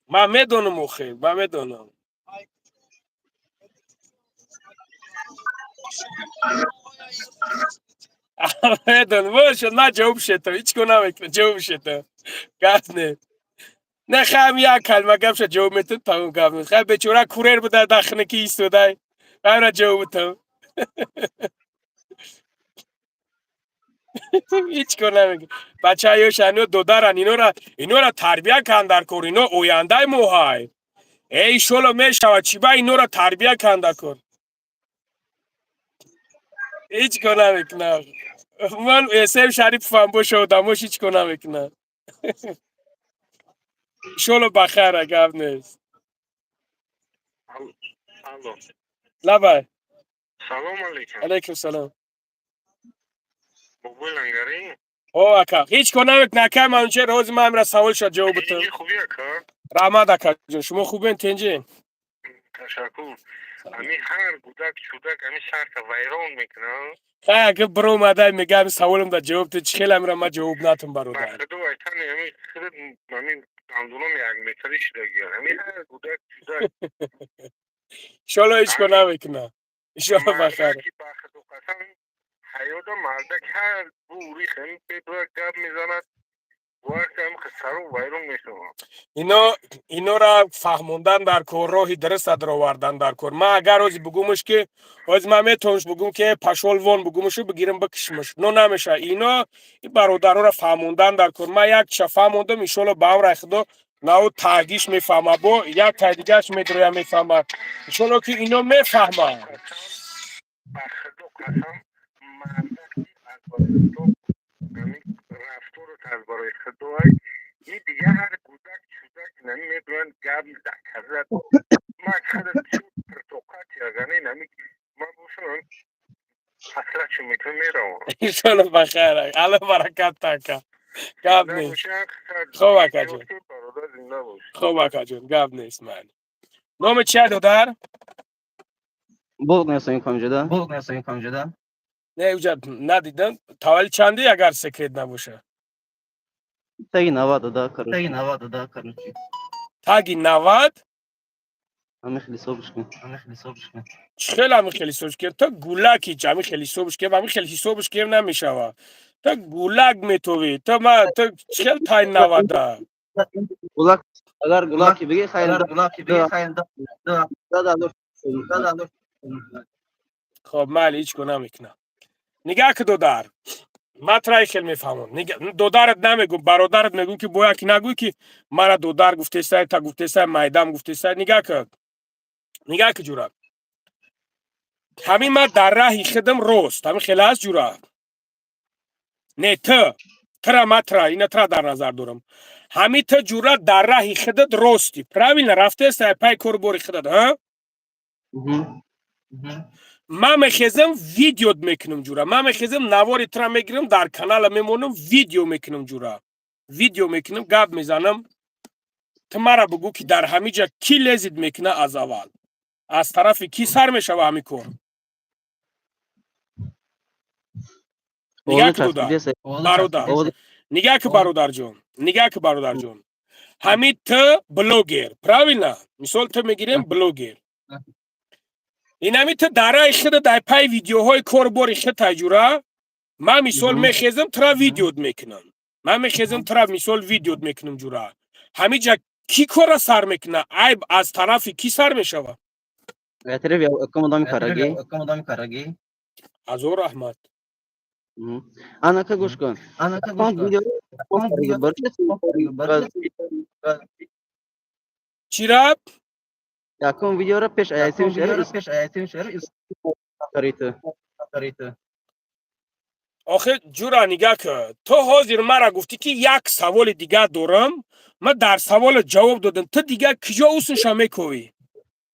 من میدونم اوخی من میدونم میدونم باشه من جواب شدم هیچ کنم نمیکنم جواب شدم گپ نیست نه خواهم یک کلمه گپ شد جواب میتم تمام گپ نیست خواهم بیچاره کوریر بوده داخل کی ایستاده من جواب بتم هیچ کنم نمیکنم بچه هایش اینو دودارن اینو را تربیه کن در کن اینو اوینده موهای ای شلو میشود چی با اینو را تربیه کن در کن هیچ کنم نمیکنم من اسم شریف فهم باشه دموش هیچ کنم نمیکنم شلو بخیر گپ نیست الو لبای سلام علیکم علیکم سلام بابای لنگری او اکا هیچ کنم نکنم من اونچه روز من امرا سوال شد جواب بتم خوبی اکا رحمت اکا جون شما خوبین تنجین تشکر امی هر گودک شودک امی شهر ویران میکنن اگه برو اومده میگم سوالم دا جواب تو چخیل امرا ما جواب نتون برادر مقصد ویتن امی خرد امی اندونم یک متری شدگی امی هر گودک شودک شلو هیچ کنم نمیکنم انشالله بخیر مردکی بخد و قسم حیات مردک هر بوری خیلی پیدو گب میزند وقت هم خسر و ویرون میشنم اینو را فهموندن در کار راهی درست در آوردن در کار من اگر روزی بگومش که از من میتونش بگم که پشولوان بگومشو بگیرم بکشمش نو نمیشه اینا برادرها را فهموندن در کار من یک چه فهموندم ایشالا به هم رخدا نو تاگیش میفهمه با یک تاگیش میدروی میفهمه ایشالا که اینا میفهمه بخدا قسم مردکی از برای خدا رفتار از برای خدا این دیگه هر گودک شودک نمیدونن گبل دکرد من خودم شد پرتوقات یاگانه نمی من بوشم حسرت شو میتون میرم ایشان بخیر الله برکت تکا گپ زنده نیست باشی خوب اکا جون برادر زنده باش خوب اکا جون گپ نیست من نام چیه دودر؟ بولق نیستم کنجده نه اوجا ندیدم تاول چندی اگر سکرت نباشه تایی 90 دا کرنچی تاگی 90 همه خیلی صبحش کن خیلی همین خیلی صبحش کرد تا گولاکی چه همین خیلی صبحش کرد همین خیلی صبحش کرد نمیشه تا گولاک میتوی تا خیلی تای 90 دا گلاک اگر گلاکی بگی خیلی دا خب مال هیچ کنم میکنم نگاه که دودر مطرحی خیلی میفهمم دودرت نمیگم برادرت میگم که بویا که نگوی که مرا دودر گفته سای تا گفته سای مایدم گفته سای نگاه که جورا همین من در راهی خدم روست همین خیلی از جورا نه ترا مطرح اینا ترا در نظر دارم همین تا جورا در راهی خدت روستی پراویل رفته سای پای کوربوری خدت ها من میخزم ویدیو میکنم جورا من میخزم نواری ترا میگیرم در کانال میمونم ویدیو میکنم جورا ویدیو میکنم گپ میزنم تو مرا بگو که در همه جا کی لذت میکنه از اول از طرف کی سر میشه و همین کار نگاه که برادر نگاه که برادر جون همین تو بلوگر پراویل مثال تو میگیریم بلوگر این همین تو دارای خود در پای ویدیوهای کوربوری خود تجورا من مثال میخزم ترا ویدیو میکنم من میخزم ترا مثال ویدیو میکنم جورا همین جا کی کار سر میکنه عیب از طرف کی سر میشه اعتراف یا کمودامی کارگی از او رحمت انا که گوش کن چرا یکم ویدیو را پیش ایسیم شهر آخه جورا نگاه که تو حاضر مرا گفتی که یک سوال دیگه دارم من در سوال جواب دادم تو دیگه کجا اوسنش میکوی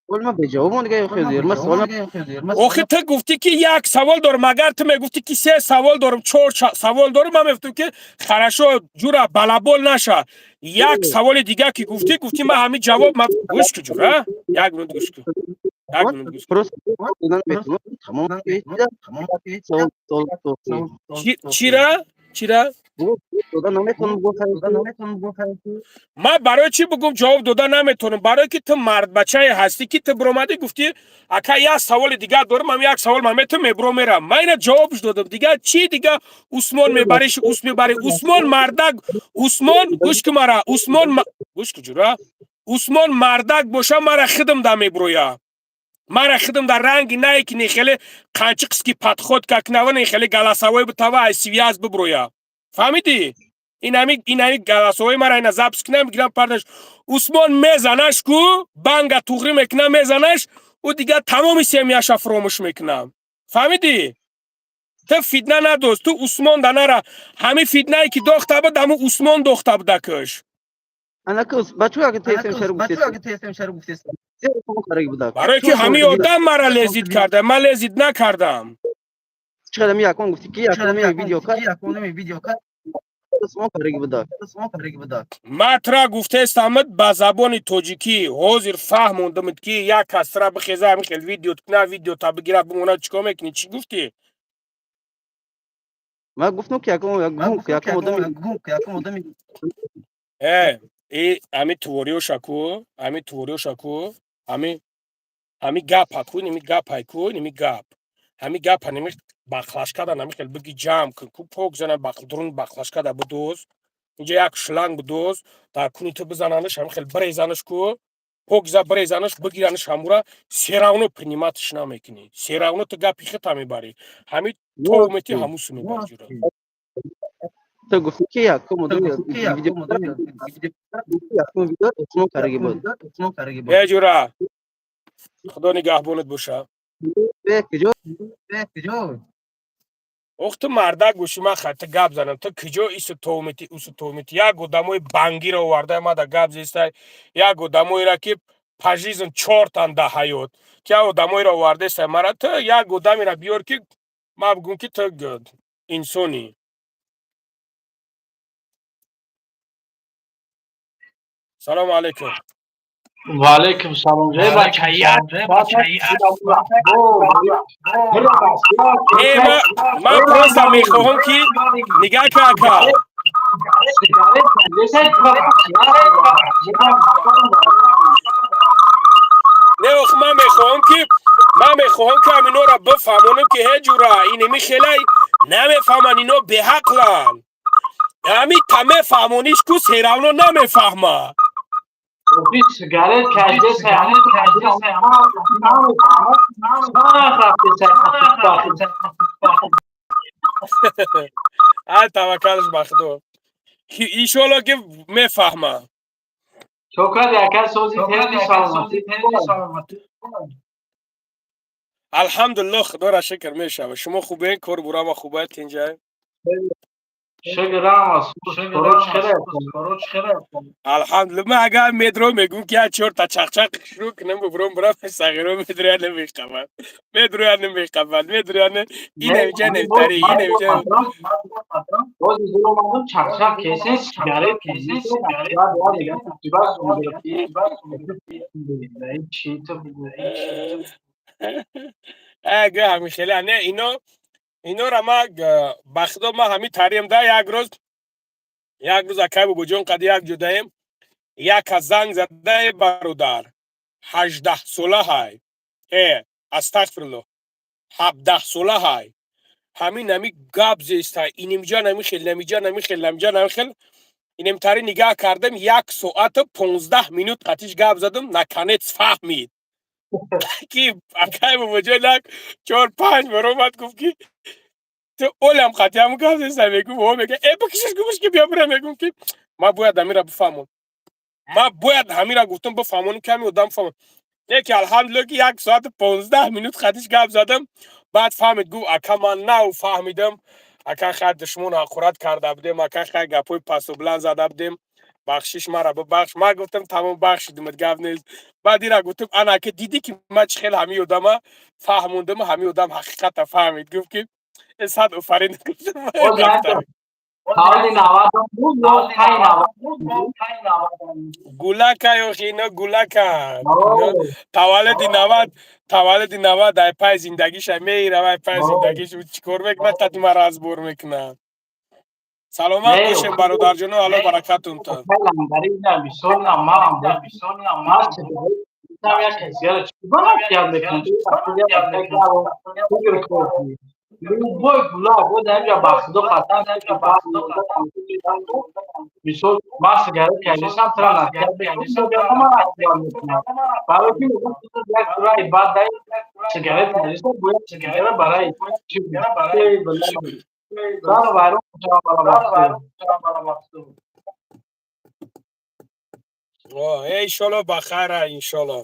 ما به جواب دیگه خیلی آخه تو گفتی که یک سوال دارم اگر تو میگفتی که 3 سوال دارم 4 سوال دارم من میگفتم که خراشو جورا بلابول نشه یک سوال دیگه که گفتی من همین جواب من گوش که جورا یک منوت گوش که چرا من برای چی بگم جواب دادن نمیتونم برای که تو مرد بچه هستی که تو برآمدی گفتی اگه یک سوال دیگه دارم من یک سوال من میبرم میرم من اینا جوابش دادم دیگه چی دیگه عثمان میبریش عثمان مردک عثمان گوش که مرا گوش که جورا عثمان مردک باشه مرا خدم دا میبرویا مرا خدم در رنگ نه که نخیلی قنچقس کی پدخود که کنوه نخیلی گلاسوی بتاوه ای سویاز ببرویا فهمیدی؟ این همی گلاسوی مرا این زبس کنم بگیرم پردش عثمان میزنش کو بانگا توغری میکنم میزنش و دیگه تمامی سیمیاش فراموش میکنم فهمیدی؟ تو فیدنه ندوست تو عثمان دنره همه فیدنه ای که داخته بود همه عثمان داخته بود کش انا که بچه اگه تیسم شهر گفتیست برای که همه آدم مرا لذیذ کرده من لذیذ نکردم چقدر می اکون گفتی که یکونمی ویدیو کرد اسمو کارگی بوده مطرح گفته استامد با زبان توجیکی حاضر فهموندم که یک کس را بخیزه همین خیلی ویدیو تا بگیره بمونه چیکار میکنی چی گفتی؟ من گفتم که یکم آدمی همین توریو شکو همین گپ هکو نمی گپ هکو نمی گپ همین گپ نمی بخلاشکا دا نمی خیلی بگی جمع کن کو پوک زنه درون بخلاشکا دا بدوز اینجا یک شلنگ بدوز در کنی تو بزنانش همین خیلی بریزانش کو پوک زا بریزانش بگیرانش همورا سیراونو پنیماتش نمیکنی سیراونو تو گپی خطا میبری همین تومتی هموسو میبری جورا تو گفتی که یکم آدمی ویدیو اسمو کارگی بود یه جورا خدا نگهبانت باشه کجا وقت مردک گوشی من خط گپ زنم تو کجا ایست تومتی یک گوداموی بانگی رو ورده ما دا گپ زیسته یک گوداموی را که پاجیزن 4 تن ده حیات که گوداموی رو ورده سه مرا تو یک گودامی را بیار که ما بگم که تو انسانی. سلام علیکم. و علیکم سلام. جای بچه‌یت من پرستم میخواهم که نگاه که اکا نه من میخواهم که همینو را بفهمونم که هجورا اینمی خیلی نمیفهمن اینو به حقلن همین تمه فهمونیش که سیراونو نمیفهمه سیگارت کشیده سیامون توکلش بخدو ایشالا که میفهمه شکر یکل سوزی تیزی سلامتی. الحمدلله خدا را شکر میشه. شما خوبه؟ کار برام خوبه اینجا؟ شکرم الحمدلله. من اگر میدرو میگم که چهار تا چخچق شروع کنم برام صغیرو میدرو نمیخوام این نمیشه نمیتاری این نمیشه باز دیگه اومدم چخچق کیسه سیگارت چی تو اگه همیشه نه اینو را ما بخدا ما همین تاریم ده یک روز اکای بو جون قد یک جدایم یک زنگ زده برادر 18 ساله های استغفرالله 17 ساله های همین گاب زیسته اینجا نمیخل اینم تاری نگاه کردم 1 ساعت 15 مینوت قطیش گاب زدم نکنه فهمید که اکای بو جون 4-5 برامد گفت که تو اولم خطی همون گاب زیسته میگم و میگه بکشش گوش که بیا برم میگم که ما باید همین را بفهمم گفتم بفهمونم که همین آدم فهمم نه که الحمدلله که 1 ساعت 15 مینوت خطیش گپ زدم بعد فهمید گو اکا من نو فهمیدم اکا خیلی دشمون آخورت کرده بودیم اکا خیلی گپوی پس و بلند زده بودیم بخشش مرا ببخش ما گفتم تمام بخشیدمت گپ نیست بعد اینا گفتم انا که دیدی که من چه خیلی همین آدم فهموندم همین آدم حقیقت فهمید گفت که صد آفرین تاولی 90 بود و تای 90 گولکا یا خینا گولکا تولد 90 در پای زندگیش میره و پای زندگیش چیکار میکنه قد مرز بور میکنه سلامت باشین برادر جون الله برکتون تا любой гуляй, вот я бахдо хатан мисол ма сигарет кайдисам тра накардам бароки як турай бад дай сигарет кайдисам бояд сигарет барай чи зар вайрон انشالله بخیره انشالله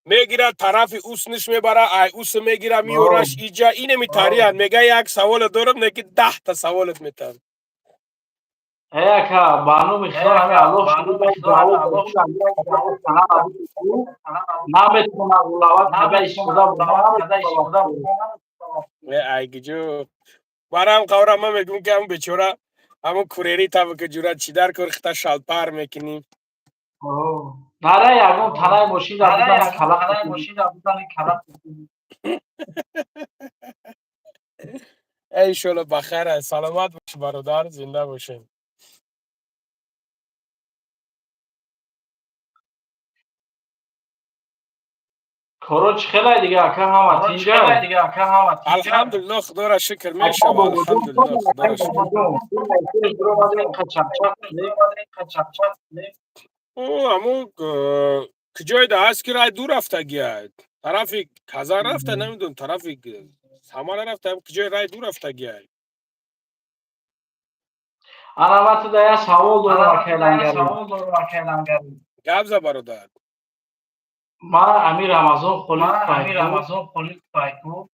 میگیره طرف اوسنش میبره ای اوس میگیره میورش اینجا اینه میتاریان میگه یک سوال دارم نگه 10 تا سوالت میتن که بانو میخوام همه الله نمیتونم اولوات نبایش خدا ای جو برام قورم میگم که هم بیچاره همون کوریری تا که جورا چی در کار خطا شالپار میکنیم نره یکم تنای ماشین بودن کلق انشالله بخیر سلامت باش برادر زنده باشین کارو خیلی دیگه اکا هم اینجا الحمدلله خدا را شکر میشه الحمدلله خدا را شکر همون کجای ده هست که رای دور رفته گیاد طرفی کازار رفته نمیدون طرفی سامان رفته کجای رای دور رفته گیاد علامت ده سوال دارم گابزا برادر ما امیر رمضان خلیق پایکو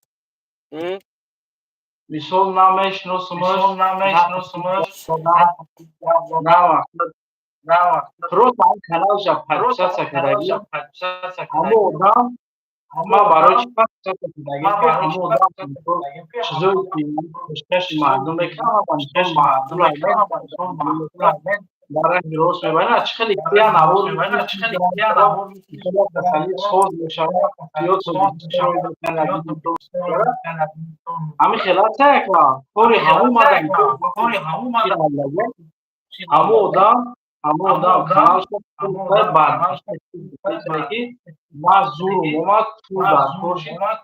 میسول نامش نوسمش نه وقت روز هم کانال جا پرچه سکرگی همه آدم ما برای چی وقت زندگی که همه آدم چیزایی که پیشکش مردم که پیشکش مردم برای درست میبینه چه خیلی کیا نبود خیلی صوت میشه یا همین خیلی چه که کوری همون مادام همه آدم کانال شد بعد که ما زور ما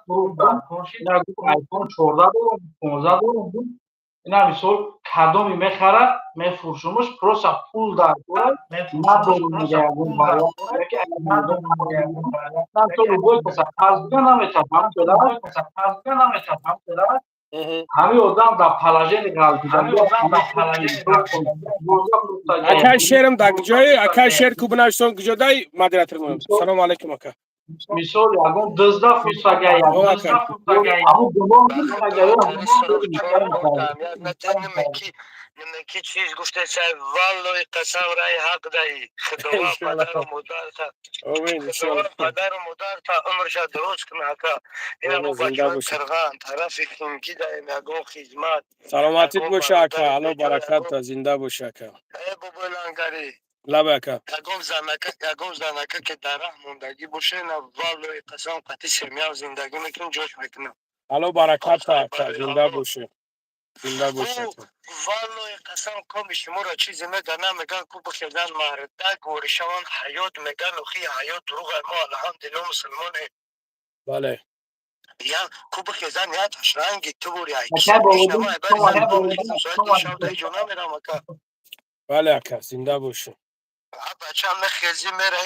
پول دار کوشید آیفون 14 دارم 15 دارم اینا میسول کدومی میخره میفروشمش پروسا پول دار ما داریم میگردیم بالا که من تو رو گوش بسا از نمیتونم همین آدم در پلاژه نگاه اکا شیرم در کجایی؟ اکا شیر کو بنویسون کجایی؟ مدیریتر کنم. سلام علیکم اکا. مثال یکم 12 فوت سگای همون دوم سگای نمکی چیز گفته چای والله قسم رای حق دهی خداوند پدر و مادر خداوند پدر و مادر تا عمرش درست کنه اکا این همون بچه کرغان طرف کنکی دهیم یکم خدمت سلامتیت باشه اکا. الله برکت زنده باشه اکا. ای بابا لانگاری لبه اکا. یکم زنکه که در راه موندگی باشه نه والله قسم قطعی سمیه زندگی میکنم جوش میکنم. الله برکت اکا زنده باشه. زنده باشه اکا. والله قسم کم شما را چیزی میگن میگن کو بخیدن مرده گورشان حیات میگن و خی حیات دروغ ما الحمدلله مسلمانه. بله. یا کو بخیدن یا تشرنگی تو بوری اکسر میشنم بری شب دای جونا میرم اکا. بله اکا زنده باشه. بچه هم خیزی میره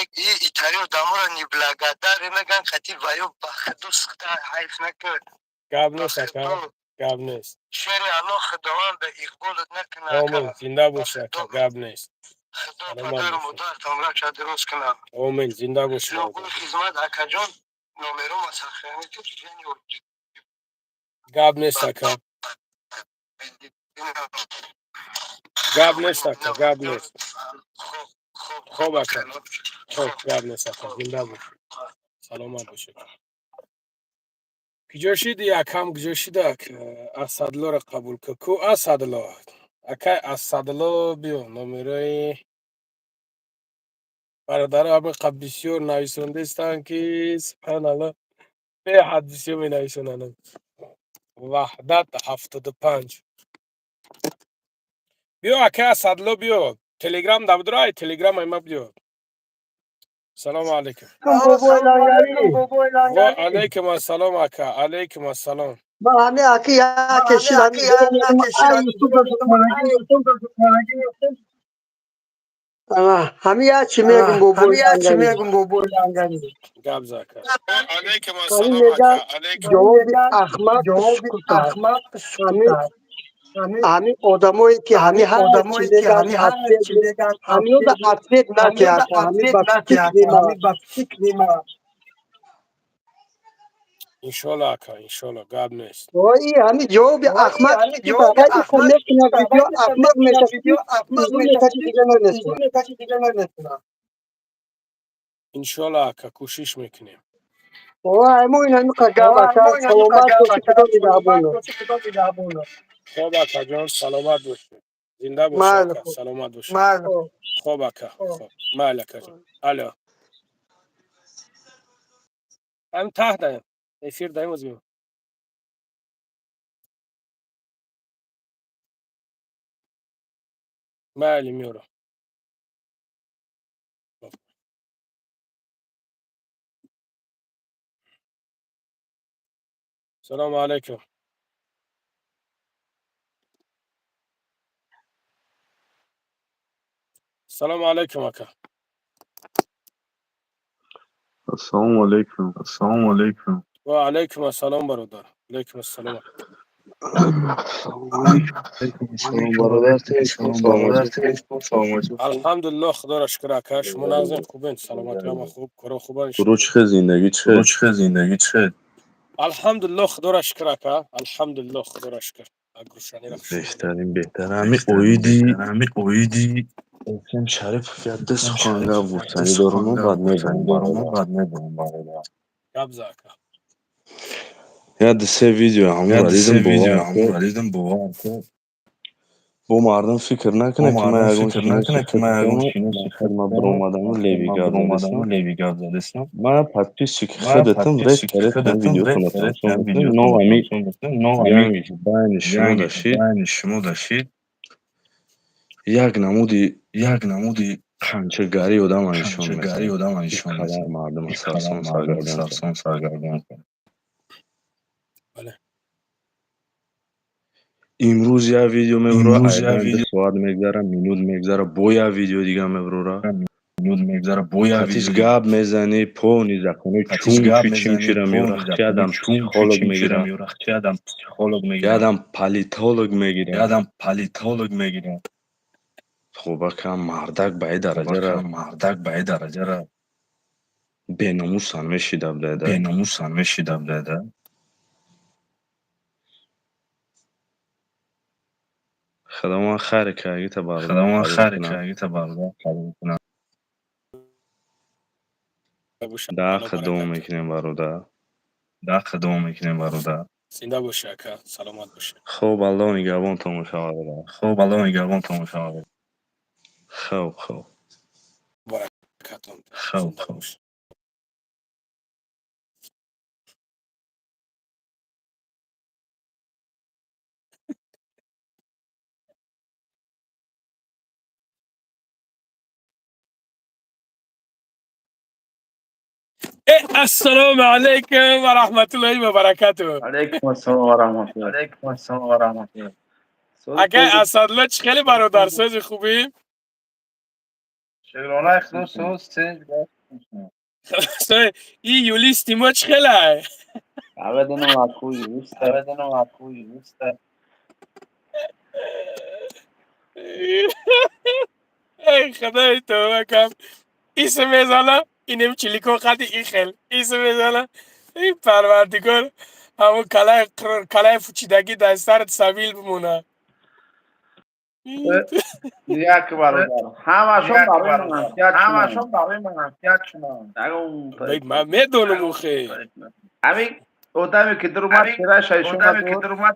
ایتاری و دامور نیبلگدر میگن خطی ویو بخدو سخته حیف نکرد. گاب نیست اکا. گاب نیست. شیر الله خداوند به اقبالت نکنه آمین زنده باشه اکا. گاب نیست. خدا پدر و مادر تامرا چه درست کنه. آمین زنده باشه. نوگل خدمت اکا جان نومرو مسخره که جنی گاب نیست اکا. گاب نیست اکا. گاب نیست. خوب اکا. خوب گاب نیست اکا. زنده باشه. سلامت باشه. کجاشید یکم کجاشید اسدالله را قبول که کو اسدالله اکا اسدالله بیو نمره برادر همه بسیار نویسنده استن که سبحان الله به حدیثی می نویسنن وحدت 75 بیو اکا اسدالله بیو تلگرام دبدرای تلگرام ایما بیو سلام علیکم و علیکم السلام اکا علیکم السلام ما همه اکی یا کشیدم همه یا چی میگم بابا لنگانی گاب زاکا علیکم همه السلام میگن جواب احمق سکوت همه آدمایی که همه هر چی میگن همه دا افید نکرد همه با فکر ما انشالله اکا انشالله گاب نیست وای همه جواب احمق سکوت اگر ایسا میکنه ویدیو احمق میشه ایزی میکشی دیگه نمیتونه انشالله اکا کوشش میکنیم وای همه این همه قدام اکا سلامت باشی خدا نگهبانو خوب اکا جان سلامت باشه زنده باشه مال اکا سلامت باشه خوب خوب اکا خوب مال اکا جان الو هم تحت دایم افیر دایم از بیو مالی میورو سلام علیکم سلام علیکم اکا السلام علیکم و علیکم السلام برادر علیکم السلام سلام برادر سلامتی الحمدلله خدا را شکر اکا شما نازنین خوبین سلامتی هم خوب کارا خوبه درو چه زندگی چه الحمدلله خدا را شکر اکا الحمدلله خدا را شکر اگرشانی را بهتر همین اویدی اسم شریف فیاده سخنگاه بود سنی دارم بعد میگم برادر Gabzaka. یاد سه ویدیو همون را دیدم باور کرد با مردم فکر نکنه که من اگه شینه خود ما بر اومدم و لیوی گاب زدستم من پادپیس که خودتم رفت کرد هم ویدیو کنه تانسون نو امی گنگش باین شما داشتید یک نمودی قنچه‌گری آدم نشون می‌ده که خبر مردم سرسون سرگردان کنه امروز یه ویدیو میبره ایدن ساعت میگذره مینوت میگذره با یه ویدیو دیگه میبره پتیش گاب میزنی پا نیزکنی چون چیره میوره چه آدم پسیخولوگ میگیره چه آدم پالیتولوگ میگیره خوبه که مردک به این درجه را بیناموس هم میشیده بده خدا ما خیلی که اگه تا برادر خرید کنم ده خدوم میکنیم برادر زنده باشه که سلامت باشه. خوب الله نگهبان تو مشاوره خوب برکتون. زنده باشه. السلام علیکم و رحمت الله و برکاته. علیکم السلام و رحمت الله. اگه اسدالله چه خیلی برادر ساز خوبی؟ شکرانه خدا سوز چنج خلاصه این یولیس تیما چه خیلی؟ عبدنم اکوی وسته ای خدای تو کم ایسه میزنه اینم چلیکو خطی این خیل ایسه میزنه این پروردگار همون کلای فچیدگی در سرت سبیل بمونه. یک برادر همشون برای من احتیاط شما من میدونم او خیلی همین آدمی که در اومد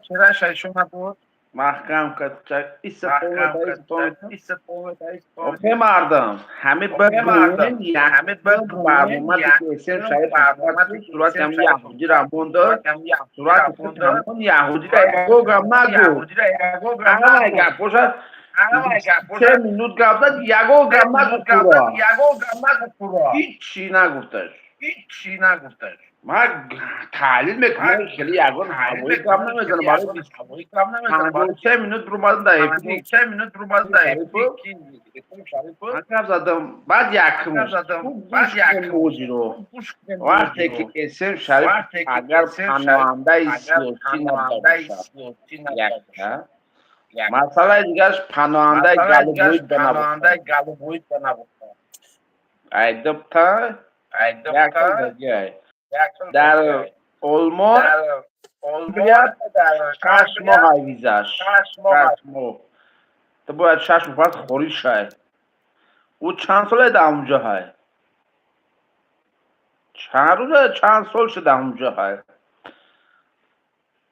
چرا شایشون بود محکم کرد اوکی مردم همه بگوین همه برنامه که اسم شاید صورت هم یهودی را مونده صورت همون یهودی را یگوگم نگو همه گپ باشد 3 مینوت گپ داد یگوگم نگو پورا هیچی نگفتش من تحلیل میکنم خیلی یگون هوایی کم نمیزنه برای 53 مینوت رو باید دهیپی من کم زدم بعد یکم گوش کن موجی رو وقتی که اسم شریف اگر پناهنده سیاسی نباشه مسئله دیگرش پناهنده گلوبوید بنباشه ایدبتا یکم دیگه در آلمان باید 6 ماه ویزاش 6 ماه تو باید 6 ماه بعد خارج شد او چند ساله در اونجا های چند سال شد در اونجا های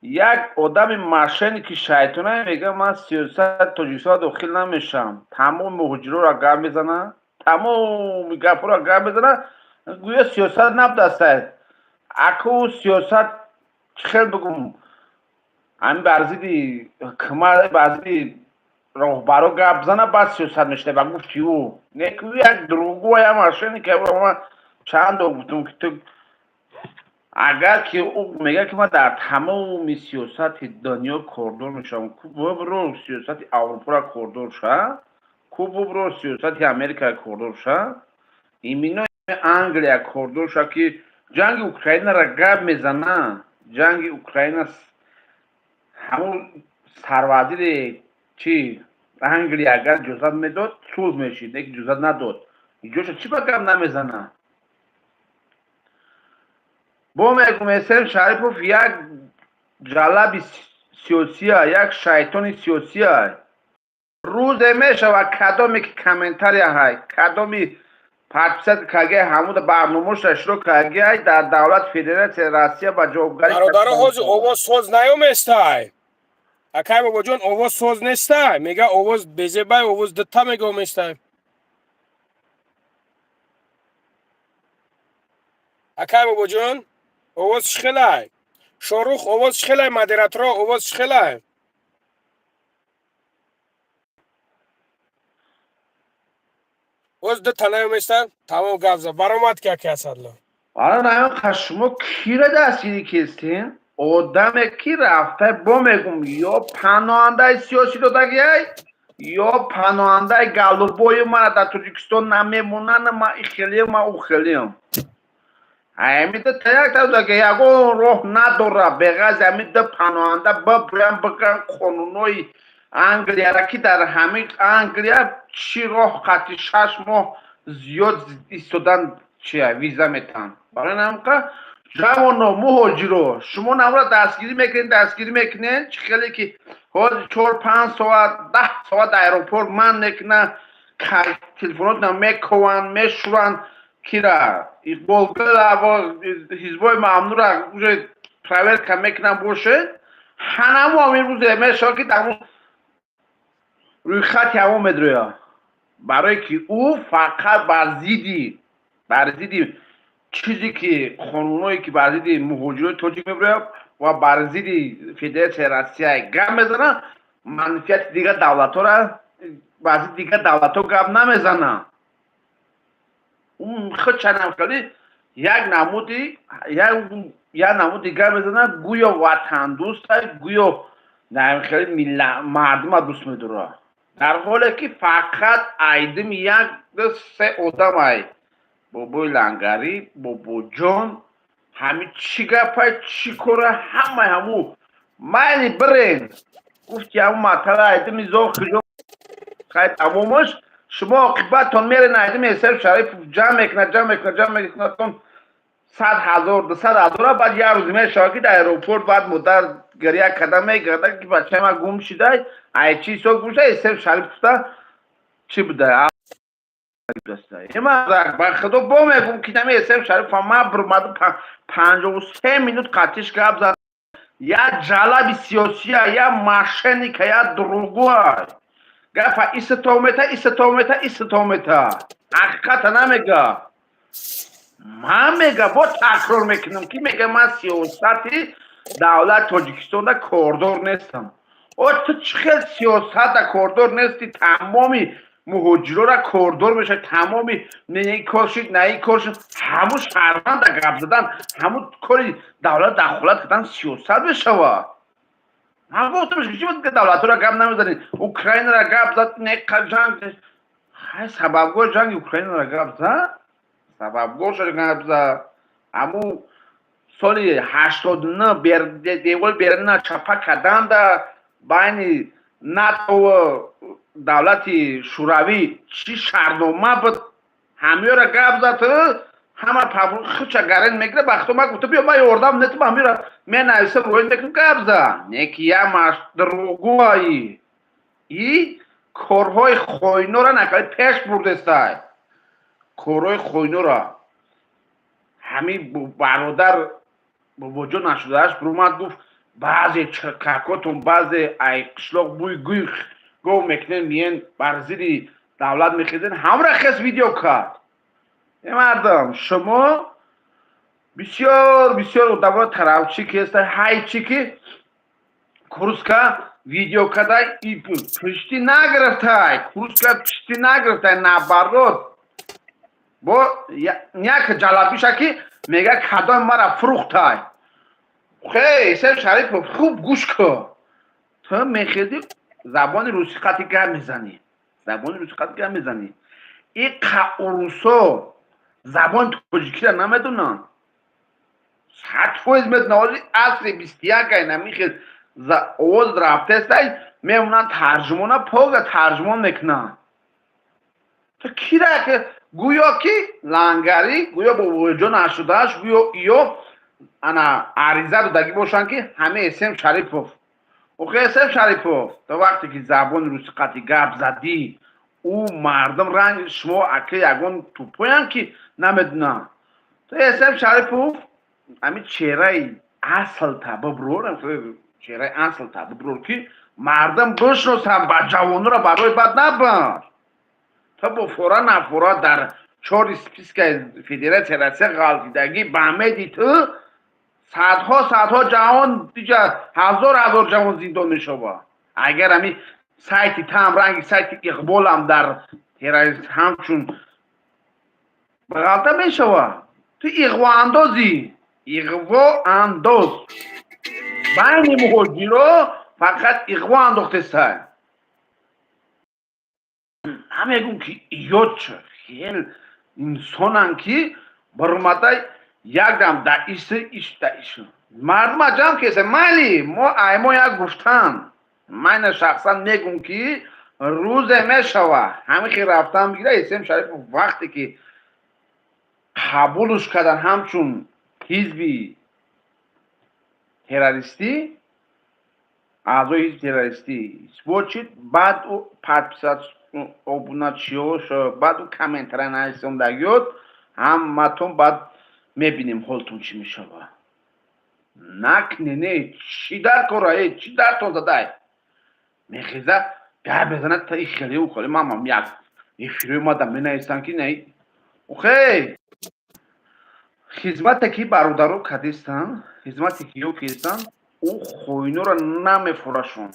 یک آدم ماشینی که شیطانه میگه من سیاست تاجیکستان داخل نمیشم تمام مهاجرا را گام میزنه تمام گپا را گام میزنه گویا سیاست نبوده اکو سیاست خیلی بگم همین برزیدی کمر برزیدی راهبرا گپ زنه بعد سیاست میشنه و گفت چیو نکو یک دروغگو یا ماشینی که من چند دو گفتم که تو اگر که او میگه که من در تمام سیاست دنیا کردور میشم برو سیاست اروپا را کردور شد برو سیاست امریکا کردور شد ایمینا انگلیا کردور شد که جنگ اوکراین را گپ میزنه جنگ اوکراین همون سروازیر چی انگلیا اگر جزاد میداد سوز میشید یک جزاد نداد اینجاش چی با گپ نمیزنه با میگم اسم شریفوف یک جلب سیاسی یک شیطان سیاسی روز میشه و کدامی که کامنتاری های کدامی подписать каге ҳамуда барномаша шуруъ каге дар давлат федератсияи Россия ба ҷавобгарӣ бародаро ҳозир овоз соз наёместай. Акай бобоҷон овоз соз нестай. Мега овоз безебай овоз дитта мегоместай. Акай бобоҷон овоз шхелай. Шорух овоз шхелай, модератора овоз шхелай. Оз дитта наёместай. Тамом гап зад. Баромад ки аки Асадло. Наём шумо киро дастгирӣ кистин? Одаме ки рафта бо мегум ё паноҳандаи сиёсӣ додагиай ё паноҳандаи галубои мана дар Тоҷикистон намемонанд ма ихелием ма ухелием. Ҳамида таяк додаги ягон роҳ надора беғайз ҳамида паноҳанда бибурам бигиранд қонунҳои Англияро ки дар ҳамин Англия чӣ роҳ қатъи 6 моҳ зиёд истодан чия виза метаҳанд. Барои намка ҷавоно муҳоҷиро шумо намро дастгирӣ мекунед чӣ хеле ки ҳозир 4-5 соат 10 соат аэропорт ман мекунанд телефонотона мекованд мешуранд кира иқболгулова ҳизбои мамнура уже проверка мекунанд бошед ҳанамо имрӯзе мешавад ки дар рӯйхати ҳамо медроя барое ки ӯ фақат бар зидди чизе ки қонунҳое ки бар зидди муҳоҷирони тоҷик меброяд ва бар зидди федератсияи Россия гап мезанад манфиати дигар давлатҳоро бар зидди дигар давлатҳо гап намезанад. Худ чанакали як намуди гап мезанад гӯё ватандӯстай гӯё мардума дӯст медорад дар ҳоле ки фақат айдим як се одамай бобои Лангарӣ бобоҷон ҳами чӣ гапай чӣ кора ҳамаи ҳаму майли бирен гуфти ҳаму матала айдими зохиҷо хай тамомаш шумо оқибаттон мерен айдими Ҳисаби Шарипов ҷамъ мекунад 100,000 200,000 баъд як рӯз мешавад ки дар аэропорт баъд муддар гирья карда мегардад ки бачаи ман гум шидай ай чӣ ҳисоб гум шуда Ҳисаби Шарипов гуфта чӣ буда ба худо бо мегум ки нами Ҳисаби Шарипов ман бурмаду 53 минут қатиш гап зад як ҷалаби сиёсия як мошенника як дурӯғгӯай гапа иститомета ҳақиқата намега ман мега бо такрор мекунам ки мега ман сиёсати давлати Тоҷикистонда кордор нестам. ту чӣ хел сиёсатда кордор нести тамоми муҳоҷирора кордор мешавад тамоми наи коршид ҳаму шаҳрванда гап задан ҳаму кори давлат дахолат кардан сиёсат мешавад. ман гуфтам чӣ буд ки давлатҳоро гап намезанед Украинара гап зад ҷанг сабабгоҳи ҷанги Украинара гап зад сабабгоҳша гап зад ҳаму соли 89 девори Берлина чапа карданда байни НАТО давлати шӯравӣ чӣ шаҳрнома буд ҳамеёра гап зад ҳама хуча гарен мегира бахто ма гуфта биё ман ёрдам нету ҳамеёра менависам роҳин мекунам гап зад неки як дурӯғгӯаи и корҳои хоинора накали пеш бурдестай корҳои хоинора ҳамин бародар бобоҷон нашудааш бирӯмад гуфт баъзе чиркакотон баъзе ай қишлоқ бӯи гӯй гов мекунен миен бар зидди давлат мехезен ҳамра хес видео кард. мардам шумо бисёр одаморо тарафчӣ кеста ҳайчӣ ки курска видео кардай пишти нагирифтай курска пишти нагирифтай наоборот бо як ҷалабиша ки мега кадои мара фурӯхтай. Ҳисаби Шарипов хуб гӯш кун ту мехезӣ забони русӣ қатъи гап мезанӣ ин русо забони тоҷикиро намедонанд 100% медонанд ҳозир асри 21 намихел овоз рафтастай мемонанд тарҷумона пога тарҷумон мекунанд. ту кира гӯё ки Лангарӣ гӯё бобоҷон 88 гӯё ё ана ариза додагӣ бошанд ки ҳамин Ҳисаби Шарипов Ҳисаби Шарипов ту вақте ки забони русӣ қатъи гап задӣ او مردم رنگ شما اکه یگون توپوین که نمیدونم تو اسم شریفوف همین چهره اصل تا ببرور چهره اصل تا ببرور که مردم بشناسن با جوانو را برای بد نبر تا با فورا نفورا در چهار سپیسک فدراسیون روسیه غلطیدگی به همه دیتو صدها جوان دیگه هزار جوان زندان میشوه اگر همین سایت تام رنگ سایت اقبال هم در تراریست همچون بغلطه میشوه تو اقوا انداز بین مهاجرا فقط اقوا انداخته سای همه گون که ایاد شد خیلی انسانن که برمده یک دم ایش مردم جمع کسی مالی ما یک گفتن من شخصا میگم که روز میشوه همه خیلی رفتن بگیره اسم شریف وقتی که قبولش کردن همچون حزبی تروریستی اعضای حزب تروریستی سپورچید بعد او پارتیسات обуначиош баъду комментара нависем дагиёд ҳаматон баъд мебинем ҳолтон чӣ мешава накнене чӣ дар кора чӣ дартон задай мехеза гап мезанад та ихеле ухоле мамам як эфире омадам менависам ки не ухе хизмате ки бародаро кардистан хизмате ки ё кардистан ӯ хоинора намефурашон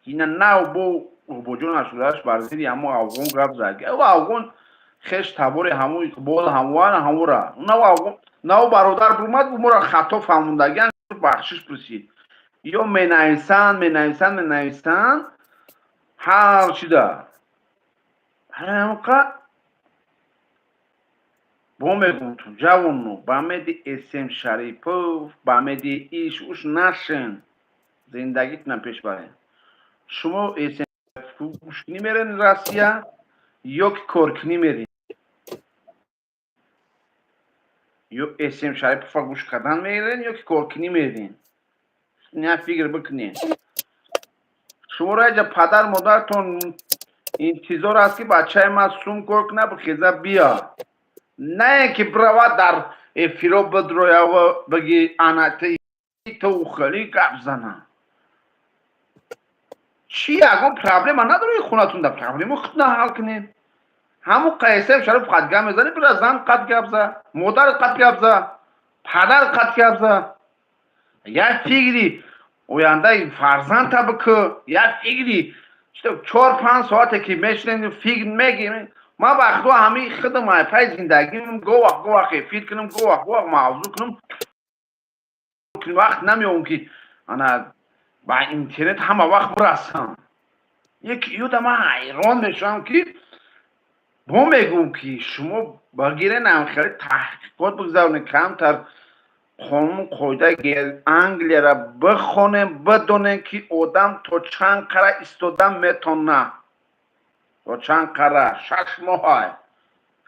ина нав бо بوجون اشولش برزیدی همو افغان گپ زد او افغان خش تبور همو اقبال هموان همورا نو برادر برمد بمورا خطا فهموندگی بخشش پرسید یا منویسن هر چی دا همقا بومگون تو جوانو بامدی اسم شریفوف بامدی ایش اوش نشن زندگیتون پیش بره شما اسم گوشکنی میرین روسیه یا که کارکنی میرین یا اسم شریف گوش کردن میرین یا که کارکنی میرین نه فکر بکنین شما را اینجا پدر مادرتون انتظار است که بچه معصوم کار کنه بخیزه بیا نه که برود در افیرا بدرویه و بگی اناتی تو خیلی گپ زنه چی اگه پرابلم نداره خونتون در پرابلم خود نه حل کنین همو قیسه شریف قد گپ میزنی برای زن قد گپ زد مادر قد گپ زد پدر قد گپ زد یک فکری آینده فرزند تا بکن یک فکری 4-5 ساعته که میشنین فکر میگیم ما وقتا همه خدمت پای زندگیم گوه فکر کنم گوه موضوع کنم وقت نمیام که انا با اینترنت همه وقت برسم یکی یودا من حیران میشم که با میگم که شما بگیرین هم خیلی تحقیقات بگذارین کمتر قانون قاعده انگلیه را بخونین بدونین که آدم تا چند قره استادن میتونه تا چند قره 6 ماه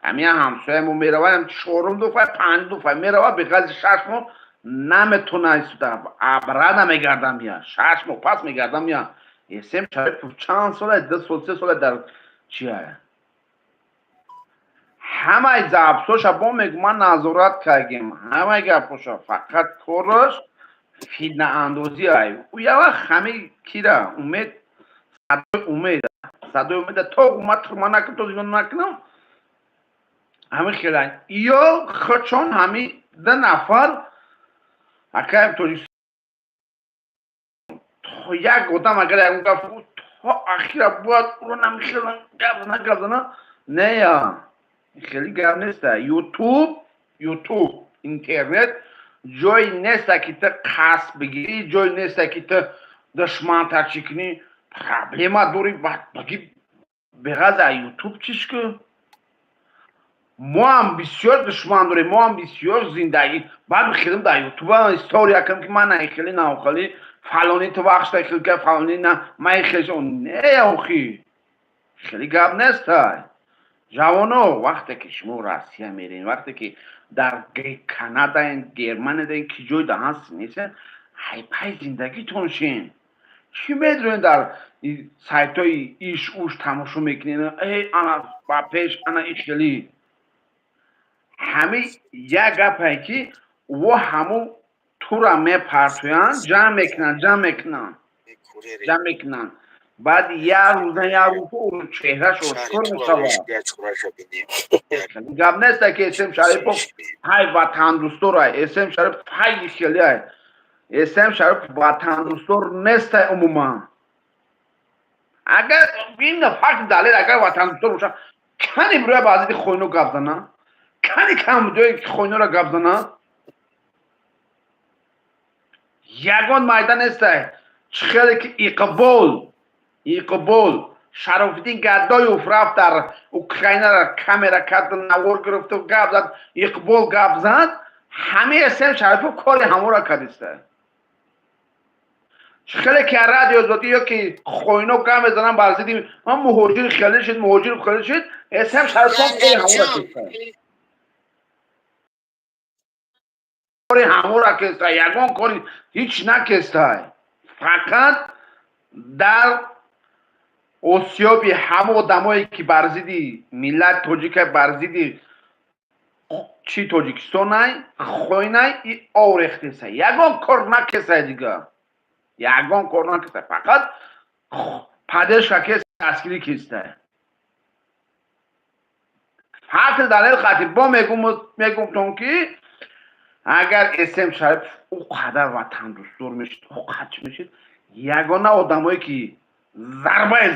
همین همسایه مو میروه هم 4 دفعه 5 دفعه میروه بغض 6 ماه نمیتونه استاده ابرا نمیگردم یا 6 ماه پس میگردم یا اسم شریف چند ساله 2 سال 3 ساله در چیه همه زبطوش با میگم من نظارت کردیم همه گپوشا فقط کارش فیلم اندازی های او یه وقت همه کیره امید صدای امید تا اومد خرما نکن تو زیگان نکنم همه خیلی یا خچون همه 2 نفر اکایم توریست تا یک آدم اگر یک گفت تا اخیره باید او رو نمیخیلن گفت نه یا خیلی گرم نیست یوتیوب اینترنت جای نیست که تو قصد بگیری جای نیست که تو دشمن ترچی کنی پرابلم دوری بگی بغض یوتیوب چیش که ما هم بسیار دشمن داریم ما هم بسیار زندگی بعد بخیرم در یوتیوب استوریا کنم که من خیلی نه خیلی فلانی تو بخش خیلی که فلانی نه من خیلی نه اوخی خیلی گپ نیست جوانو وقتی که شما روسیه میرین وقتی که در کانادا این گرمن این که جای ده هست نیستن های پای زندگی تونشین چی میدونین در سایت های ایش اوش تماشا میکنین ای انا با پیش انا ایشگلی همه یک گپه که و همو تو را میپرتوین جمع میکنن بعد یه روزه اون چهرهش اشکر میشود گپ نیست که اسم شریف های وطن دوستو اسم شریف های ایشگلی های اسم شریف وطن دوستو نیست عموما اگر این فقط دلیل اگر وطن دوستو باشه کنی بروی بازی خوینو گپ زنن کنی کم دوی خوینو را گپ زنن یگان میدان است چخیلی که اقبال شرافالدین گدایوف رفت در اوکراینه را کامera کرد نوار گرفت و گپ زد اقبال گپ زد همه اسم شریف کاری همو را کرد است خیلی که رادیو زدی یا که خوینو گپ میزنن برزیدیم من مهاجر خیلی شد اسم شریف کاری همو را کرد کاری همو را کرد یگان کاری هیچ نکسته فقط در اوسیابی همه آدمایی که برزیدی ملت تاجیک برزیدی چی تاجیکستان ای خوینه ای آورخته سه یگان کار نکسته دیگه یگان کار نکسته فقط پدرش که تسکیلی کسته حتی دلیل خطیب با میگم تون که اگر اسم شریف او قدر وطن دوستور میشید او قدر میشید یگانه آدمایی که ضربه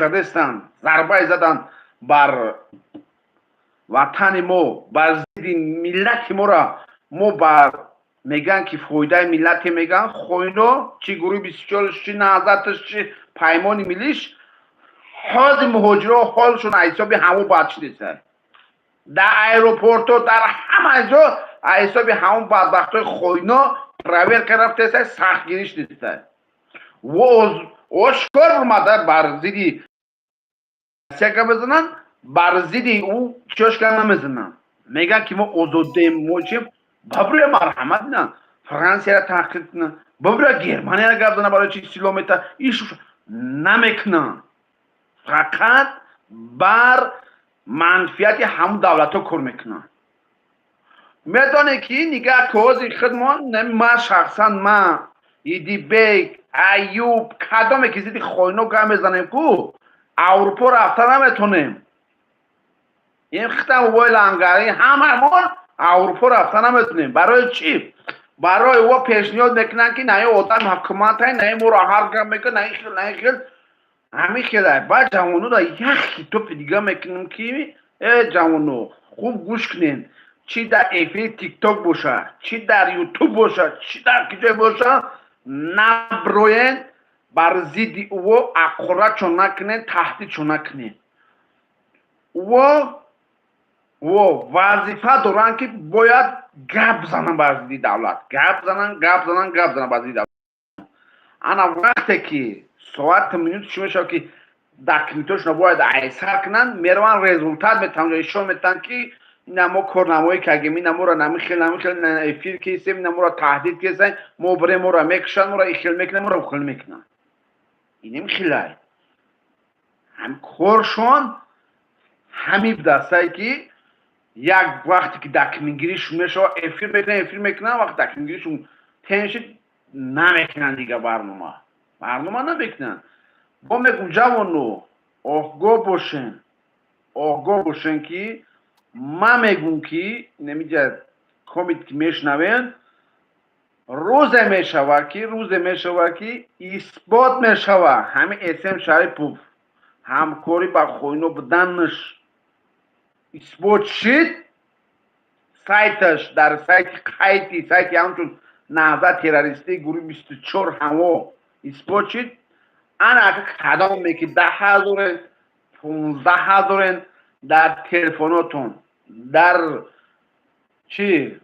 زدن بر وطن ما بر ضد ملت ما را ما بر میگن که فایده ملت میگن خوینو چی گروه 24 چی نهضتش چی پیمان ملیش حال مهاجرا حالشون حساب همو بچیده در ایروپورت و در همه جا حساب همون بدبختای خوینا پراویر کرفته سختگیریش دیسته و اشکار اومده بر زیدی سیکا بزنن بر زیدی او چشکا نمیزنن میگن که ما آزاده موچیم ببروی مرحمت نه فرانسیه را تحقیق نه ببروی گرمانی را گفت نه برای چی کیلومتر ایشو نمیکنن فقط بر منفیت همون دولت ها کر میکنن میدانه که نگه توضیح خدمان ما شخصا ما ایدی بیگ ایوب کدامه که زیدی خوینو گم بزنیم که اروپا رفته نمیتونیم این خطه وای لنگری هممون اروپا رفته نمیتونیم برای چی؟ برای او پیشنیاد میکنن که نه آدم حکومت های نه مو را هر گم میکن نه خیل همین خیلی بعد جوانو دا یکی توپ دیگه میکنیم که جوانو خوب گوش کنین چی در ایفی تیک توک باشه چی در یوتیوب باشه چی در کجای باشه نبروین بر ضد او اقرا چون نکنین تهدید چون نکنین و وظیفه دارن که باید گپ زنن بر ضد دولت گپ زنن بر ضد دولت انا وقتی که ساعت منوت شما که دکمیتوش نباید ایسر کنن میروان رزولتات میتونن ایشون میتونن که نمو کارنمایی که اگه می نمو را نمیخیل افیر کیسیم نمو را تهدید کیسیم مو بره مو را میکشن مو را ایخیل میکنن مو را بخیل میکنن اینم خیلی هم کارشون همی بدسته که یک وقتی که دکمینگیریش میشه افیر میکنن وقت دکمینگیریشون تنشید نمیکنن دیگه برنامه نمیکنن با میگم جوانو آگاه باشن که ما میگم که نمیگه کمیت که میشنوین روز میشوه که اثبات میشوه همه اسم شریف همکاری با خوینو بدنش اثبات شد سایتش در سایت قیدی سایت همچون نهضت تروریستی گروه 24 همو اثبات شد انا اگه کدام میگه 10,000 15,000 در تلفناتون در چی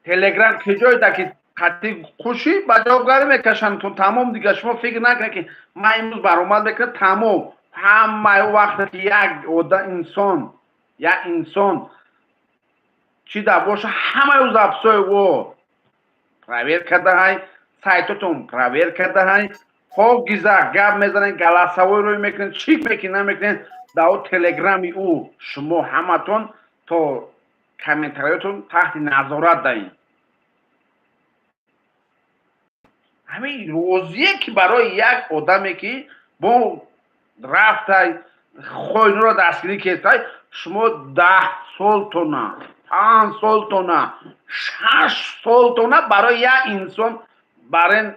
تلگرام کجای در که خطی خوشی با جوابگاری میکشن تو تمام دیگه شما فکر نکنه که من امروز برآمد بکنم تمام همه وقت یک انسان چی در باشه همه روز افسای و پراویر کرده های سایتتون پراویر کرده های خب گیزه گپ میزنین گلاسوی روی میکنین چیک میکنین نمیکنین در او تلگرامی او شما همتون تو کامنتاریاتون تحت نظارت دارین. همین روزیه که برای یک آدمی که با رفته خوین را دستگیری کرده شما 10 سال تو نه 5 سال تو نه 6 سال تو نه برای یک انسان برای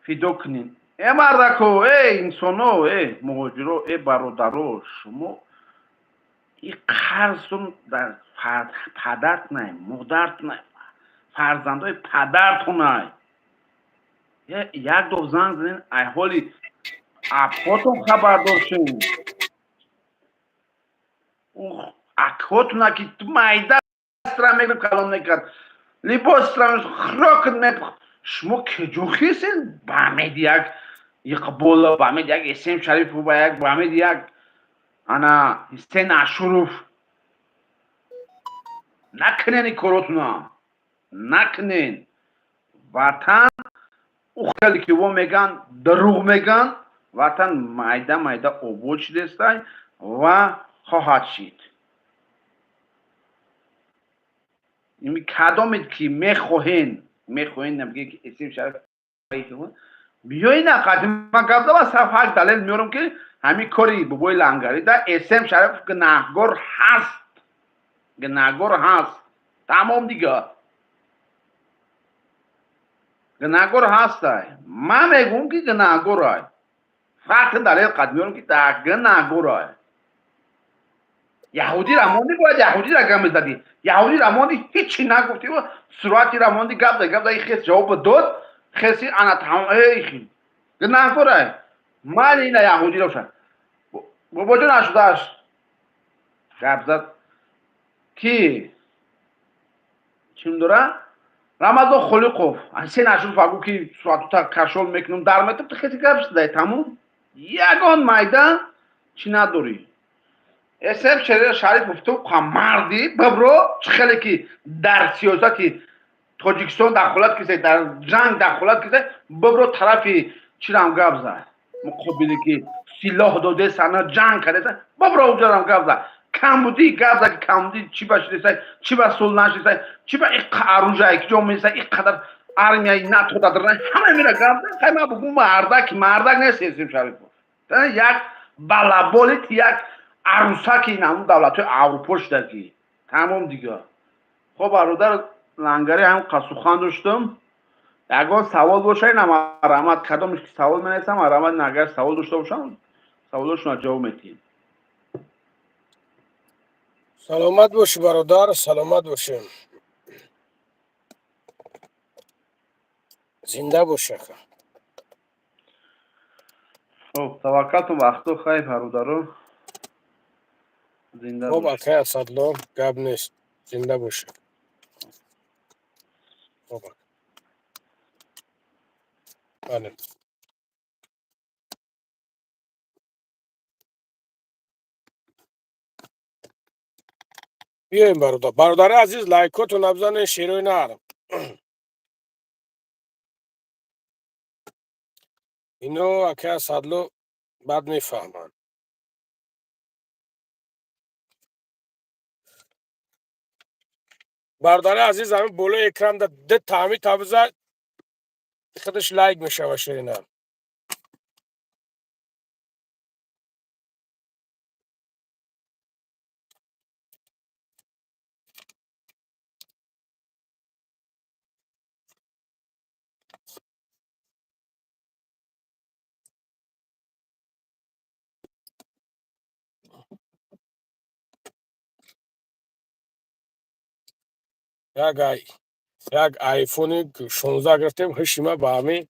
فیدو کنین. ای مردکو ای انسانو ای مهاجرو ای برادرو شما این قرضتون در پدرت نه مادرت نه فرزندای پدرتون نه یک دو زنگ زنین احوالی اکاتون خبردار شین. اون اکاتون که تو مایده استرا میگم کلام نکرد لباس استرا خراک نپ شما کجوخی سین بامید یک بالا بامید یک اسم شریف و با یک بامید یک انا حسین اشروف نکنین این کاراتونا نکنین. وطن او خیلی که و میگن دروغ میگن وطن مایده مایده آباد شده است و خواهد شد. این کدامید که میخواهین نمیگه که اسم شرف بیایی نه قدیم من گفتم از صفحه دلیل میارم که همین کاری بابای لنگری در اسم شرف گناهگار هست تمام دیگه گناهگار هست. من میگم که گناهگار های فقط دلیل قدیم میارم که در گناهگار های یهودی رماندی باید یهودی را گم بزدی یهودی رماندی هیچی نگفتی و صورتی رماندی گپ ده خیس جواب داد خیسی انا تمام ایخی گناهگار من این یهودی رو شد بابا جون اشداش گپ زد کی چیم داره رمضان خلقوف حسین اشرف اگو که صورتو تا کشول میکنم در میتم تو خیسی گپ شده تموم یگان میدان چی نداری اسم شریف گفتم مردی ببرو خیلی که در سیاستی تاجیکستان دخالت کسی در جنگ دخالت کسی ببرو طرفی چی رام گپ زد مقابلی که سلاح داده سنا جنگ کرده ببرو اونجا رام گپ زد کمبودی گپ زد که کمبودی چی بشه چی با سول نشه چی با این اروجایی که جو میسه این قدر ارمیایی نتو دادرن همه میره گپ زد خیلی ما بگم مردک نیست اسم شریف یک بلابولیت یک عروسک این همون دولت های اروپا شده که تمام دیگه. خب برادر لنگری هم قصوخان داشتم یکان سوال باشه این هم رحمت کدامش که سوال منیسم رحمت نگر سوال داشته باشم سوالشون جواب میتیم. سلامت باشی برادر سلامت باشیم زنده باشه. خب توکلتون وقتو خیلی برادرو زنده خب باشه. اکه اسدلو گب نیست زنده باشه. خب بله بیایم برادر عزیز لایکاتو نبزنه شیروی نرم اینو اکه اسدلو بد میفهمن. برادر عزیز همین بولو اکرام ده تامی تابزه خودش لایک میشه و شیرینم. یک آیفون 16 گرفتیم هشیما با همین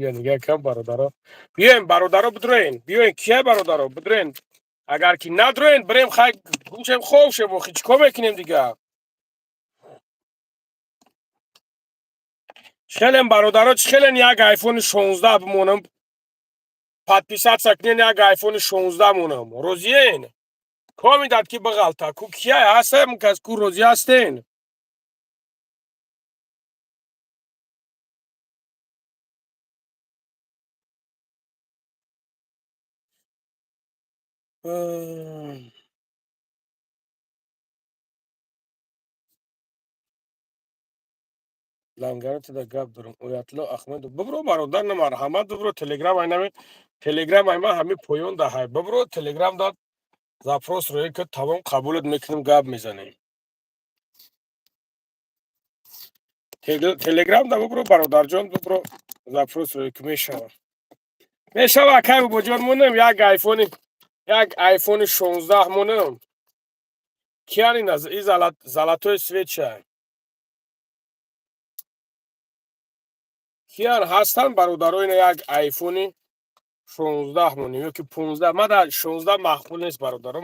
یا دیگه کم برادرها بیایم برادرها بدرین بیایم کیه برادرها بدرین اگر که ندرین بریم خیلی گوشم خوب شم و خیلی چکو میکنیم دیگه خیلی برادرها خیلی یک آیفون 16 بمونم پادپیسات سکنین یک آیفون 16 مونم روزین کو میداد که بغلتا کو کیه هستم که از کو روزی هستین Langarotida gap durum. Oyatlo Ahmed. Bibro barodarni marhamat bibro telegram aynami telegram ayma hami poyon da hay. Bibro telegram da zaпрос ro'y ke tamom qabul میکنیم gap میزنیم. تلگرام دا ببرو برادر جان ببرو زفروس روی که میشوه که بجان مونم یک آیفون 16 مونم کیان این از این زلطوی سویت های کیان هستن برادران یک آیفون 16 مونم یکی 15 ما دا 16 مخبول نیست برادر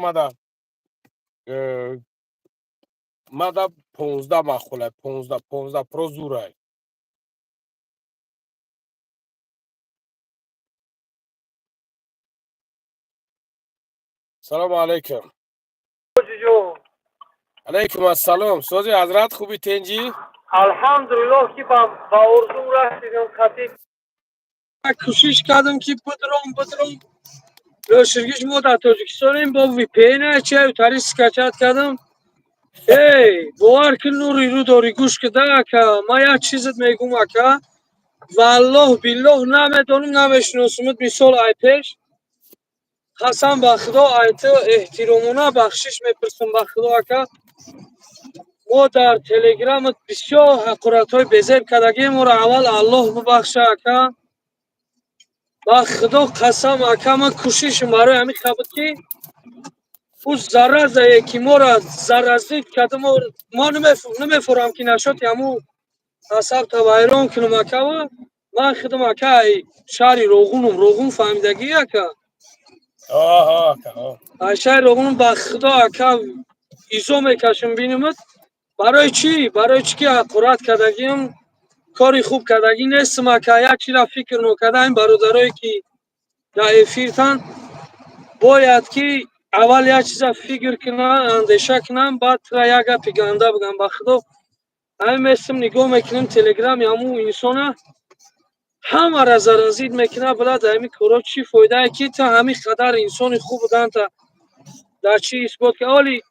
ما دا 15 مخبوله 15 پرو زوره سلام علیکم علیکم السلام سوزی حضرت خوبی تنجی الحمدلله که با ارزوم رسیدم خطیب کوشش کردم که بدرم روشرگیش ما در تاجیکستانیم با وی پی نه چه تاری سکچت کردم ای باور کن نوری رو داری گوش کده که ما یک چیزت میگم اکا والله بالله نمیدونم نمیشناسمت مثال ای پیش قسم به خدا ایت احترامونه بخشش میپرسم به خدا اکا ما در تلگرامت بسیار حقارت‌های بزرگ کردگی ما را اول الله ببخشه اکا با خدا قسم اکا من کوششم برای همین خبر که او ذره که ما را زرزید کرده ما نمیفورم که نشد همو حساب تبایران کنم اکا و من خدم اکا شهری روغون فهمیدگی اکا شهر روغونم با خدا اکا ایزو میکشم بینیمت برای چی که حقارت کردگیم کاری خوب کردگی نیستم اکا یک چی را فکر نکرده این برادرایی که در افیرتن باید که اول یک چیز فکر کنن اندیشه کنن بعد را یک گپی گنده بگم به خدا همین مثل نگاه میکنیم تلگرام همو انسانه همه را زرزید میکنه بلد همین کارا چی فایده که تا همین قدر انسان خوب بودن تا در چی اثبات که اولی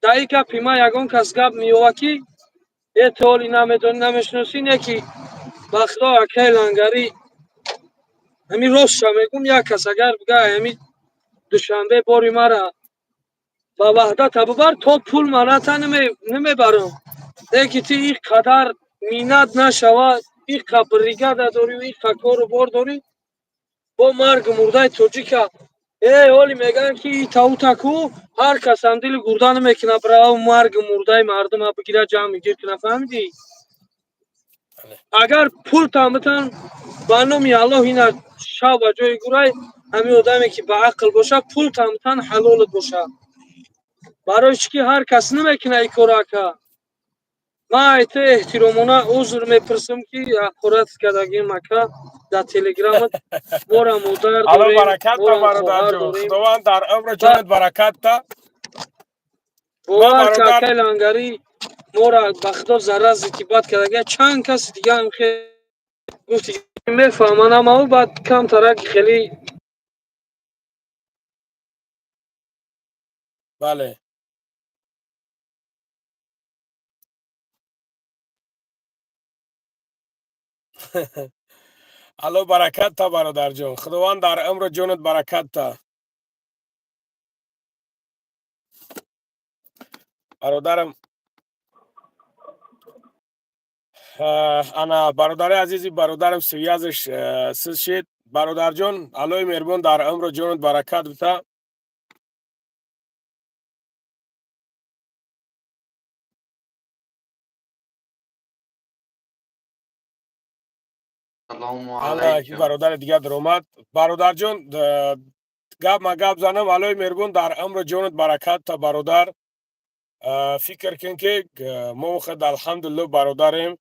در این گپی ما یگان کس گپ میوه که احتمالی نمیدونی نمیشناسی اینه که به خدا اکای لنگری همین راست میگم یک کس اگر بگه همین دوشنبه باری مرا با وحدت ببر تو پول مناتا نمیبرم دیگه تی این قدر مینت نشود این قبریگه داری و این کار بار داری با مرگ مرده توجیکا ای اولی میگن که این تاو تکو هر کس اندیل گردان میکنه برای مرگ مرده مردم ها بگیره جمع میگیر کنه فهمیدی اگر پول تامتن بانومی الله اینا شب و جای گرای همین آدمی که به عقل باشه پول تامتن حلالت باشه برای چی هر کس نمیکنه این کارا که ما ایت احترامونه عذر میپرسم که حقارت کردگی مکه در تلگرامت مورا مادر الو داریم برکت تا مورا برادر خواهر جان داریم خداوند در عمر جانت برکت تا ما باور که برادر اکای لنگری مورا بخدا ذره زیتیبت کردگی چند کس دیگه هم خیلی گفتی میفهمن اما او بعد کم ترک خیلی بله الو برکت تا برادر جان خداوند در عمر جانت برکت تا برادرم انا برادر عزیزی برادرم سویازش سیز شد برادر جان الوی مهربان در عمر جانت برکت بتا سلام انا کی علیکم برادر دیگه در اومد برادر جان گپ ما گپ زنم الوی مهربان در عمر جانت برکت تا برادر فکر کن که ما خود الحمدلله برادریم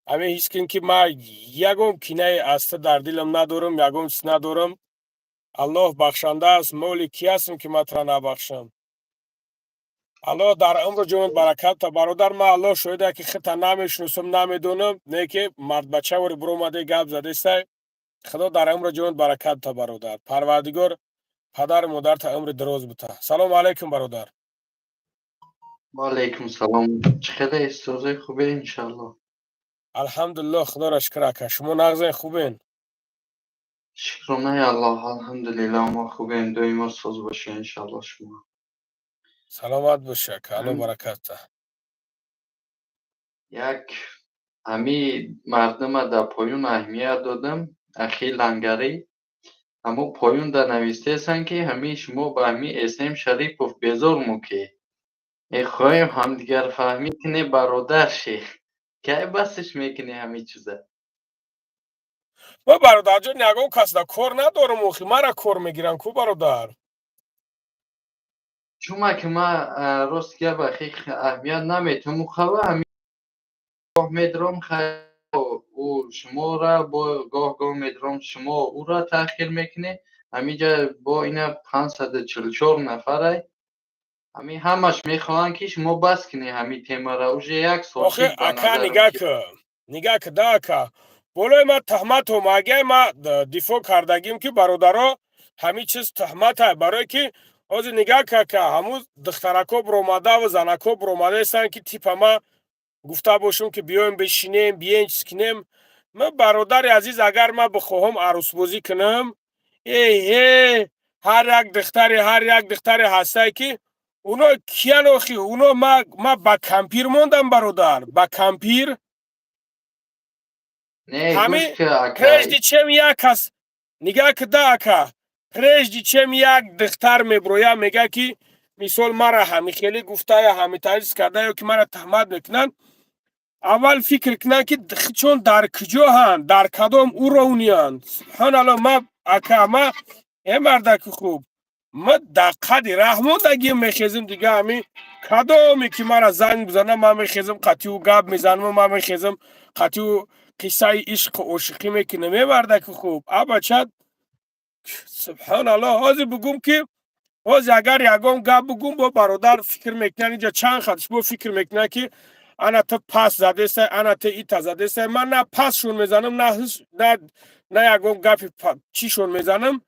همه هیچ کن که ما یکم کینه است در دلم ندارم یکم چیز ندارم الله بخشنده است مولی کی هستم که ما ترا نبخشم الله در عمر جانت برکت تا برادر ما الله شاهده که خطا نمیشناسم نمیدونم نه که مرد بچه ور برو اومده گپ زده است خدا در عمر جانت برکت تا برادر پروردگار پدر مادرت عمر دراز بده. سلام علیکم برادر. و علیکم سلام. چخیره استوزه خوبه انشالله. الحمدلله خدا را شکر اکا. شما نغزه خوبین؟ شکرانه الله الحمدلله ما خوبیم. دویما سوز باشه انشالله شما. سلامت باشه که الله برکت ده. یک همی مردم در پایون اهمیت دادم اخی لنگری. اما پایون در نویسته هستن که همی شما با همی اسم شریف و بیزار موکی خواهیم همدیگر فهمید کنه برادر شیخ که بسش میکنه همی چیزه. ما برادر جان نگاه کس در کار ندارم اوخی مرا کار میگیرن کو برادر. چون که ما راست که بخی اهمیت نمیتونم خواه همی گاه میدرم او شما را با گاه میدرم شما او را تأخیر میکنه. همیجا با این 544 نفره همی همش میخواهن که شما بس کنی همی تیمه را اوش یک سال آخه اکا نگاه که ده اکا بولای ما تحمت هم اگه ما دفاع کردگیم که برادرها همی چیز تحمت های برای که از نگاه که همون دخترکا بروماده و زنکا بروماده هستن که تیپ ما گفته باشم که بیایم بشینیم بیایم چیز کنیم. من برادر عزیز اگر من بخواهم عروس بازی کنم هر یک دختری هسته که اونا کیان آخی اونا ما با کمپیر موندم برادر با کمپیر همه پرشدی چم یک کس نگاه که ده اکا پرشدی چم یک دختر میبرویم میگه که مثال مرا همی خیلی گفته یا همی تعریض کرده یا که مرا تحمد میکنن اول فکر کنن که چون در کجا هن در کدام او را اونیان. سبحان الله ما اکا ما مردک خوب ما دقت رحمتگی میخیزم دیگه همی کدامی که مرا زنگ بزنم ما میخیزم قطعی و گب میزنم ما میخیزم قطعی و قصه عشق و عشقی میکنه مردک خوب ابا چد سبحان الله حاضر بگم که حاضر اگر یکم گب بگم با برادر فکر میکنن اینجا چند خطش با فکر میکنن که انا تا پس زده سه انا تا ایتا زده سه من نه پسشون میزنم نه یکم گپ چیشون میزنم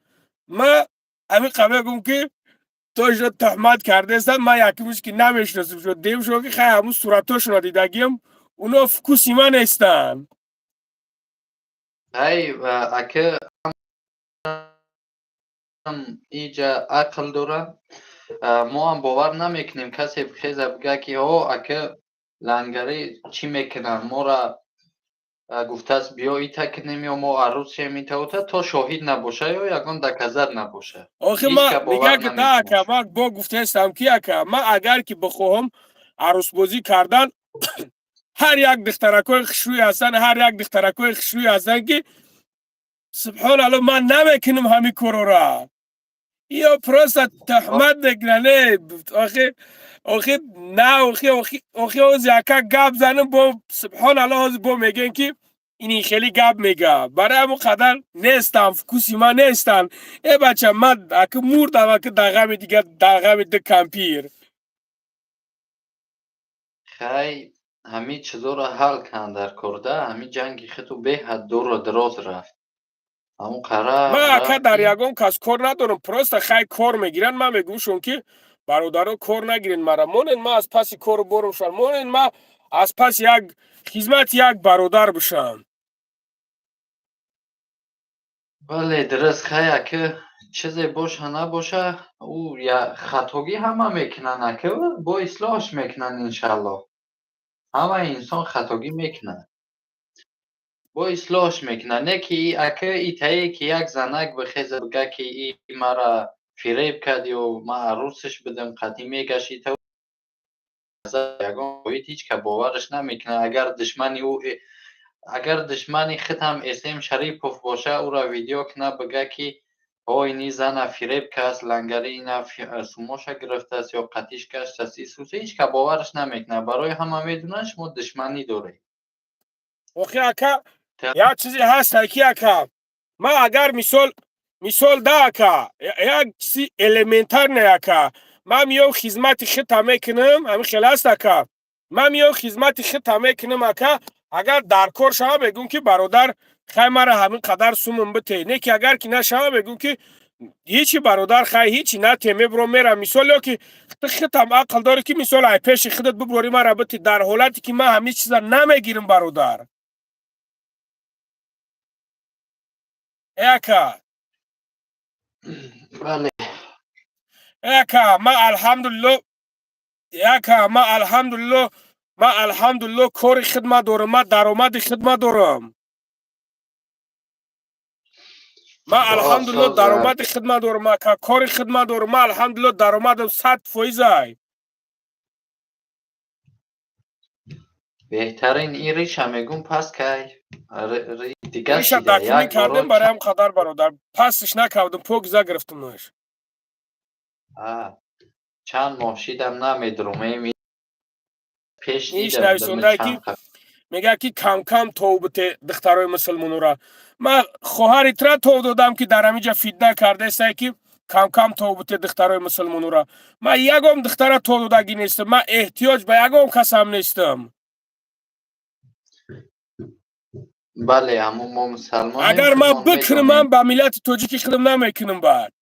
ما امی قبل گم که تو شد تحمد کرده هستن من یکیمش که نمیشناسم شد دیم شد که خیلی همون صورتاشون دیدگیم اونا فکوسی من هستن. و اکه اینجا عقل داره ما هم باور نمیکنیم کسی بخیزه بگه که اکه لنگری چی میکنن ما را گفته است بیا ایتا کنیم یا ما عروض شیم ایتا تا شاهد نباشه یا یکان دکزر نباشه. آخه ما میگه که نه که ما با گفته هستم که ما اگر که بخواهم عروس بازی کردن هر یک دخترکای خشوی هستن هر یک دخترکای خشوی هستن که سبحان الله من نمیکنم همین کارو را یا پروست تحمد نگرنه. آخه نه آخه از یکا گب زنم با سبحان الله از با میگن که اینی خیلی گب میگه برای همون قدر نیستم فکوسی من نیستن ای بچه من اکه موردم اکه دقم دیگه دقم ده کمپیر خیلی همین چیزا را حل کن در کرده همین جنگی خیتو به حد دور دراز رفت همون قرار من اکه در یکم کس کار ندارم پروست خیلی کار میگیرن من میگم شون که برادرها کار نگیرین مرا مونین ما از پسی کار برم شن مونین ما از پس یک خدمت یک برادر بشم. ولی درست خیلی که چیزی باشه نباشه او یا خطاگی همه میکنن که با اصلاحش میکنن انشالله همه انسان خطاگی میکنن با اصلاحش میکنن نه که اکه ایتایی که یک زنک بخیزه بگه که ای مرا فریب کردی و ما عروسش بدم قدی میگشی تو یگان باید هیچ که باورش نمیکنه اگر دشمنی ختم اسم شریفوف باشه او را ویدیو کنه بگه که اینی زن فریب که از لنگری اینا سوموشه گرفته است یا قطیش کشت است هیچ که باورش نمیکنه برای همه میدونن شما دشمنی داری. اوخی اکا یا چیزی هست اکا ما اگر مثال ده اکا یک چیزی الیمنتر نه اکا ما میام خدمت خطا میکنم همین خیلی هست اکا ما میام خدمت خطا میکنم اکا اگر در کار شما بگون که برادر خیلی مرا همین قدر سومم بته نه که اگر که نه شما بگون که هیچی برادر خیلی هیچی نه تیمه برو میرم مثال یا که خودم عقل داره که مثال ای پیش خودت ببری من رابطی در حالتی که من همه چیزا نمیگیرم برادر اکا بله اکا ما الحمدلله اکا ما الحمدلله کار خدمت دارم ما درآمد خدمت دارم ما الحمدلله درآمد خدمت دارم ما کار خدمت دارم ما الحمدلله درآمدم 100% ای بهترین ایریش میگم پس که دیگه ایشا دکومنت کردم برای هم قدر برادر پسش نکردم پوگزا گرفتم نوش چند ماه شیدم نمیدروم پیش ایش دیدم نویسونده که میگه که کم کم توبت دخترای مسلمانو را من خواهر اترا تو دادم که در همینجا فیدنه کرده است که کم کم توبت دخترای مسلمانو را من یکم دختر تو دادگی نیستم من احتیاج به یکم کس هم نیستم بله اما ما مسلمان اگر من بکنم من به ملت توجیکی خودم نمیکنم بعد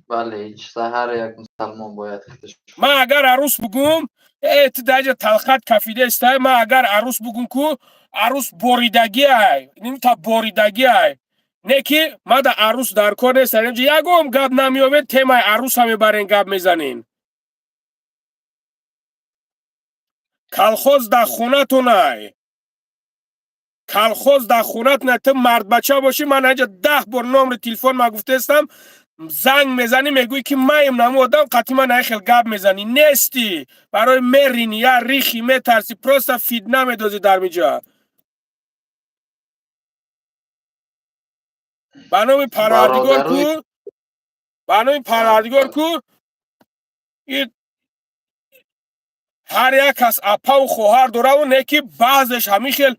بله هیچ هر یک مسلمان باید خودش من اگر عروس بگم اتداج تلخت کفیده است من اگر عروس بگم کو عروس بریدگی ای نیم تا بریدگی ای نه که ما در عروس در کار نیست اینجا یکم گپ نمیومد تمای عروس هم برین گپ میزنین کلخوز در خونه تو نه کلخوز در خونت نه تو مرد بچه باشی من اینجا 10 بار نمره تلفن ما گفته استم زنگ میزنی میگویی که مایم نمودم قطعی من ایخل گپ میزنی نیستی برای مرینی یا ریخی میترسی پروستا فیدنه میدازی در میجا بنامی پروردگار کو بنامی پروردگار کو هر یک کس اپا و خواهر داره و نیکی بعضش همیخل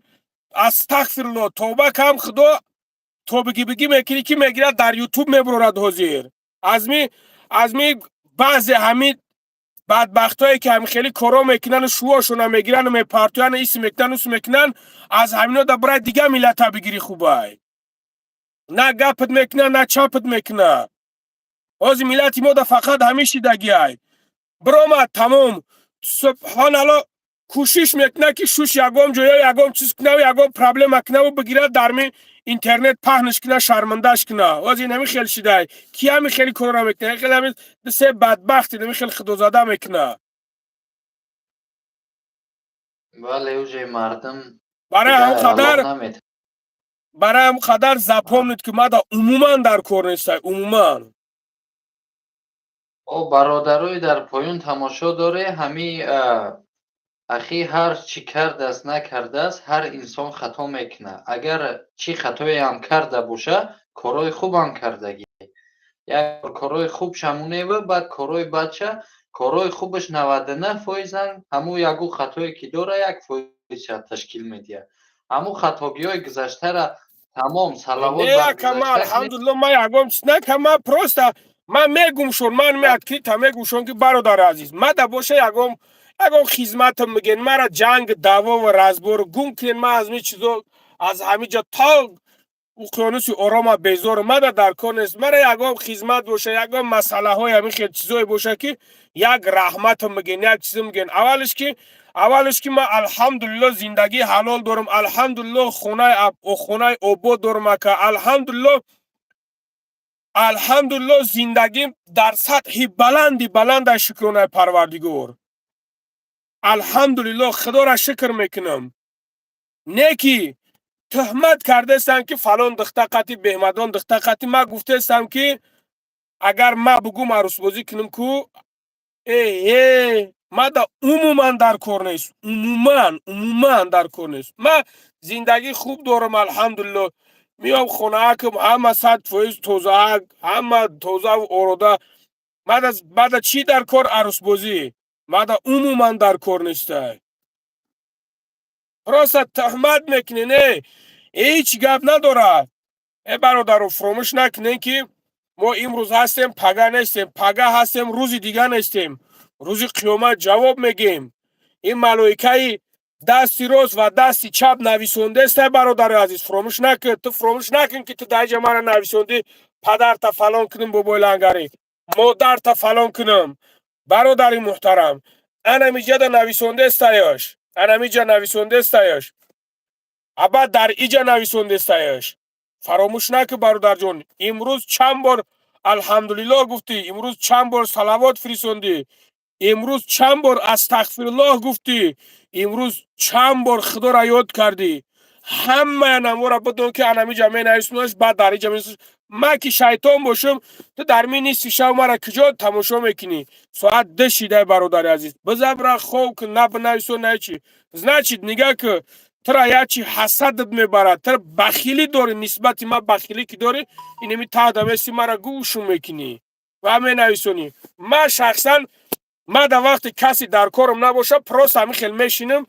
استغفرالله توبه کم خدا تو بگی میکنی که میگیره در یوتیوب میبرورد حضیر از می بعض همین بدبختایی که هم خیلی کارا میکنن و شوهاشون میگیرن و میپرتوین ایسی میکنن از همینا در برای دیگه ملت بگیری خوبه نه گپت میکنه نه چاپت میکنه از ملتی ما در فقط همیشه دگیه برام تمام سبحان الله کوشش میکنه که شوش یگام جویا یگام چیز کنه و یگام پرابلم کنه و بگیره در می اینترنت پهنش کنه شرمندهش کنه از این همی خیلی شده کی همی خیلی کارا میکنه خیلی همی دسته بدبختی همی خیلی خدوزاده میکنه بله اوجه مردم برای هم قدر زپامنید که ما دا عموما در کار نیسته عموما او برادرای در پایون تماشا داره همی اخی هر چی کرده است نکرده است هر انسان خطا میکنه اگر چی خطایی هم کرده باشه کارای خوب هم کردگی یک کارای خوب شمونه و بعد کارای بچه کارای خوبش 99% همو یکو خطایی که داره 1% تشکیل میده همو خطاگی های گذشته را تمام صلوات بر گذشته الحمدلله ما یکم چیز نکم پروستا من میگم شون من میگم میگم شون که برادر عزیز ما دا باشه یکم خدمتم میگن مرا جنگ دعوا و رزبور گم کن ما از می چیزو از همینجا تا اقیانوس اروما بیزار ما در کار نیست مرا یکم خدمت باشه یکم مسئله های همین خیلی چیزایی باشه که یک رحمت میگن یک چیز میگن اولش که ما الحمدلله زندگی حلال دارم الحمدلله خونه آباد دارم که الحمدلله زندگی در سطح بلند شکرانه پروردگار الحمدلله خدا را شکر میکنم نیکی تهمت کرده استم که فلان دخته قطی بهمدان دخته قطی ما گفته استم که اگر ما بگم عروس بازی کنم کو ما دا عموما در کار نیست عموما در کار نیست ما زندگی خوب دارم الحمدلله میام خونه اکم همه 100% توزه همه توزه و اراده بعد چی در کار عروس بازی ما دا عموما در کار نیسته راست تهمت میکنه نه هیچ گپ نداره برادر فراموش نکنین که ما امروز هستیم پگاه نیستیم پگاه هستیم روز دیگه نیستیم روز قیامت جواب میگیم این ملائکه دستی راست و دستی چپ نویسنده است برادر عزیز. فراموش نکن، تو فراموش نکن که تو دایجا مرا نویسنده پدر تا فلان کنم بابای لنگری، مادر تا فلان کنم. برادر محترم، انا میجا نویسنده استایش، انا میجا نویسنده استایش، ابا در ایجا نویسنده استایش. فراموش نکن برادر جون. امروز چند بار الحمدلله گفتی، امروز چند بار صلوات فرستادی، امروز چند بار استغفرالله گفتی، امروز چند بار خدا را یاد کردی. همه نمورا بدون که انمی جمعه نویسنش بعد داری جمعه نویسنش. من که شیطان باشم تو در می نیستی شو مرا کجا تماشا میکنی؟ ساعت 10 شیده برادر عزیز بزبر خوب که نه بنویسو نه چی. значит نگه که ترا یا چی حسدت میبرد، ترا بخیلی داری نسبت ما بخیلی که داری اینمی تا دمستی مرا گوشو میکنی و همه نویسونی. من شخصا ما در وقت کسی در کارم نباشه پروس همین خیلی میشینم،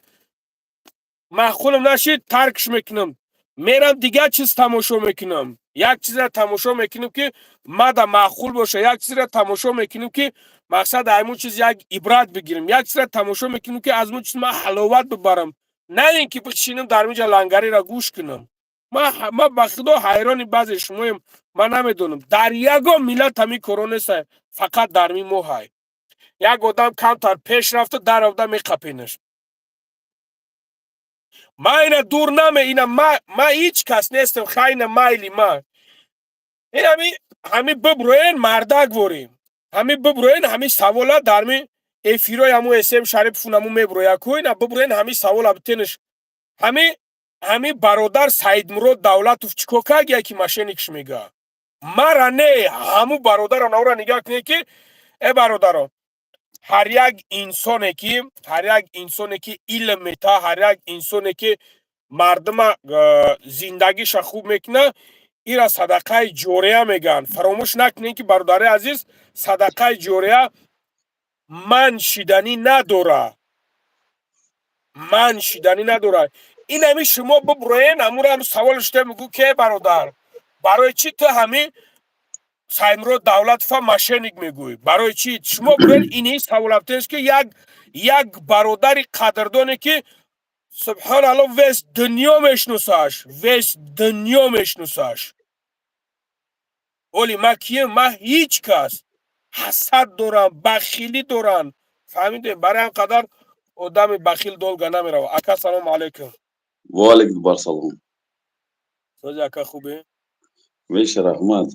معقولم نشید ترکش میکنم، میرم دیگه چیز تماشا میکنم. یک چیز را تماشا میکنم که ما در معقول باشه، یک چیز را تماشا میکنم که مقصد همون چیز یک عبرت بگیرم، یک چیز را تماشا میکنم که از اون چیز ما حلاوت ببرم، نه اینکه بشینم در اینجا لنگری را گوش کنم. ما به خدا حیران بعضی شمایم. من نمیدونم در یگا ملت همین کرونا است، فقط در می موهای یک آدم کمتر پیش رفته در آدم میقپینش. ما اینا دور نمه، اینا ما هیچ کس نیستم خیلی مایلی ما این همی ببروین مردک وریم، همی ببروین همی سوالا در می افیرای همو اسم شریف فونمو میبرویا کوین ببروین همی سوالا بتینش. همی برادر سعید مراد دولتوف چیکوکا گیا که ماشینیکش میگه مرا نه همو برادر نورا نگاه کنه که ای برادران هر یک انسانی که علم میتا، هر یک انسانی که مردم زندگیش خوب میکنه ایرا صدقه جاریه میگن. فراموش نکنین که برادر عزیز صدقه جاریه من شیدنی نداره، من شیدنی نداره. این همی شما ببروین همون هم سوال شده میگو که برادر برای چی تو همی سایمرو دولت فا ماشینیک میگوی؟ برای چی؟ شما برین اینی سوالات است که یک برادری قدردانه که سبحان الله وست دنیا میشناسش، وست دنیا میشناسش. ولی ما کیم؟ ما هیچ کس حسد دارن، بخیلی دارن. فهمیده؟ برای هم قدر آدم بخیل دولگا نمیره. اکا سلام علیکم. و علیکم بر سلام. سوز اکا خوبه؟ ویش رحمت.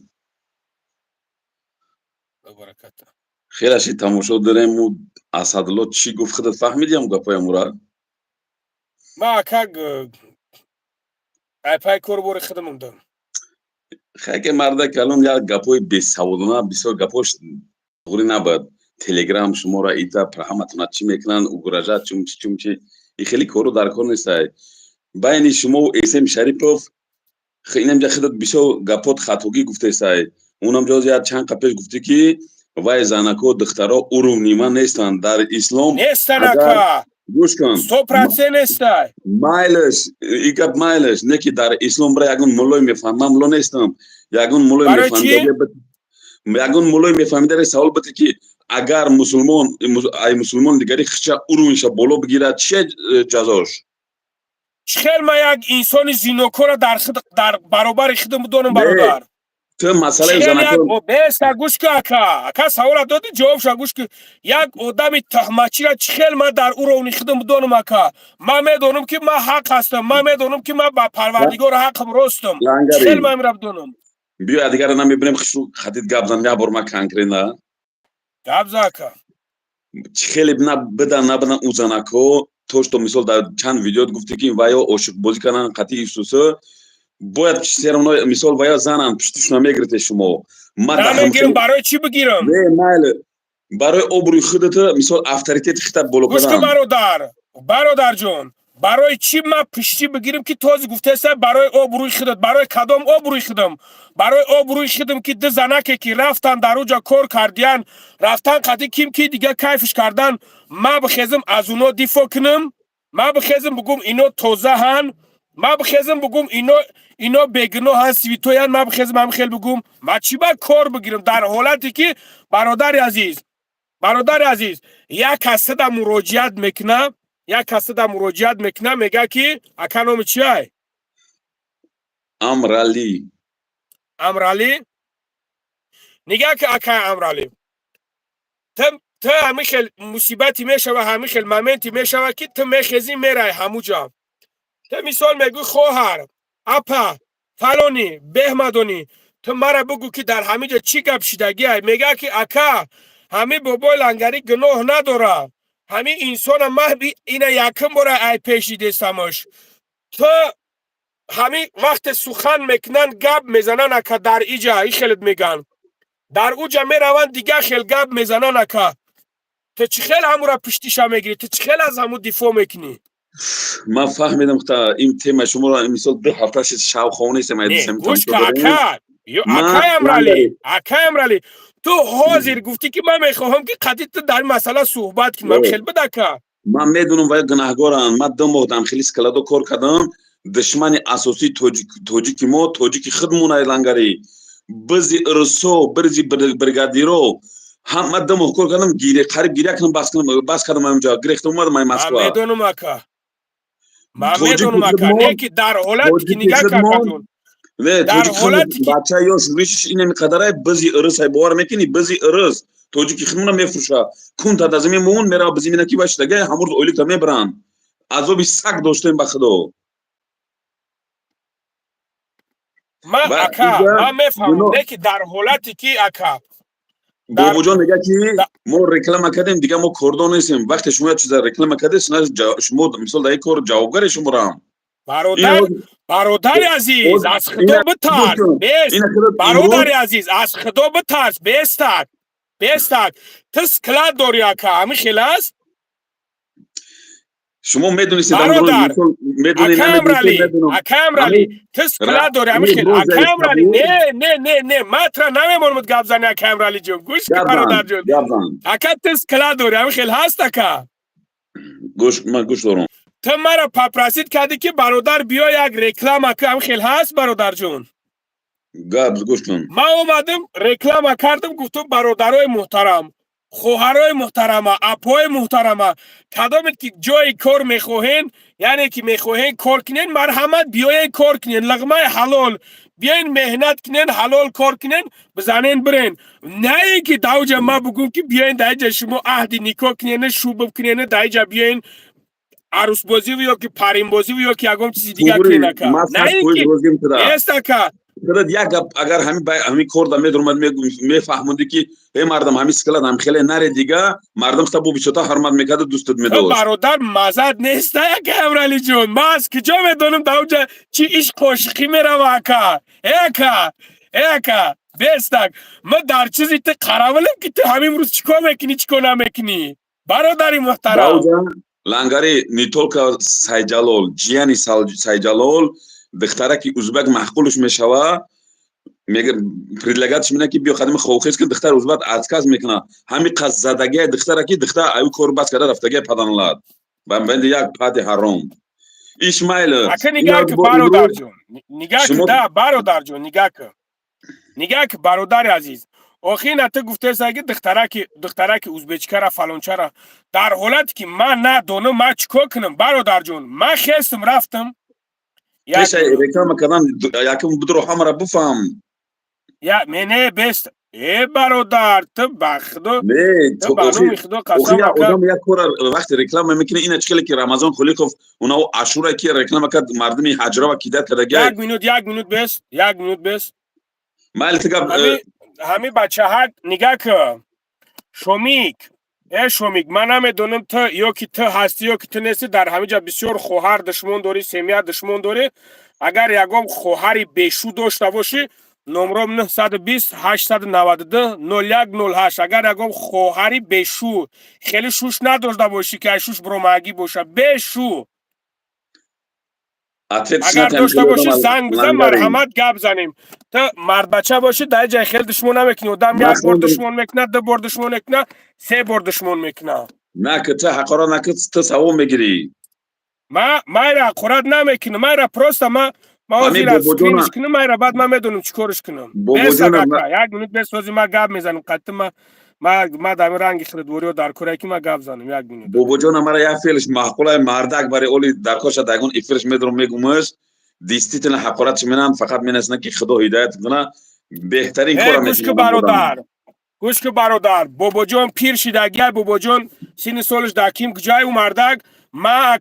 برکت. خیر اشی تماشا داریم و اسدالله چی گفت خودت فهمیدیم گپای مرا؟ ما اکا پای کور بوری خودمون دارم. خیلی مرده که الان یک گپای بی‌سوادانه بسیار گپاش دوری نباید. تلگرام شما را ایتا پرهمتون چی میکنن اوگراجات چی خیلی کارو در کار نیست. بین شما و اسم شریفوف خیلی نمیجا خودت بسیار گپات خطوگی گفته سای. اونم جز یاد چند قپش گفته که وای زنکو دخترها او رو نیمه نیستن در اسلام نیستن اکا گوش کن 100% نیستن مایلش ایگب مایلش نه که در اسلام برای یگون مولای میفهم من مولای نیستم یگون مولای میفهمیده سوال بده که اگر مسلمان دیگری خچه او رو میشه بالا بگیرد چه جزاش؟ چخیل ما یک انسان زینوکو را در برابر خودم بدونم برادر. تو مسئله زنکو بیست گوش که اکا سوال دادی جواب شا گوش که یک آدم تهمچی را چخیل ما در او رو خودم بدونم اکا. ما میدونم که ما حق هستم، ما میدونم که ما با پروردگار حقم راستم. چخیل ما میرم بدونم. بیا دیگر نمیبینیم خطیت گپ زن بیا ما کانکرینا گپ زاکا چخیل بدن او زنکو توش تو مثال در چند ویدیو گفتی که ویا عاشق بازی کنن قطعی افسوسه باید سرمونای مثال ویا زنن پشتش نمیگیرید شما نمیگیرم برای چی بگیرم؟ نه مایل برای آبروی خودت مثال اتوریته خطاب بالا گوش کن برادر جون برای چی ما پشتی بگیریم که توز گفته است برای آبروی خودت؟ برای کدام آبروی خودم؟ برای آبروی خودم که ده زنکه که رفتن در اونجا کار کردین رفتن قطعی کیم که دیگه کیفش کردن ما بخیزم از اونا دفاع کنم؟ ما بخیزم بگم اینا توزه هن؟ ما بخیزم بگم اینا بگناه هن سویتوین؟ ما بخیزم هم خیل بگم ما چی با کار بگیرم در حالتی که برادر عزیز یک کسی در مراجعت میکنه یک کسی در مراجعت میکنه میگه که اکا نام چیه؟ امرالی. امرالی؟ نگه که اکا امرالی تو همیخل مصیبتی میشوه همیخل مومنتی میشوه که تو میخیزی میره همو جا تو مثال میگوی خواهر اپا فلانی بهمدانی تو مرا بگو که در همه جا چی گپ شدگی های میگه که اکا همه بابای لنگری گناه نداره همه انسان محبی اینه یکم باره ای پیشی دستمش تو همه وقت سخن میکنن گپ میزنن اکا در ایجا ای خیلت میگن در اوجا میروند دیگه خیل گپ میزنن اکا تو چی خیل همو را پشتیشا میگیری تو چی خیل از همو دفاع میکنی من فهمیدم که این تیم شما را مثال 2 هفته شاو خونه سم گوش که اکا اکا امرالی تو حاضر گفتی که من میخواهم که قطعی تو در مسئله صحبت کنم من خیلی بده که من میدونم وای گناهگارم من دو ماه دم خیلی سکلادو کار کردم دشمن اساسی توجیکی ما توجیکی خودمون لنگری بزی ارسو برزی برگادیرو هم دو ماه کار کردم گیره قریب گیره کنم بس کردم اونجا گرفتم اومدم من مسکو میدونم اکا نه که در حالت که نگاه کردم نه توجیک خدمت بچه یاش ریشش اینه میقدره بزی ارس های باور میکنی بزی ارس توجیکی خدمونه میفروشه کون تا دزمی مون میره بزی مینکی باش دیگه همون اولی تا میبرن عذابی سگ داشتیم بخدا من میفهمم نه که در حالتی که اکا بابا جان میگه که ما رکلام کردیم دیگه ما کردان نیستیم وقتی شما چیز رکلام کردید شما مثلا در این کار جوابگار شما رام برادر عزیز از خدا بترس برادر عزیز از خدا بترس بیستک تو سکلات داری اکا همین خیلی است شما میدونید برادر اکا امرالی تو سکلات داری همین خیلی اکا امرالی نه مطرح نمیمونم گپ زنی اکا امرالی جون گوش که برادر جون اکا تو سکلات داری همین خیلی هست اکا من گوش دارم تو مرا پاپراسید کردی که برادر بیا یک رکلام اکا هم خیلی هست برادر جون گوش کن ما اومدم رکلام کردم گفتم برادرای محترم خواهرای محترم اپای محترم کدامت که جای کار میخواهین یعنی که میخواهین کار کنین مرحمت بیاین کار کنین لقمه حلال بیاین مهنت کنین حلال کار کنین بزنین برین نه اینکه داوجا ما بگم که بیاین دایجا شما عهد نکاح کنین شوب کنین دایجا بیاین عروس بازی و یا که پریم بازی و یا که یکم چیزی دیگه کنه که نه اینکه است که یک اگر همین کوردا میدرمد میفهموندی که ای مردم همین سکلات هم خیلی نره دیگه مردم خطا بیچتا حرمت میکرد دوستت میداشت برادر مزد نیست یک امرالی جون ما از کجا میدونم داوجا چی ایش قاشقی میره اکا اکا بیستک ما در چیزی ته قراولم که تو همین روز چیکار میکنی چیکار نمیکنی برادری محترم لنگاری نیتولکا سایجالول جیانی سایجالول دختره که ازبک محقولش میشوه میگه پریدلگاتش میگه که بیا خدمت خوخیس که دختر ازبک ازکاز میکنه همین قصد زدگی دختره که دختر ایو کور باز کرده رفتگی پدانلاد بند یک پاد حرام اسماعیل اکه نگاه که برادر جون نگاه که ده برادر جون نگاه که برادر عزیز آخی نته گفته ساگه دختره که ازبچکه را فلانچه را در حالت که من ندونم من چیکار کنم برادر جون من خستم رفتم پیش رکلام کردم یکم بدرو همرا بفهم یا منه بست ای برادر تو بخدو نه تو بانو میخدو قسم آدم یک کار وقتی رکلام میکنه این چخیلی که رمضان خلیقوف اونا عاشورا که رکلام کرد مردمی حجرا و کیدت کرده یک منوت بس مال تگاب همین بچه ها نگاه که شومیک من نمیدونم تو یا که تو هستی یا که تو نیستی در همه جا بسیار خواهر دشمن داری سمیه دشمن داری اگر یکم خواهری بیشو داشته باشی نمرم 920 892 0108 اگر یکم خواهری بیشو خیلی شوش نداشته باشی که شوش برومگی باشه بیشو اگر داشته باشی زنگ بزن مرحمت گپ زنیم تو مرد بچه باشی در جای خیلی دشمن نمیکنی آدم یک بار دشمن میکنه 2 بار دشمن میکنه 3 بار دشمن میکنه نه که تو حقارا نکت تو سوم میگیری ما را حقارت نمیکنم ما را پروست ما زیر از سکرینش کنم ما را بعد ما میدونم چیکارش کنم بس یک منوت بس روزی ما گپ میزنم قطعا ما ما دم رنگ خردوری در کره که ما گپ زنم یک مینوت بابا جان مرا یک فعلش معقوله مردک برای اولی در کاش داگون افرش میدرم میگمش دیستیتن حقارت منن فقط منسن که خدا هدایت کنه بهترین کارا گوش که برادر گوش که برادر بابا جان پیر شدگی بابا جان سین سالش دکیم جای او مردک ما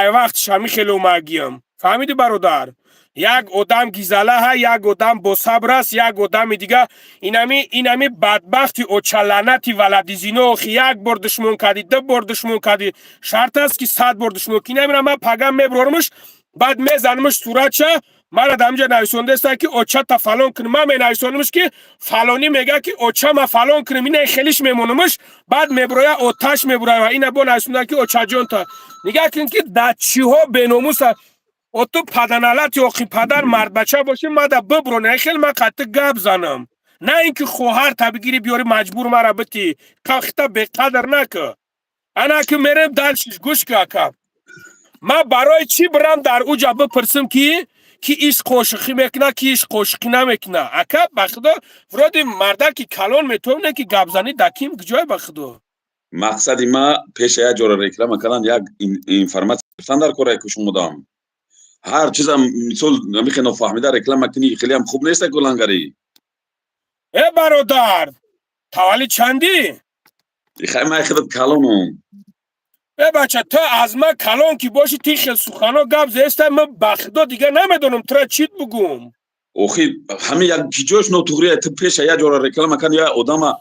ای وقت شمی خیلی اومگیم فهمیدی برادر یک آدم گیزله ها یک آدم با صبر است یک آدم دیگه اینمی بدبختی او چلانتی ولدی زینو یک بار دشمن کردی دو بار دشمن کردی شرط است که 100 بار دشمن کی نمیرم من پگم میبرمش بعد میزنمش صورتش مرا دمجا نویسنده است که اوچا تا فلان کنم من نویسنمش که فلانی میگه که اوچا ما فلان کنم این خیلیش میمونمش بعد میبرویا آتش میبرویا این با نویسنده که اوچا جون تا نگاه کن که دچی ها بناموس او تو پدرنالت یا خی پدر مرد بچه باشه ما دا ببرو نه خیلی من قطع گپ زنم نه اینکه خواهر تبگیری بیاری مجبور مرا بتی کاختا به قدر نکه انا که میرم درشش گوش که ما برای چی برم در اوجا بپرسم که ایش قوشقی میکنه که ایش قوشقی نمیکنه اکا بخدا ورود مرده که کلان میتونه که گپ زنی دکیم کجای بخدا مقصدی ما پیش یک جور رکلام کردن یک اینفورماسیون گرفتن در کره کشون مدام هر چیز هم مثال نمیخوام فهمیده رکلام کنی خیلی هم خوب نیست گلنگری ای برادر توالی چندی خیلی من خودت کلانم ای بچه تو از ما کلان کی باشی تی خیل سخانا گپ زیسته من بخدا دیگه نمیدونم تو را چیت بگم اوخی همین یک گیجوش نوتوریه تو پیش یک جور رکلام کنی یا آدم من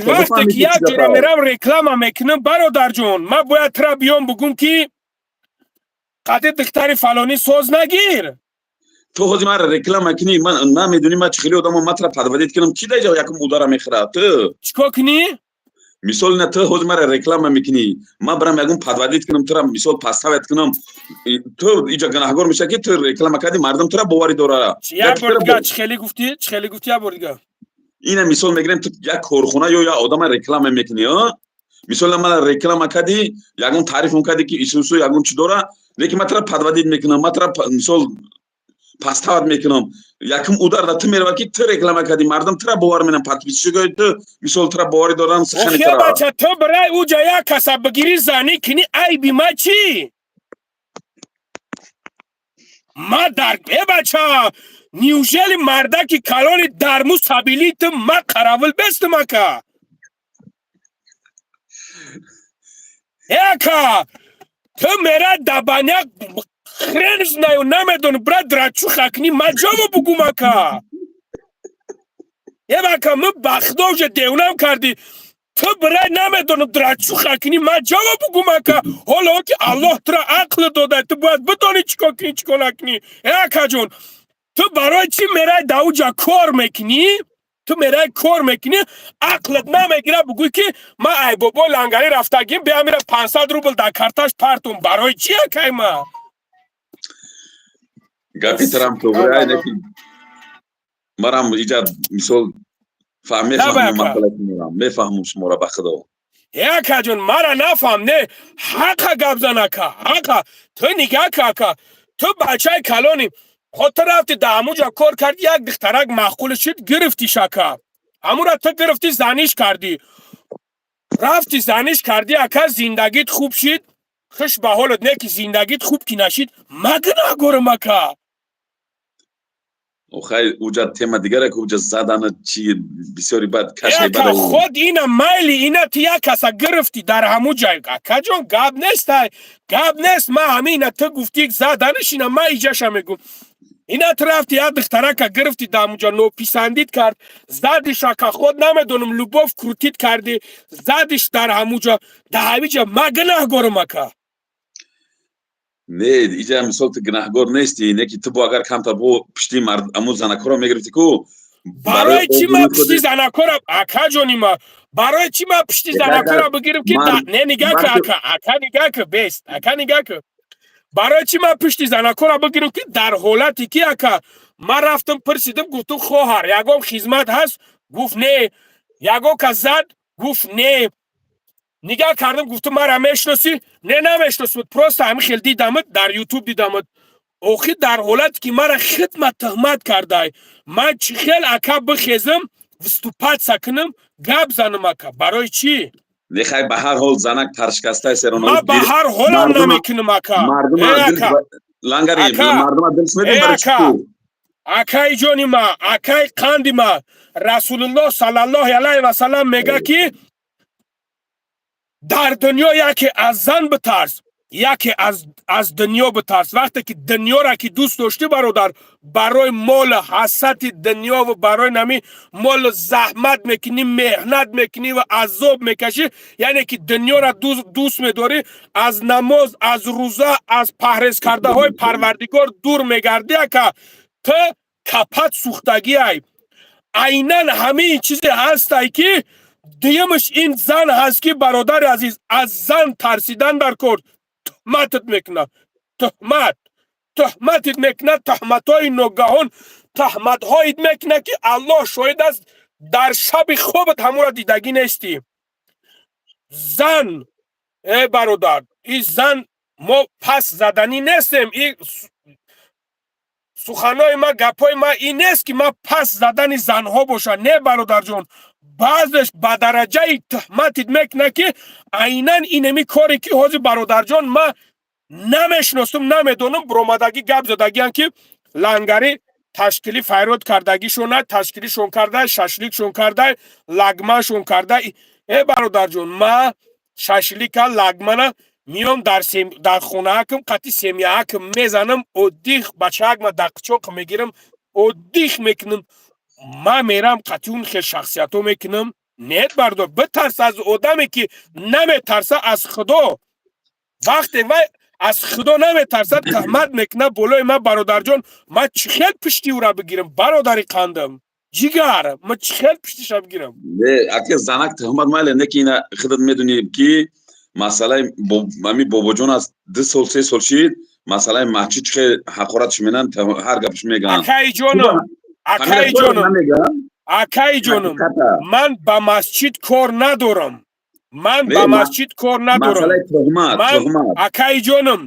وقتی که یک جور میرم رکلام میکنم برادر جون من باید تو را بیام بگم که قطع دختری فلانی سوز نگیر تو خودی من رکلام کنی من نمیدونی من چه خیلی آدم مطرح پدوادیت کنم کی دیجا یکم مودارا میخره تو چیکار کنی مثال نه تو خود من رکلام میکنی من برام یکم پدوادیت کنم تو را مثال پستاوت کنم تو اینجا گناهگار میشه که تو رکلام کردی مردم تو را باوری داره یک بار دیگه چه خیلی گفتی یک بار دیگه اینا مثال میگیرم تو یک کارخونه یا آدم رکلام میکنی ها مثلا من رکلام کردی یکم تعریف میکردی که ایسوسو یکم چی داره لیکن من طرف پدوادید میکنم من طرف مثال پستاوت میکنم یکم اودار دت میره که تو رکلام کردی مردم طرف باور میکنن پاتویچ گوید تو مثال طرف باوری دارن سخنی طرف اوه بچه تو برای او جایا کسب بگیری زنی کنی ای بی ما چی ما در بچه نیوژل مرده که کلان درمو سابیلی تو ما قراول بست ما که یکا تو میره دبانیک خرنز نیو نمیدون برای درچو خکنی ما جاو بگو ما که یه بکا من بخداو جا دیونم کردی تو برای نمیدونم درچو خکنی ما جاو بگو ما که حالا که الله ترا عقل داده تو باید بدانی چیکار کنی چیکار نکنی یکا جون تو برای چی میره داو جا کار میکنی تو میره کار میکنی عقلت نمیگیره بگوی که ما ای بابا لنگری رفتگیم بیا میره 500 روبل در کارتاش پرتون برای چی که ما گپی ترم تو برای نکی مرام ایجاد مثال میفهمم شما را بخدا یکا جون مرا نفهم نه حقا گپ زنه که حقا تو نگاه که تو بچه کلانی خود تو رفتی دامو جا کار کردی یک دخترک معقول شد گرفتی شکر همون را تو گرفتی زنیش کردی رفتی زنیش کردی اکا زندگیت خوب شد خوش به حالت نه که زندگیت خوب کی نشید مگه نگورم اکا او خیلی اوجا تیما دیگره که اوجا زدن چی بسیاری بد کشی بده خود اینا مایلی اینا تیا کسا گرفتی در همو جای اکا جون گاب نیست ما همین تو گفتی زدنش اینا ما ایجاشا میگم اینا رفتی یا دخترک گرفتی داموجا نو پیسندید کرد زدش اکا خود نمیدونم لوبوف کروتید کردی زدش در هموجا دهویجا ما گناه گرم اکا نه ایجا مثال تو گناهگار نیستی نه که تو با اگر کمتر با پشتی مرد امو زنکارا میگرفتی کو برای چی ما پشتی زنکارا اکا جونی ما برای چی ما پشتی زنکارا بگیرم که نه نگاه که اکا نگاه که بیست اکا نگاه که برای چی ما پشتی زنکارا بگیرم که در حالتی که اکا ما رفتم پرسیدم گفتم خواهر یکم خدمت هست گفت نه یکم که زد گفت نه نگاه کردم گفتم مرا میشناسی نه نمیشناسم پروست همین خیلی دیدمت در یوتیوب دیدمت اوخی در حالت که مرا خدمت تهمت کرده من چی خیل اکا بخیزم выступать сакунам гап занам ака. Барои чӣ? Нехай ба ҳар ҳол занак таршикаста серона. Ма ба ҳар ҳолам намекунам ака. Мардума лангари мардума дил смедем барои чӣ? Акай ҷони ма, акай қанди ма. Расулуллоҳ саллаллоҳу алайҳи ва саллам мега ки дар дунё яке аз зан битарс, яке аз дунё битарс. Вақте ки дунёра ки дӯст дошти бародар, барои мол ҳасати дунё ва барои нами мол заҳмат мекунӣ, меҳнат мекунӣ ва азоб мекашӣ, яъне ки дунёра дӯст медорӣ, аз намоз, аз рӯза, аз паҳрезкардаҳои парвардигор дур мегардӣ ака, ту капат сӯхтагиай. Айнан ҳамаи чизе ҳастай ки дуюмаш ин зан ҳаст ки бародари азиз, аз зан тарсидан дар кор тухматат мекунад. Тухматит мекунад, тухматҳои ногаҳон, тухматҳоит мекунад ки Аллоҳ шоҳид аст, дар шаби хобат ҳамонро дидагӣ нестӣ. Зан, бародар, ин зан мо пас заданӣ нестем. Ин суханои ма, гапои ма ин нест ки ма пас задани занҳо бошад. Не, бародарҷон. Баъзеш ба дараҷаи тухматит мекунад ки айнан инами коре ки ҳозир бародарҷон ма намешиносум, намедонам, биромадагӣ гап задагиам ки лангари ташкилӣ файрод кардагишонад, ташкилишон карда, шашликшон карда, лагманшон карда. Бародарҷон, ма шашлика, лагмана миём дар хонаакам қати семияакам мезанам, оддих бачаакма дар қичоқ мегирам, оддих мекунам. Ма мерам қати он хел шахсиятҳо мекунам. Нет, бардор, битарс аз одаме ки наметарса аз Худо. Вақте вай аз Худо наметарсад, тухмат мекунад болои ма, бародарҷон, ма чӣ хел пишти ӯра бигирам? Бародари қандам, ҷигар, ма чӣ хел пиштиша бигирам? Ака занак тухмат майли, не ки ина худат медунӣ ки масъалаи ами бобоҷон аз 2 сол 3 сол шид, масъалаи масҷид чӣ хел ҳақоратш менан, ҳар гапш мегӯянд. Акай ҷонам, ман ба масҷид кор надорам. Акай ҷонам,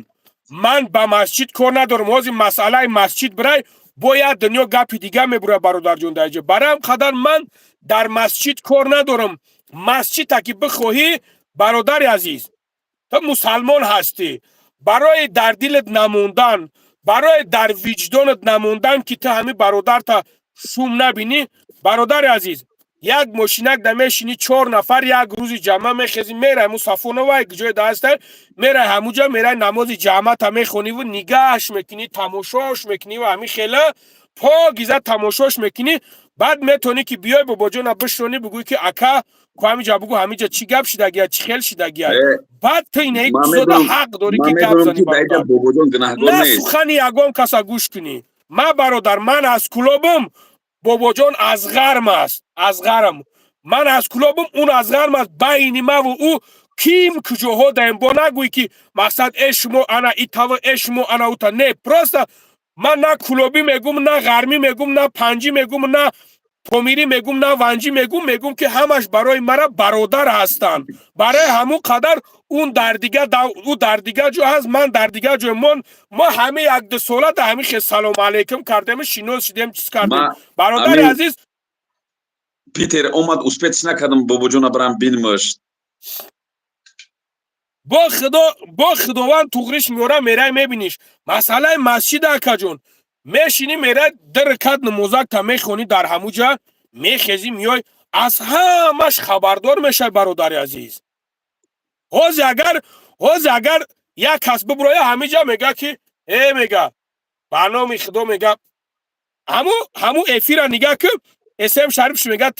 ман ба масҷид кор надорам. Ҳозир масъалаи масҷид бирай, бо як дунё гапи дига мебурад бародарҷон дар ҷо. Барои ҳам қадар ман дар масҷид кор надорам. Масҷида ки бихоҳӣ, бародари азиз, ту мусалмон ҳастӣ. Барои дар дилат намондан, барои дар виҷдонат намондан ки ту ҳамин бародарта шум набинӣ, бародари азиз, як мошинак да мешини 4 нафар як рӯзи ҷама мехезӣ, мерай мусафоновай ҷои дастай, мерай ҳамуҷа, мерай намози ҷамата мехониву нигаҳш мекунӣ, тамошош мекунӣ ва ҳамин хела погиза тамошош мекунӣ. Баъд метонӣ ки биёй бобоҷона бишронӣ, бигӯӣ ки ака ку ҳамиҷа бугӯ, ҳамиҷа чӣ гап шидагия, чӣ хел шидагия. Баъд ту инаи гусода ҳақ дорӣ ки гап занӣ. На сухани ягон каса гӯш кунӣ. Ма бародар, ман аз кулобам, бобоҷон аз ғарм аст. Аз ғарм. Ман аз кулобам, он аз ғарм аст. Байни ма ва ӯ ким куҷоҳо даем. Бо нагӯй ки мақсад шумо ана итава, шумо ана ута. Не, просто ман на кулобӣ мегум, на ғармӣ мегум, на панҷӣ мегум, на помирӣ мегум, на ванҷӣ мегум. Мегум ки ҳамаш барои мара бародар ҳастанд. Барои ҳамон қадар ун дар дига ҷо ҳаст, ман дар дига ҷой. Мо ҳама 1-2 сола да ҳамин хел салом алейкум кардем, шинос шидем, чиз кардем. Бародари азиз, Питер омад, успетш накардам бобоҷона барам бинмӯшт. бо худованд туғриш меёра, мерай мебиниш. Масъалаи масҷида акаҷон, мешинӣ мерай 2 ракат намозак та мехонӣ дар ҳамуҷа, мехезӣ миёй, аз ҳамаш хабардор мешавӣ бародари азиз. ҳозир агар як кас бибуроя ҳамиҷа мега ки мега ба номи Худо мега ҳаму эфира нига ки Эсем Шарифш мега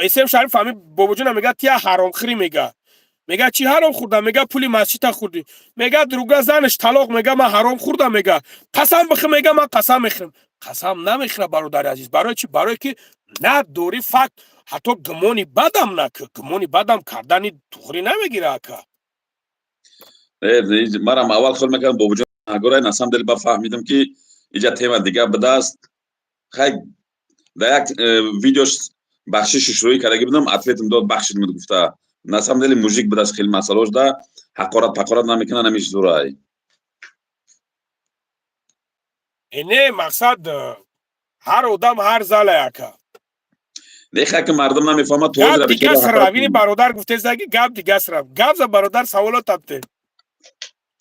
Эсем Шариф ҳамин бобоҷона мега тия ҳаромхӯрӣ мега. Мега чӣ ҳаром хӯрда? Мега пули масҷида хӯрдӣ. Мега друга занаш талоқ, мега ман ҳаром хӯрда, мега қасам бихӯр, мега ман қасам мехӯрам. Қасам намехӯрад бародари азиз. Барои чӣ? Барое ки надорӣ факт, ҳатто гумони бадам накӯ. Гумони бадам кардани туғрӣ намегира ака. Марам аввал хол мекардам бобоҷон агора, на самом деле ба фаҳмидам ки иҷа тема дига бидааст. Хай да як видеош бахшиши шурӯӣ кардаги будам, ответам дод, бахшид муд гуфта. На самом деле мужик бидааст, хеле масъалаош да ҳақорат пақорат намекунад, намиш зурай. Не мақсад ҳар одам ҳар зале ака. دیگه که مردم نمیفهمه تو گپ را دیگه بیچاره سر حقارت روینی می‌کنه. برادر گفته زگی گپ دیگه سر گپ ز برادر سوالات تبته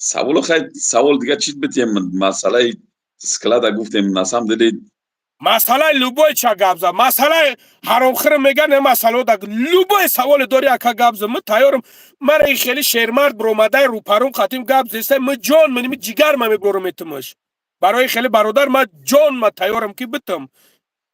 سوال خیلی سوال دیگه چیز بتیم مسئله سکلادا گفتیم نسام دلید مسئله لوبوی چا گپ ز مسئله حرام خیر میگن نه مسئله دا لوبوی سوال داری اکا گپ ز من تیارم من این خیلی شیرمرد بروماده رو پرون خاتیم گپ زسته من جان منی جگر من میبرم اتمش برای خیلی برادر من جان من تیارم که بتم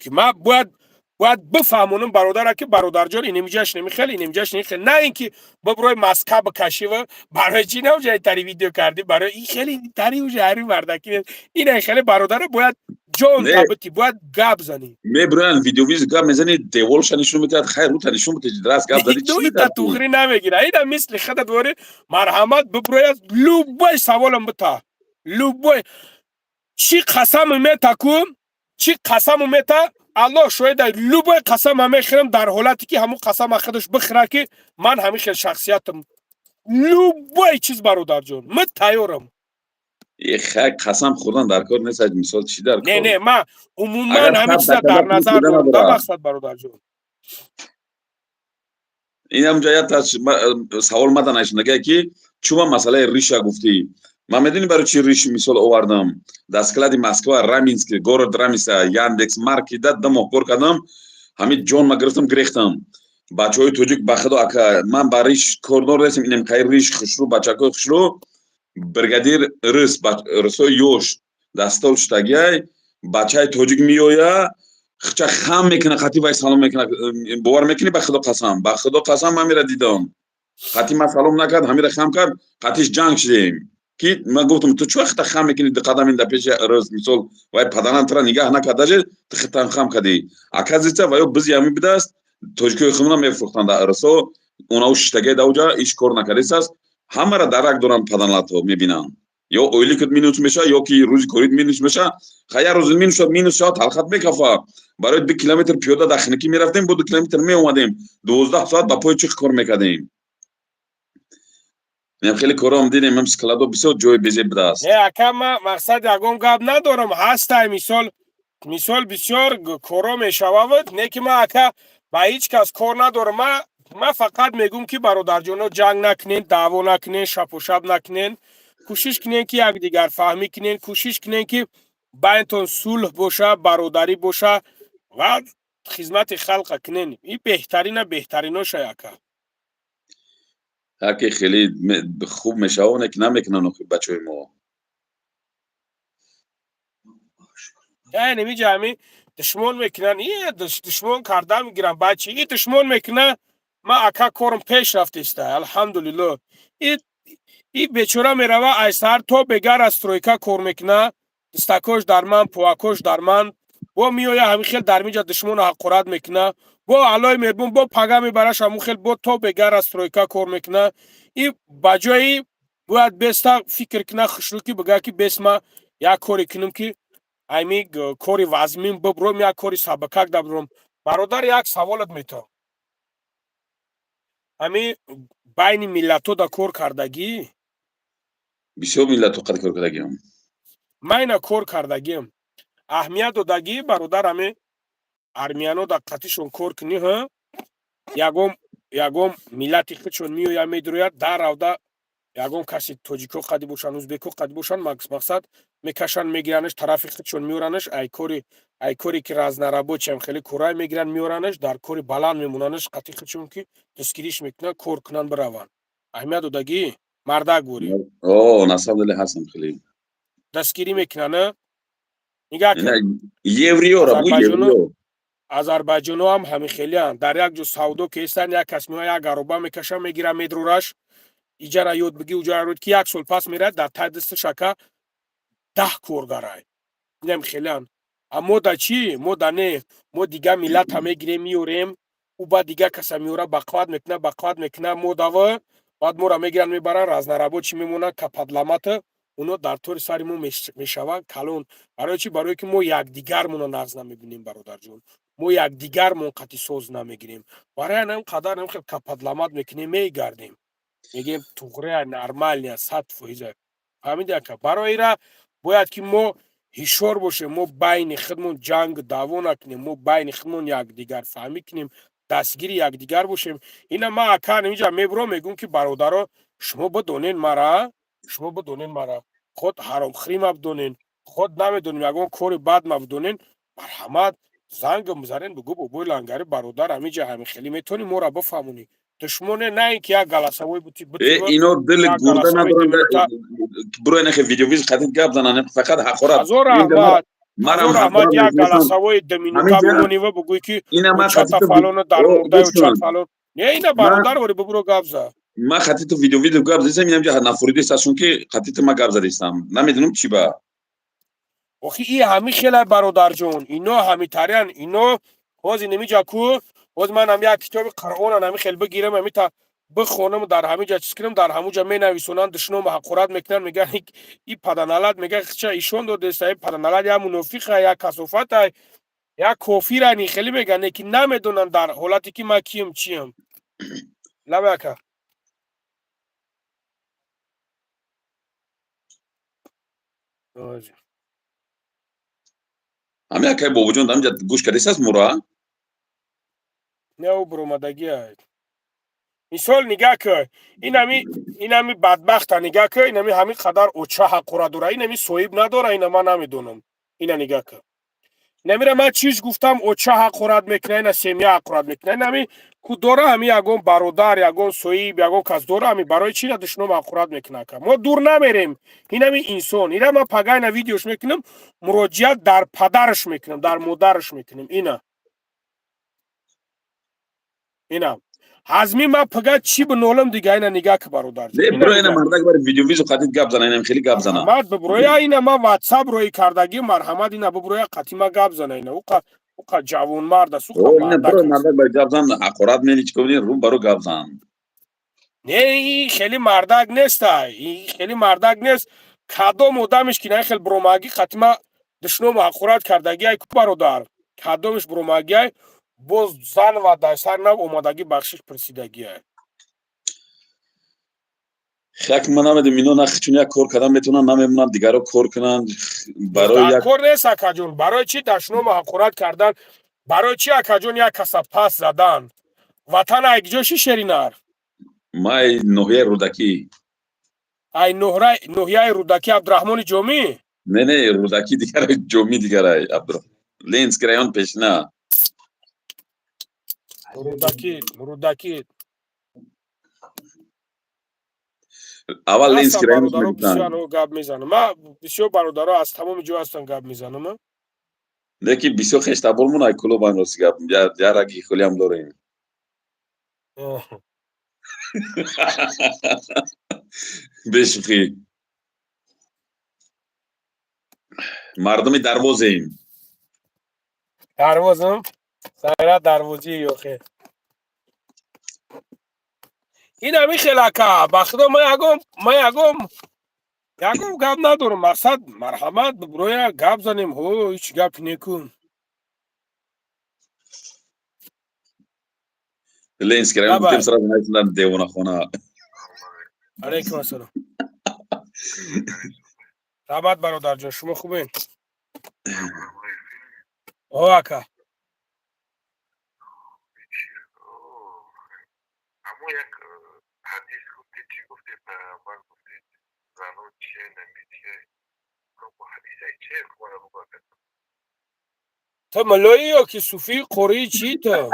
که ما باید بفهمونم برادر که برادر جان این نمیجاش نمیخل این نمیجاش نمیخل نه اینکه ببروی مسکا بکشی و برای چی نمیجای تری ویدیو کردی برای این خیلی تری و جاری مردکی این خیلی برادر باید جان نه تبتی باید گپ زنی میبرن ویدیو ویز گپ میزنی دیولش نشون میداد خیر رو نشون میداد درست گپ زدی چی دوی تا میداد توخری نمیگیره اینا مثل خودت دوره مرحمت ببروی از لوبای سوالم بتا لوبای چی قسم میتا کن چی قسم میتا الله شاید لوبای قسم همه خیرم در حالتی که همون قسم خودش بخره که من همین خیلی شخصیتم لوبای چیز برادر جان من تیارم یه خیلی قسم خوردن در کار نیست مثال چی در نه کار من عموما اگر همین صد چیزا درصد در پول نظر بوده دارم در نداره مقصد برادر جان این هم جایت سوال مدن نگه که چوما مسئله ریشه گفتی من میدونی برای چی ریش مثال آوردم دستکلاد مسکو رامینسک گورد رامیسا یاندکس مارکی داد دم کار کردم همین جون ما گرفتم گرفتم بچهای توجیک بخدا اکا من باریش کوردور رسیم اینم خیر ریش خشرو بچکو خشرو برگادیر رسو یوش دستال شتاگی بچهای توجیک میویا خچه خام میکنه خاطی وای سلام میکنه باور میکنی به خدا قسم من میره دیدم خاطی ما سلام نکرد همین خام کرد خاطیش جنگ شدیم کی من گفتم تو چه وقت خام میکنی قدم این پیش روز مثال وای پدران ترا نگاه نکرده تختم خام کردی اکازیتا وای بزی همین بدست توجیک خمنا میفروختند ارسو اونا شتاگی دوجا ایش کور نکردیساس همه را درک دارن پدرلاتو میبینم یا اویلی کد مینوت میشه یا کی روز کورید مینوت میشه خیلی روز مینوت شد حلقت میکفه برای 2 کیلومتر پیاده داخلکی میرفتیم با 2 کیلومتر می اومدیم 12 ساعت با پای چیخ کار میکردیم من خیلی کارام دیدیم هم سکلادو بسیار جای بیزی بده است نه اکا من مقصد یگم گپ ندارم هستای مثال بسیار کارا میشود نه که من اکا با هیچ کس کار ندارم من فقط میگم که برادر جانا جنگ نکنین دعوا نکنین شپ و شب نکنین کوشش کنین که یک دیگر فهمی کنین کوشش کنین که بینتون صلح باشه برادری باشه و خدمت خلق کنین این بهتریناش اکا هرکی خیلی خوب میشه اونه که نمیکنن بچه ما یعنی می جمعی دشمن میکنن این دشمن کرده میگیرن بچه این دشمن میکنه ما اکا کارم پیش رفته است الحمدلله این بیچاره میروه ایسر تو بگر از ترویکا کار میکنه دستکوش در من پواکوش در من با میویه همین خیل در میجا دشمن حقورت میکنه با علای میربون با پگه میبرش همون خیل با تو بگر از ترویکا کار میکنه این بجایی باید بستا فکر کنه خشروکی بگه که بس ما یک کاری کنم که ایمی کاری وزمین ببروم یا کاری سابقه دبروم برادر یک سوالت میتونم امی بین ملتو دا کار کردگی بسیار ملت قد کار کردگیم من اینا کار کردگیم اهمیت دادگی برادر امی ارمیانو دا قطیشون کار کنی ها یگم ملتی خودشون میو یا میدروید در روده یگم کسی توجیکو قدی باشن ازبیکو قدی باشن مقصد میکشن میگیرنش طرف خودشون میورنش ای کوری که راز نرابو چم خیلی کورای میگیرن میورنش در کوری بلند میموننش قطی خودشون که دستگیریش میکنن کور کنن بروان اهمیت دادگی مرده گوری اوه نصاب دلی هستم خیلی دستگیری میکنن نگاه کن یوریو را بو یوریو آذربایجانو هم همین خیلی هم در یک جو سعودو که ایستن یک کس میوه یک گروبا میکشن میگیرن میدرورش ایجا یاد بگی اوجا رود که یک سال پس میره در تای دست شکا 10 کورگرای اینم خیلی هم اما دا چی ما دا نه ما دیگه ملت همه گیره میوریم او با دیگه کسا میوره بقواد میکنه ما داوه بعد ما را میگیرن میبرن رازنرابو چی میمونه کپادلامت اونو در طور سری ما میشوه کلون برای چی برای که ما یک دیگر مونو نغز نمیبینیم برادر جون ما یک دیگر مون قطی سوز نمیگیریم برای هم قدر هم خیلی کپادلامت میکنیم میگردیم میگیم توغره نرمال یا سطف و ایزه فهمیدی که برای را باید که ما هشار باشه ما بین خودمون جنگ دعوا نکنیم ما بین خودمون یکدیگر فهمی کنیم دستگیر یکدیگر باشیم اینا ما اکان اینجا میبرم میگم که برادرها شما بدونین مرا خود حرام خریم بدونین خود نمیدونیم یگان کار بد بدونین مرحمت زنگ مزارین بگو بابای لنگری برادر همینجا همین خیلی میتونی ما را بفهمونی دشمنه نه اینکه یک گلسوی بودی اینو دل گرده ندارن برو اینه ویدیو ویز خطیت گپ زنن فقط حقارت حضور احمد یک گلسوی دمینوتا بمونیوه بگوی که اوچتا فلانو در مرده اوچت فلان نه اینا برادر وری ببرو گپ زن ما خطیت ویدیو گپ زدم اینجا نفوریده استشون که خطیت ما گپ زدم نمیدونم چی با آخی این همی خیلی برادر جون اینا همی تریان اینا حوزی نمیجا کو حوز من هم یک کتاب قرآن همی خیلی بگیرم همی تا بخونم در همی جا چیز کنم در همو جا می نویسونن دشنو محقورت میکنن میگن این پدنالت میگه چه ایشون دو دسته پدنالت یا منافقه یا کسافت یا کافر خیلی میگن که نمیدونن در حالتی که ما کیم چیم لبکه همه اکای بابا جون دم جد گوش کردیس از مورا نه او برومدگی هست مثال نگاه که این همی بدبخت نگاه که این همی قدر اوچه حقوره داره این همی صویب نداره این ما نمیدونم این نگاه که نمیره من چیز گفتم اوچه حقورت میکنه این سیمیه حقورت میکنه این همی که داره همی یگون برادر یگون صویب یگون کس داره همی برای چی را دشنو حقورت میکنه که ما دور نمیریم این همی انسان این ما پگای نه ویدیوش میکنم مراجعت در پدرش میکنم در مادرش میکنم اینا حزمی ما پگاه چی به نولم دیگه اینا نگاه که برادر نه برو اینا مردک بر ویدیو ویزو خطیت گپ زنن اینم خیلی گپ زنن مرحمت ببروی اینا ما واتساپ روی کردگی مرحمت اینا ببروی قطیما گپ زنن اینا اوقا جوان مرد است اوقا نه برو مردک بر گپ زن حقارت میلی چیکار رو برو گپ زن نه این خیلی مردک نیست این خیلی مردک نیست کادو مودمش که نه خیلی بروماگی قطیما دشنو حقارت کردگی ای برادر کادومش بروماگی باز زن و دایسر نب اومدگی بخشش پرسیدگی خاک من نمیدونم اینو نخ چون یک کار کردن میتونن نمیمونن دیگه رو کار کنن برای یک کار نیست اکاجون برای چی دشنو حقارت کردن برای چی اکاجون یک کسب پاس زدن وطن ایگجوشی شرینار مای نوحیه رودکی ای نوحیه رودکی عبدالرحمن جومی نه رودکی دیگر جومی دیگر عبدالرحمن لینز کرایون پیشنا رودکی اول لینز کرایون بسیار گپ میزنم ما بسیار برادرها از تمام جو هستن گپ میزنم لیکن بسیار خشت ابرمون ای کلوب انوس گپ یا رگی خلی هم داریم بشفی مردمی دروازیم دروازم سایرا دروازی یوخه این همی خیلکه بخدا ما یگم گپ ندارم مقصد مرحمت بروی گپ زنیم هو هیچ گپ نکن لینز کرایون بودیم سر نایتلند دیوانه خونه علیکم السلام رابط برادر جان شما خوبین اکا اما یک حدیث گفتی چی گفتی پیغمبر گفتی زنو چیه نمیتیه با حدیث چیه کنه رو باید تو ملایی یا که صوفی قوری چی تو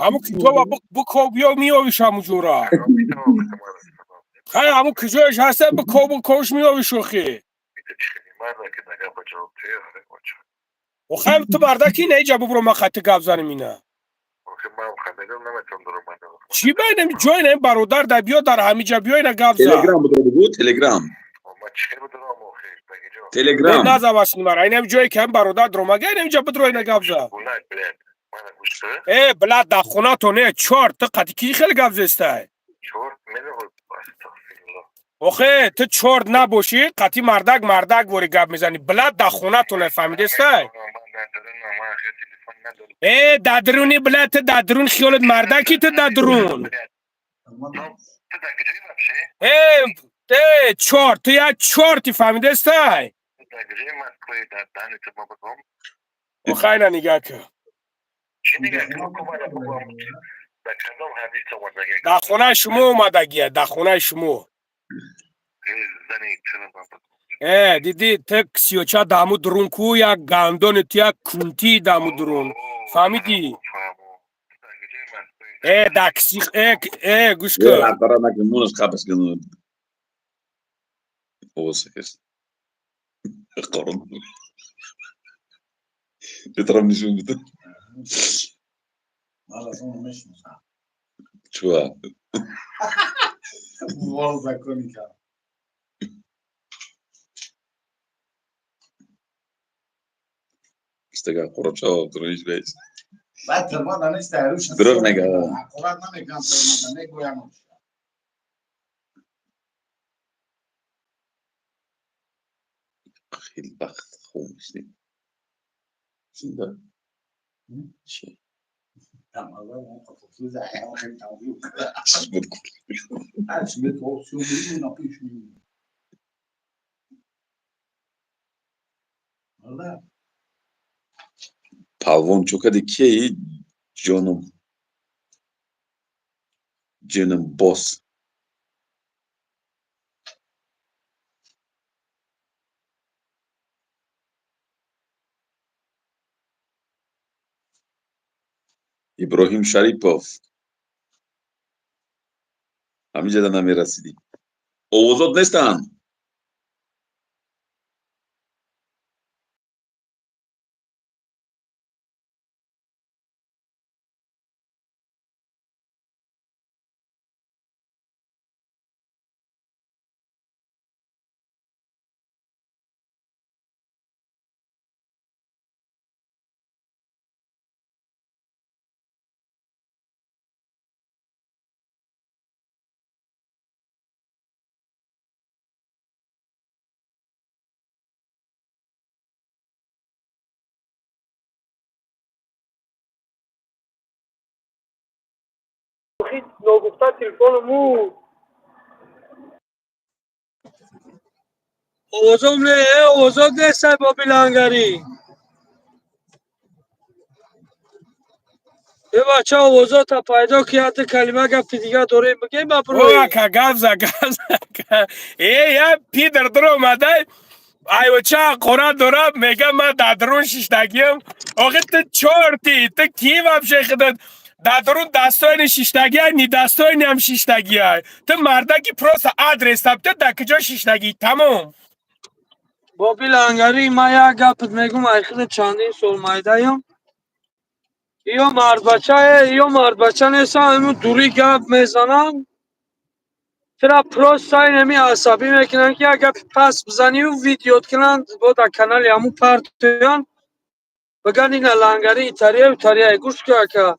همون که تو بکو بیا میاویش همون جورا خیلی همون کجایش هسته بکوش میاویش روخی و خیلی تو بردکی نیجا ببرو ما خطی گفت زنم اینه چی بینم جای نیم برادر در بیا در همی جا بیا اینه گفت زن تلگرام بود تلگرام تلگرام نزا باشنی مرا اینم جایی که هم برادر درمگه اینم جا بدرو اینه گفت زن بلد در خونه تو نه چور تو قطی کی خیلی گفت زسته اوخه تو چور نباشی قطی مردک وری گفت میزنی بلد در خونه تو نه فهمیده سته دادرونی بلد تو دادرون خیالت مردکی تو دادرون چهار تو یک چهارتی فهمیده استای او خیلی نگاه که در خونه شما اومده گیه در خونه شما دیدی تک 34 دامو درون کو یک گندون تیا کنتی دامو درون فهمیدی دکسی گوش Ya کن para na que munos capas que no o se que قرن بترى من شو بده شو والله كونيكا استega قرچا درنج بیس بعد ما دانش تاروش درو نگا قرار نمیگم تو نمیگویم خیلی بخت خوب نیستی زنده چی تمام اون خصوص زعیم خیلی تمام اسمت اسمت opsiyon bunu yapıyor Valla Palvon çok hadi ki canım boss İbrahim Şaripov amcadan amirasidi Oğuzot nestan نگفته تلفن مو اوزم نه اوزم دسته با بیلانگری یه بچه اوزا تا پیدا کیات کلمه گفت دیگه دوره بگه با او اکا گفزا یا پیدر درو اومده ایو چه قرآن داره میگه من در درون شیشتگیم آقا تو چورتی تو کی وابشه خودت در درون دستای شیشتگی های نی دستای هم شیشتگی های تو مردکی پروس آدرس تو در کجا شیشتگی تمام با بیلانگری ما یک گفت میگم ایخد چندین سال مایدایم یا مرد بچه نیستم همون دوری گپ میزنم ترا پروس سای نمی عصبی میکنن که اگر پس بزنی و ویدیوت کنن با در کانال همون پرتویان بگن این لنگری ایتاریه گوش که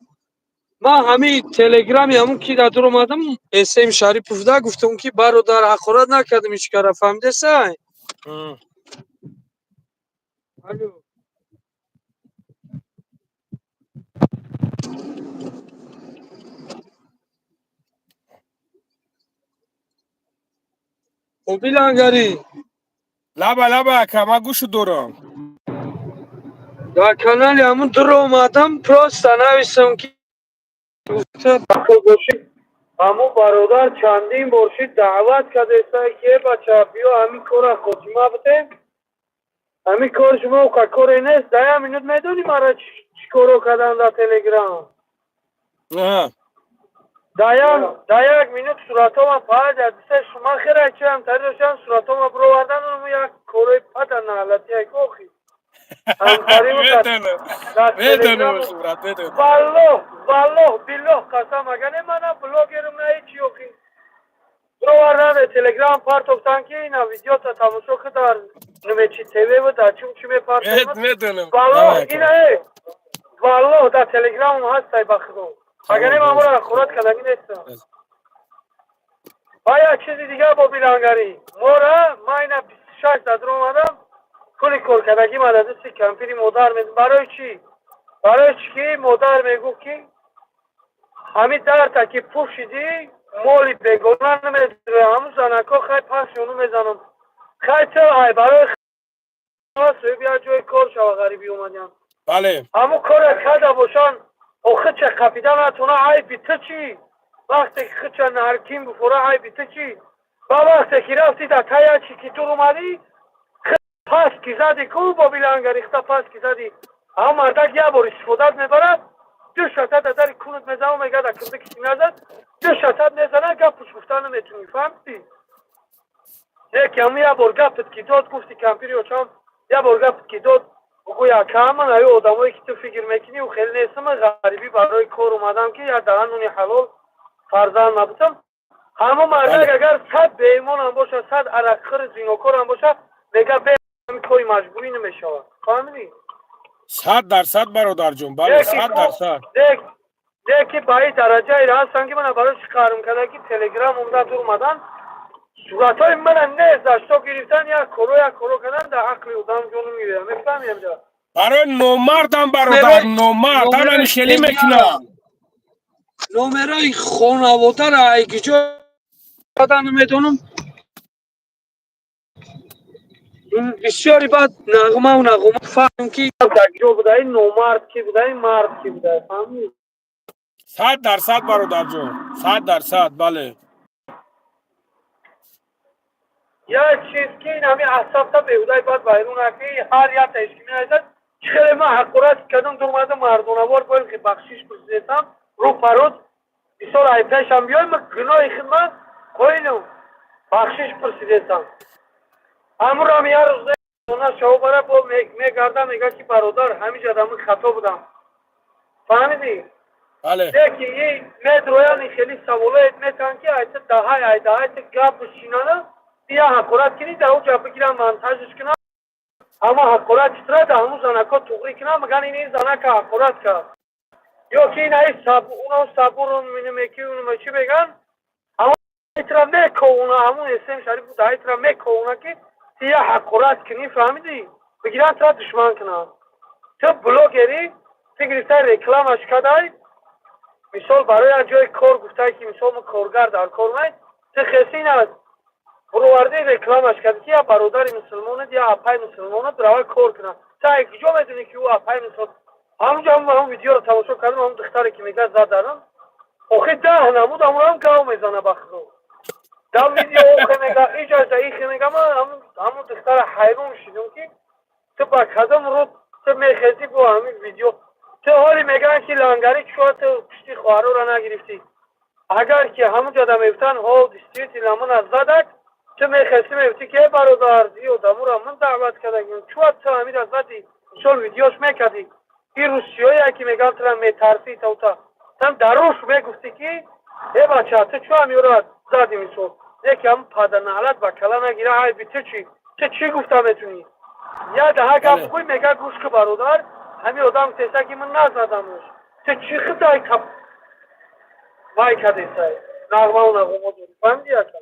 ما همین تلگرامی همون کی در دور اومدم اسم شریف ده گفتم که برادر حقارت نکردم هیچ کار فهمیده سای الو خوبی لنگری لبا که ما گوشو دارم در کانال همون دور اومدم پروست نویسم که گفته همون برادر چندین برشید دعوت کرده سای که بچه بیا همین کار خودشما بده همین کار شما و کار نیست ده منوت میدونی مرا چی کارو کردن در تلگرام ده یک منوت صورتام پاید دیسه شما خیره چه هم تریدشن صورتام برو وردن اونمو یک کاروی پدن نحلتی یک اوخی میدونم والله بالله قسم اگر نمانم بلوگرم نه هیچی اوخی برو وردن تلگرام پارتوفتن که اینا ویدیو تا تماشا که در نمیچی تیوی و در چون چی میپارتوفت میدونم والله اینه والله در تلگرام هست بخدم اگر نمانم برو خورات کلنگی نیستم ها یک چیزی دیگه با بیلانگری مورا ما اینا 26 در اومدم کلی کل کدگی من از دستی کمپیری مادر میدم برای چی؟ برای چی که مادر میگو که همین در تا که پوشیدی моли бегона намедре ҳамун занако хай пасшону мезанам хай чо ай барои бия ҷои кор шава ғарибӣ омадям бале ҳамун коре карда бошан хича қапида натуна айби ту чӣ вақте ки хича наркин буфора айби ту чӣ ба вақте ки рафти да тая чӣ ки тур омадӣ пас ки зади ку бо биланга рихта пас ки зади ҳамун мардак як бор истифодат мебарад ду шатат да дари кунут мезанам мега да кирди киши назад ду шатат мезанад гапуш гуфтан наметуни фаҳмидӣ неки ҳамун як бор гапит ки дод гуфти кампири очам як бор гапит ки дод гӯя каман аю одамое ки ту фикр мекунӣ у хеле нестам ғарибӣ барои кор омадам ки як даган нуни ҳалол фарзанд набудам ҳамун мардак агар 100 беимонам боша 100 арақхӯри зинокорам боша мега кори маҷбурӣ намешавад фаҳмидӣ 100% бародарҷон бале 100% деки ба ин дараҷаи ҳастан ки мана барои шикар мекардам ки телеграм умда дур омадан суратҳои мана нест дашто гирифтан як коро кардан дар ҳаққи одам ҷону меверам мефаҳмем ҷа барои номардам бародар номард ҳамани хелӣ мекунам номерои хонаводаро айгиҷо дадан намедонам бисёри баъд нағмаву нағума фаҳм ки дагиҷо буда ин номард ки буда ин мард ки буда фаҳмӣ 100% бародарҷон 100% бале як чиз ки ин ҳамин асабта беҳудаи бад байрун ки ҳар як ташки менависад чиқаре ман ҳақорат кардам дурмада мардонавор боем ки бахшиш пурсидетам рӯ паруд бисёр ай пешам биёем гуноҳи хидмат қоилум бахшиш пурсидетам ҳамурам як рӯз ona şovbara bol megarda mega ki barodar hamica adamı xato budam. Fahmidi? Bale. Deki iyi medroya nişeli savolu etmetan ki ayta daha ayta gap şinana diya hakorat kini da o capı giren montaj işkina ama hakorat çıtra da hamu zanako tuğri kina magan ini zanaka hakorat ka. Yok ki inayı saburun minimeki unumaki began ama itra meko una hamu esem şarif da itra meko una ki diya hakorat kini fahmidi? Begiran tra düşman kina. Tıp blogeri tigrisler reklam aşkaday misol برای جای کار گفتای که مثال ما کارگر در کار مای چه خیلی نه برآورده رکلامش کرد که یا برادر مسلمانه یا اپای مسلمانه برای کار کنه تا یک جا میدونی که او اپای مسلمان همونجا هم ویدیو رو تماشا کردم هم دختری که میگه زد دارم آخه ده نمود هم گاو میزنه بخدو در ویدیو آخه میگه اجازه ایخی میگه ما همون دختر حیرون شدیم که تو با کدام رو تو میخیزی با همین ویدیو تو حالی میگن که لانگاری چطور تو پشتی خواهرو را نگرفتی اگر که همون جاده میفتن ها دیستیتی لامن از زدک تو میخستی میفتی که برادر و دمو را من دعوت کردگیم چواد تو همین از زدی شل ویدیوش میکردی این روسیایی که میگن تو را میترسی تا تم دروش میگفتی که ای بچه تو چو همی را زدی میسو یکی هم پادر نحلت با کلا نگیره های بی تو چی گفته میتونی یا ده ها گفت خوی میگه گوش که برادر همین آدم تیسا که من نزدمش چه چی خدای کپ وای کده سای نغمه و نغمه دوری فهمیدی اصلا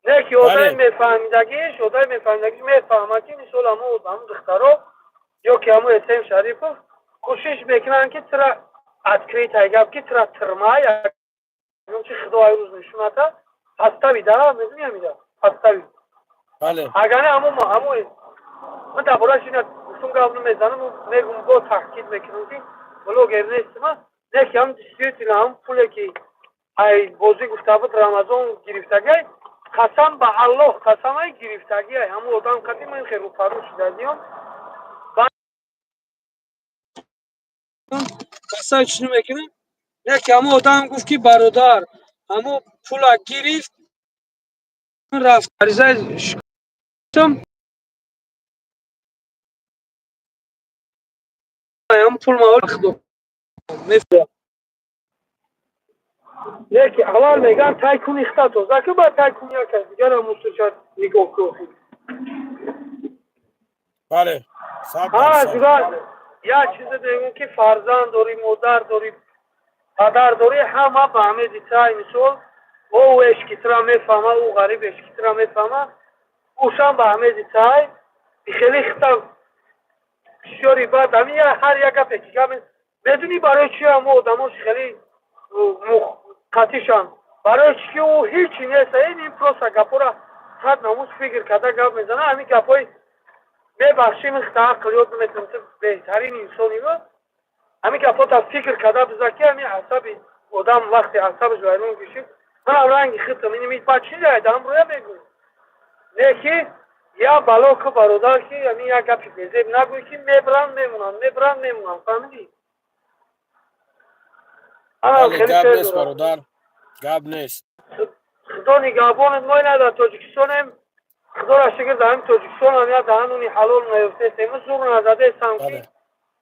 نه که آدم میفهمیدگیش میفهمه که مثل همون دخترها یا که همون اسم شریف کوشش میکنن که ترا ادکری تایگب که ترا ترمای اون چی خدای روز نشونته هستوی ده میدونی همیده هستوی اگر نه همون من درباره‌اش اینا گفتم قبل میزنم و میگم با تحقیق میکنم که بلوگر نیستم نه که هم دیستریتی هم پولی که ای بازی گفته بود رمضان گرفتگی قسم به الله قسم ای گرفتگی همون آدم کتی من خیلی پرو شده دیم قسم چی میکنم نه که همون آدم گفت که برادر همون پولا گرفت رفت عریضه شکم هم پول ما خدو میفهم یکی اول میگن تایکون اختا تو زاکه با تایکون یا کسی دیگر هم مستشار نگاه کنید بله دیگر یا چیز دیگه که فرزند داری مادر داری پدر داری همه به همه دیتای مثال او اشکی ترا میفهمه او غریب اشکی ترا میفهمه اوشان به همه دیتای خیلی اختا شوری بعد همین هر یک گپی که بدونی برای چی هم آدماش خیلی қатишан барои чӣ ки ӯ ҳеҷ нест ин просто гапора сад намуз фикр карда гап мезана ҳамин гапҳои мебахшӣ михта ақл ёд наметавонам ту беҳтарин инсони ва ҳамин гапҳота фикр карда биза ки ҳамин асаби одам вақте асабаш вайрон кишид манам ранги хитам ин ба чӣ ҷайда ҳамроя мегӯй не ки я бало ку бародар ки ҳамин як гапи безеб нагӯй ки мебранд мемонам фаҳмидӣ гап нест бародар гап нест худо нигаҳбонат мо ина дар тоҷикистонем худоро шукр дар ҳамин тоҷикистон ҳам я дар ҳануни ҳалол наёфтаем зур назадестам ки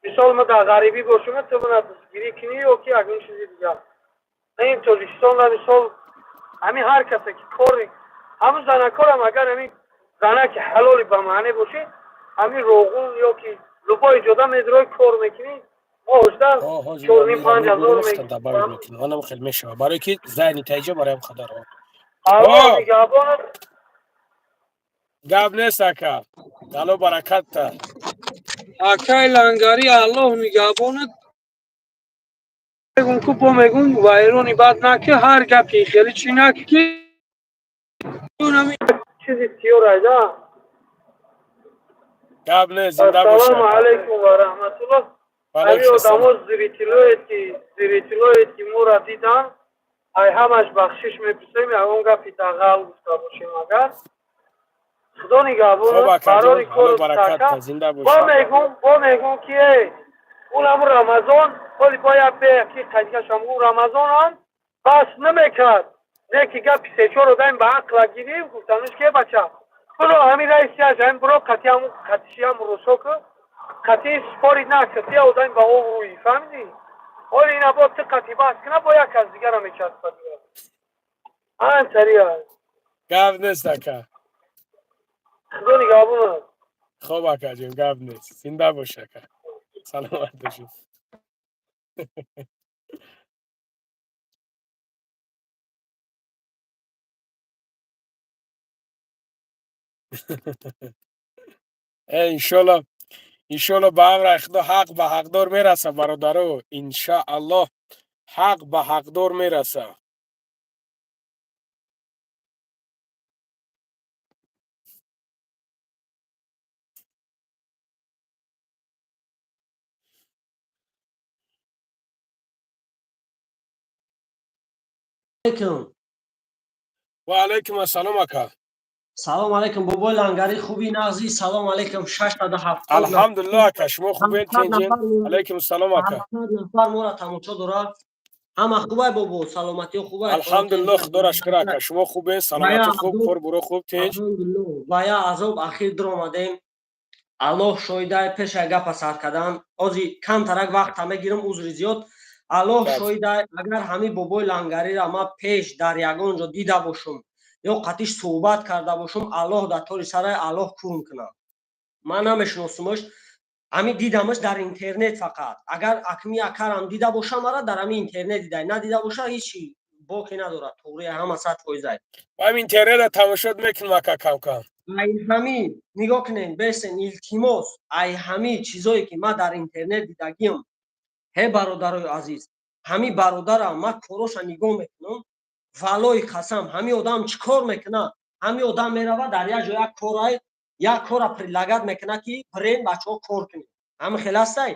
мисол ма дар ғарибӣ бошум ту мана дастгирӣ кунӣ ё ки ягон чизи дигар ин тоҷикистонда мисол ҳамин ҳар касе ки кори ҳамун занакорам агар ҳамин занаки ҳалоли ба маъне боши ҳамин роғун ё ки любой ҷода медрои кор мекунӣ ошдар 4-5 мекунем манам хел мешава барое ки зай натиҷа бароям хадар аллоҳ нигаҳбонат гап нест ака алло баракатта акаи лангарӣ аллоҳ нигаҳбонат мегӯм ку бо мегӯм вайрони бад наки ҳар гапи хеле чӣ наки ки чизи тиёр айда гап нест зинда боша ассалому алайкум ва раҳматуллоҳ ҳамин одамо зиритилоет ки моро дидан ай ҳамаш бахшиш меписем ягон гапи дағал гуфта бошем агар худо нигаҳбонат барори кору така бо мегӯм ки унаму рамазон холи бо як бе ки қайдгашам ӯ рамазонам бас намекард не ки гапи сечор одаем ба ақла гирим гуфтамш ке бача биро ҳамин раисияш ҳамин биро қатишиам русоку қати спори накард я одаем ба ов рӯи фаҳмидӣ ҳоли ина бо ти қати баҳс кина бо як аз дигара мечаспад ҳамин тария гап нест ака худо нигаҳбонат хоб акаҷон гап нест зинда бош ака саломат бошед иншоалло ба амраи худо ҳақ ба ҳақдор мераса бародаро иншааллоҳ ҳақ ба ҳақдор мераса ва алайкум ассалом ака салом алайкум бобои лангари хуби нағзи салом алайкум 670 алҳамдулиллаҳ ака шумо хубен тинҷин алайкум салом ака нафар мора тамошо дорад ҳама хубай бобо саломатиё хубай алҳамдулиллаҳ худоро шукр ака шумо хубен саломати хуб корбуро хуб тинҷ ва я азоб ахир диромадем аллоҳ шоҳидай пеша гапа сар кардан ози камтарак вақта мегирам узри зиёд аллоҳ шоҳидай агар ҳамин бобои лангариро ман пеш дар ягон ҷо дида бошум ё қатиш суҳбат карда бошум аллоҳ дар тори сарай аллоҳ кун кунад ман намешиносумаш ҳамин дидамаш дар интернет фақат агар акми акарам дида боша мара дар ҳамин интернет дидай надида боша ҳечи боқӣ надорад туғри ҳама 100% ҳам интернета тамошот мекунам ака камкам ай ҳамин нигоҳ кунед бесен илтимос ай ҳамин чизое ки ман дар интернет дидагиам ҳе бародарои азиз ҳамин бародарам ман короша нигоҳ мекунам валлои қасам ҳамин одам чӣ кор мекунад ҳамин одам меравад дар як ҷо як кора предлагат мекунад ки брен бачаҳо кор кунед ҳамин хел ҳастай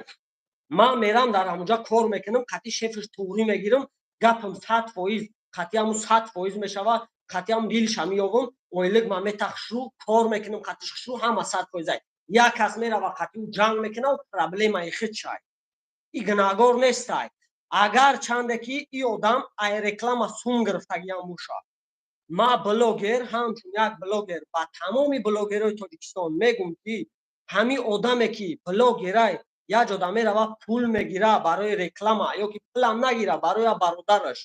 ман мерам дар ҳамонҷа кор мекунам қати шефиш туғрӣ мегирам гапам 100% қати ҳамун 100% мешавад қати ҳамун дилиша меёвам ойлик ман метахшу кор мекунам қатишшу ҳама 100% як кас меравад қати ӯ ҷанг мекунад проблемаи хит шай и гунаҳгор нестай агар чанде ки и одам ай реклама сум гирифтагиам боша ма блогер ҳамчун як блогер ба тамоми блогерои тоҷикистон мегӯм ки ҳамин одаме ки блогерай як ҷода мерава пул мегира барои реклама ё ки пулам нагира барои бародараш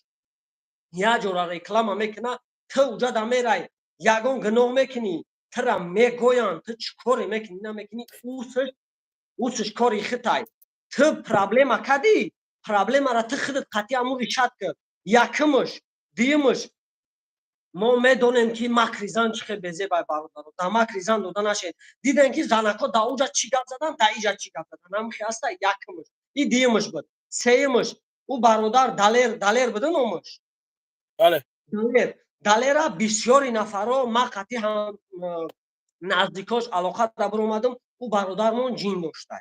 як ҷора реклама мекуна ту уҷада мерай ягон гуноҳ мекунӣ тира мегоянд ту чӣ коре мекунӣ намекунӣ усиш кори хитай ту проблема кадӣ проблемара ту худат қатъи ҳамун ришад кард якумаш дуюмаш мо медонем ки макри зан чӣ хел безебай бародаро да макри зан дода нашед дидем ки занако да уҷа чӣ гап задан да иҷа чӣ гап задан ҳамин хел аста якумаш и дуюмаш буд сеюмаш ӯ бародар далер буду номаш بله далера бисёри нафаро ма қатӣ ҳам наздикош алоқа да биромадам ӯ бародармон ҷин дошта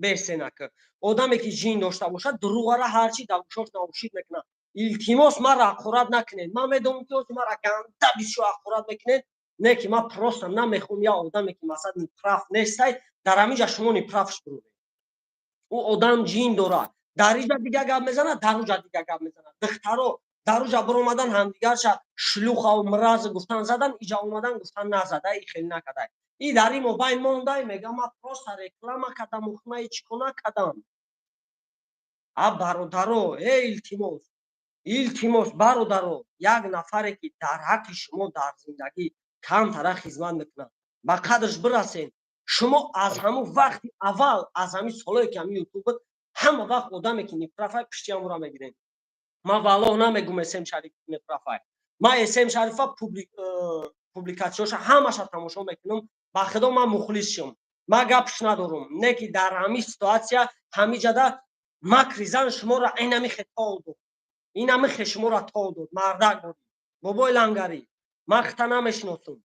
бесенака одаме ки ҷин дошта бошад дуруғара ҳарчи дар гӯшош наушид мекунад илтимос маро ҳақорат накунед ман медонам ки маро ганда бисёр ҳақорат мекунед не ки ман просто намехоҳам я одаме ки масалан ниправ нестай дар ҳамиҷа шумо ниправш биромед ӯ одам ҷин дорад дар иҷа дига гап мезанад дар уҷа дига гап мезанад духтаро дар уҷа биромадан ҳамдигарша шлюхаву мраза гуфтан задан иҷа омадан гуфтан назадай хел накадай и дар ин мобайн мондай мегам ман просто реклама кардам ухмаи чӣ ко накардам а бародаро илтимос бародаро як нафаре ки дар ҳаққи шумо дар зиндагӣ камтара хизмат мекунад ба қадрш бирасед шумо аз ҳамун вақти аввал аз ҳамин солое ки ҳамин ютуб буд ҳама вақт одаме ки ниправай пишти ҳамура мегирем ман валлоҳ намегум эсем шариф ниправай ман эсем шарифа публикатсияша ҳамаша тамошо мекунам ба худо ман мухлисшум ман гапш надорум не ки дар ҳамин ситуатсия ҳамиҷада макри зан шуморо инамихе тол дод инамихе шуморо тол дод мардак буд бобои лангарӣ ман хита намешиносум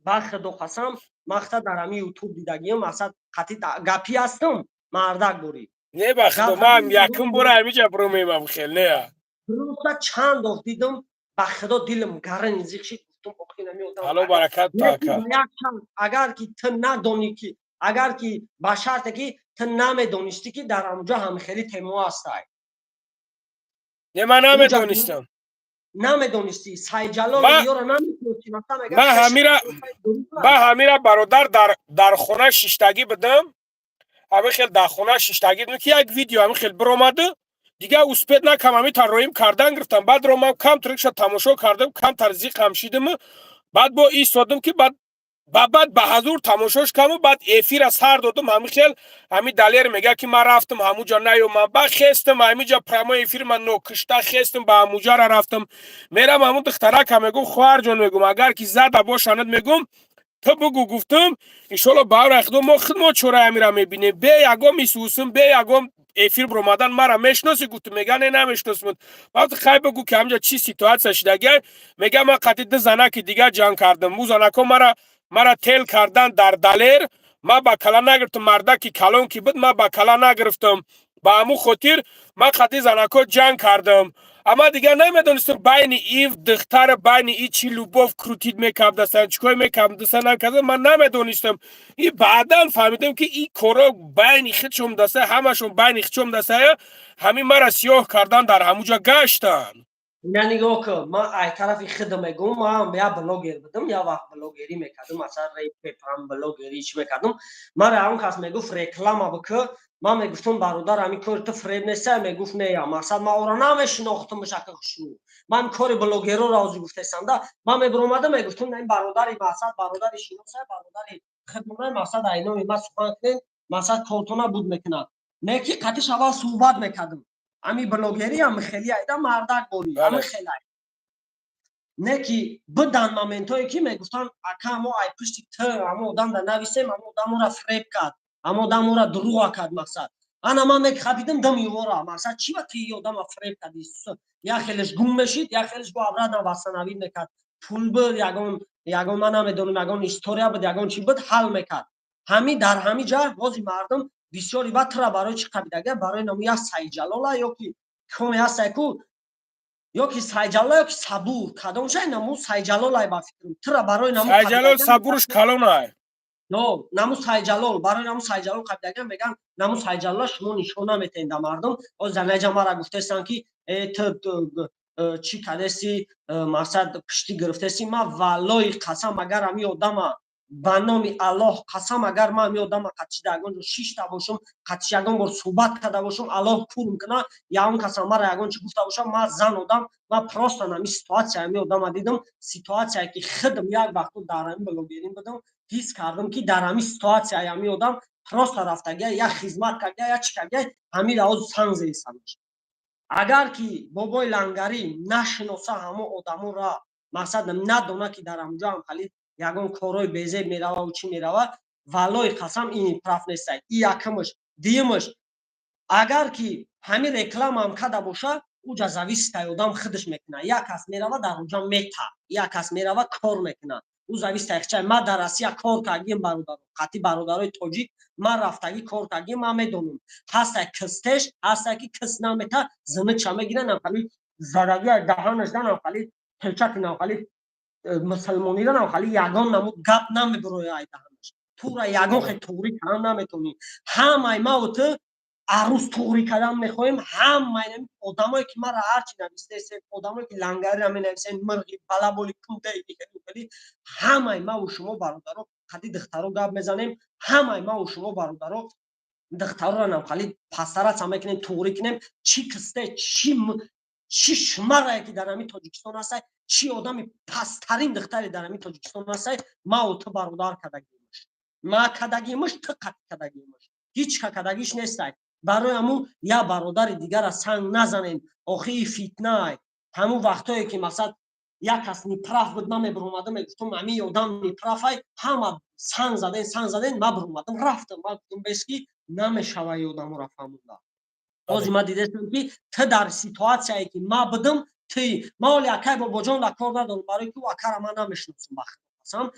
ба худо қасам ман хита дар ҳамин ютуб дидагиам асад қатӣ гапӣ ҳастам мардак бурӣ не ба худо ман якум бора ҳамиҷа биромемам хел не просто чанд ох дидам ба худо дилам гарани зиқшид гуфтум охи намеодам алло баракат така агар ки ту надонӣ ки агар ки ба шарте ки ту намедонистӣ ки дар ҳамуҷа ҳамихелӣ темо ҳастай не ман намедонистам намедонистӣ сайҷалол ёро намешиносӣ ман ҳамира бародар дар хона шиштагӣ будам ҳамин хел дар хона шиштагӣ будам ки як видео ҳамин хел биромаду дига успед накам ҳамин тарроим кардан гирифтам баъд ромам камтарша тамошо кардам камтар зиқам шидиму баъд бо истодам ки баъд ба ҳазур тамошош каму баъд эфира сар додам ҳамин хел ҳамин далер мега ки ман рафтам ҳамуҷа наёмам ба хестам ҳамиҷа прямо эфир ман нокишта хестам ба ҳамуҷара рафтам мерам ҳамун духтарака мегум хоҳарҷон мегум агар ки зада бошанад мегум ту бугу гуфтам иншолло баҳавраи худо мо худмо чораи ҳамира мебинем бе ягон мисусум бе ягон эфир биромадан мара мешиносӣ гуфтам мега не намешиносам вақти хай бугу ки ҳамҷа чӣ ситуатсия шидагиай мега ман қатъи ду занаки дига ҷанг кардам ӯ занако мара тел кардан дар далер ман ба кала нагирифтам мардаки калон ки буд ман ба кала нагирифтам ба ҳамун хотир ман қатъи занако ҷанг кардам амма дига намедонистам байни ив духтар байни и чӣ любов крутид мекардастанд чӣ кор мекардастанд ман намедонистам и баъдан фаҳмидам ки ин коро байни худшон даста ҳамашон байни худшон дастая ҳамин мара сиёҳ кардан дар ҳамуҷа гаштанд ина нигоҳ кун ман ай тарафи худам мегум ман я блогер будам я вақт блогерӣ мекардам масалан репам блогерӣ чӣ мекардам мара ҳамон кас мегуфт реклама бикӯ ман мегуфтам бародар ҳамин кори ту фреб нестай мегуфт нея масалан ман ора намешинохтам бишакли хушрӯ ман кори блогероро ҳозир гуфтесанда ман мебиромадам мегуфтам ин бародари масад бародари шиноса бародари хидмона масад айноми ма сухан кунед масад кортона буд мекунад не ки қатиш аввал суҳбат мекардам ами блогери ам хели айда мардак бори ами хела не ки будан моментое ки мегуфтан ака мо ай пушти ту амо одам да нависем амо одамора фреб кард амо одамора дуруға кард масад ана ман мехапидам дам ювора масад чӣ ва ти одама фреб карди я хелеш гум мешид я хелеш бо абрада васанавид мекард пул буд ягон ман намедонам ягон история буд ягон чӣ буд ҳал мекард ҳами дар ҳами ҷа ҳозир мардум бисёри ва тура барои чӣ қабидага барои намо я сайҷалола ёки коме ҳастае ку ёки сайҷалола ёки сабур кадомшай намо сайҷалолай ба фикрам тура барои намо сайҷалол сабурш калонай намо сайҷалол барои намо сайҷалол қабидага меган намо сайҷалола шумо нишон наметаҳед да мардум занаҷа мара гуфтестанд ки ту чӣ кардеси мақсад пишти гирифтеси ман валлои қасам агар ҳами одама ба номи аллоҳ қасам агар ман ҳами одама қатшида ягон шишта бошам қатиш ягон бор суҳбат карда бошам аллоҳ курм кунад ягон каса мара ягон чӣ гуфта бошам ман зан одам ман просто нами ситуатсия ҳами одама дидам ситуатсияе ки худам як вақто дар ҳамин блогерин будам ҳис кардам ки дар ҳамин ситуатсияи ҳами одам просто рафтагия я хизмат кардия я чӣ кардия ҳамин ҳоз санг зесамш агар ки бобои лангарӣ нашиноса ҳамо одамора мақсад надона ки дар ҳамуҷа ҳамхали ягон корои безеб мерава ӯ чӣ мерава валлои қасам ин ифраф нестай и якумаш дуюмаш агар ки ҳамин рекламаам карда боша اونجا زاویستای آدم خودش میکنه یک کس میرود در اونجا میتا یک کس میرود کار میکنه او زاویستای خچای ما در آسیا کار کردیم برادر قطعی برادرای تاجیک ما رفتگی کار کردیم ما میدونیم هست کستش هست کی کس نمیتا زمین چه میگیرن نخالی زدگی دهانش دن نخالی تلچک نخالی مسلمانی را نخالی یگان نمود گپ نمیبروی ای دهانش تو را یگان خیلی توری کردن نمیتونی همه ما و تو عروس توری کردن میخوایم همه آدمایی که ما را هرچی نویسته آدمایی که لنگری را مینویسن مرغی بلبولی کنده ایدی همه ما و شما برادرها قدی دخترها گپ میزنیم همه ما و شما برادرها دخترها را نخالی پسرا چه کنیم توری کنیم چی کسته چی شماره که در همین تاجیکستان هست چی آدمی پسترین دختری در همین تاجیکستان هست ما و تو برادر کدگیمش ما کدگیمش تو کدگیمش هیچ که کدگیش نیست برای همون یا برادر دیگر را سنگ نزنیم آخی فتنه همون وقتایی که مثلا یک کس نیپرف بود من برومدم میگفتم همین آدم نیپرف های همه سنگ زدن من برومدم رفتم من گفتم بسکی نمیشوه آدم را فهمونده بازی ما دیدستم که تو در سیتواسیایی که ما بدم تی مالی اکای با جان را کار ندارم برای که اکر ما نمیشناسم بخشم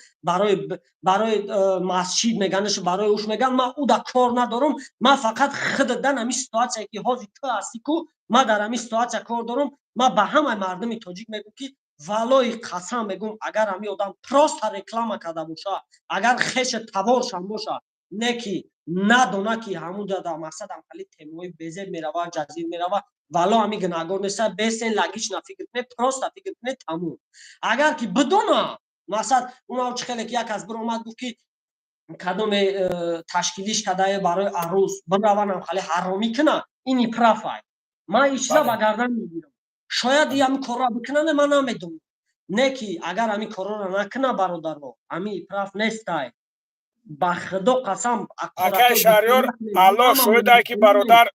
برای مسجد میگنش برای اوش میگن ما او دا کار ندارم ما فقط خود دن همین سیتواسیایی که حاضی تو هستی کو ما در همین سیتواسیا کار دارم ما به همه مردم تاجیک میگم که والای قسم میگم اگر همین آدم پروست رکلام کرده باشه اگر خش تبارش هم باشه نکی ندونه که همونجا در مقصد هم خالی تیموی بزر میروه جزیر میروه والا همی گناهگار نیست بسن لگیش نفکر کنه پروست فکر کنه تموم اگر که بدونه مثلا اون چه خیلی که یک از بر اومد گفت که کدوم تشکیلیش کدای برای عروس بروان هم خالی حرامی کنه اینی پرافای ما این چیزا بگردن میگیرم شاید هم کارا بکنن من نمیدونم نه که اگر همین کارا را نکنه برادر رو همین پراف نیستای با خدا قسم اکای شهریار الله شاید که برادر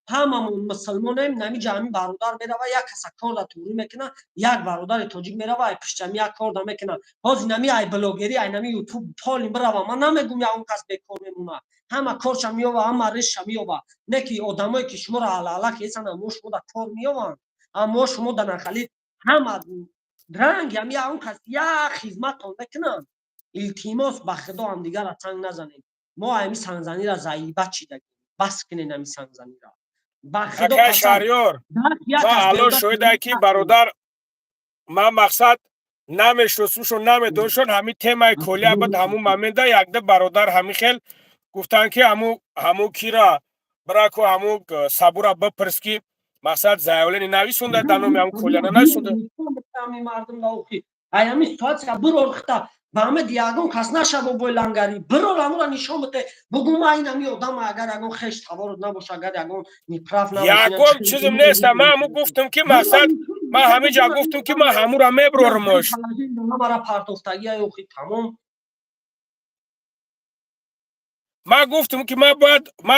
هممون مسلمانیم نمی جمعی برادر میروه یک کس کار را توری میکنه یک برادر تاجیک میروه پشتمی یک کار را میکنه باز نمی ای بلاگری ای نمی یوتیوب پالی بروه من نمیگم یا اون کس بیکار میمونه همه کارش میوه همه ریش میوه نه که آدمایی که شما را علاله که هستن همه شما را کار میوه اما شما در نخلید همه درنگ همی اون کس یک خدمت نکنن التماس به خدا هم دیگر را سنگ نزنیم ما همی سنگزنی را ضعیفه چیدگیم بس کنین همی سنگزنی را اکای شهریار ما الله شاید که برادر ما مقصد نمیشناسمشون نمیدونشون همین تیمای کلیه بود همون ممنده یک ده برادر همین خیل گفتن که همو کیرا براکو همو صبورا بپرس که مقصد زایولین نویسونده دنومی همون کلیه نویسونده همین مردم لاوخی همین ساعت برو رختا با همه دیگران کس نشه با بوی لنگری برو را نشان بده بگو ما این همی آدم اگر اگون خشت تبارد نباشه اگر اگون نیپراف نباشه یکم چیزم نیست ما همو گفتم که مقصد ما همه جا گفتم که ما همو را میبرورمش مرا پرتوفتگی اوخی تمام ما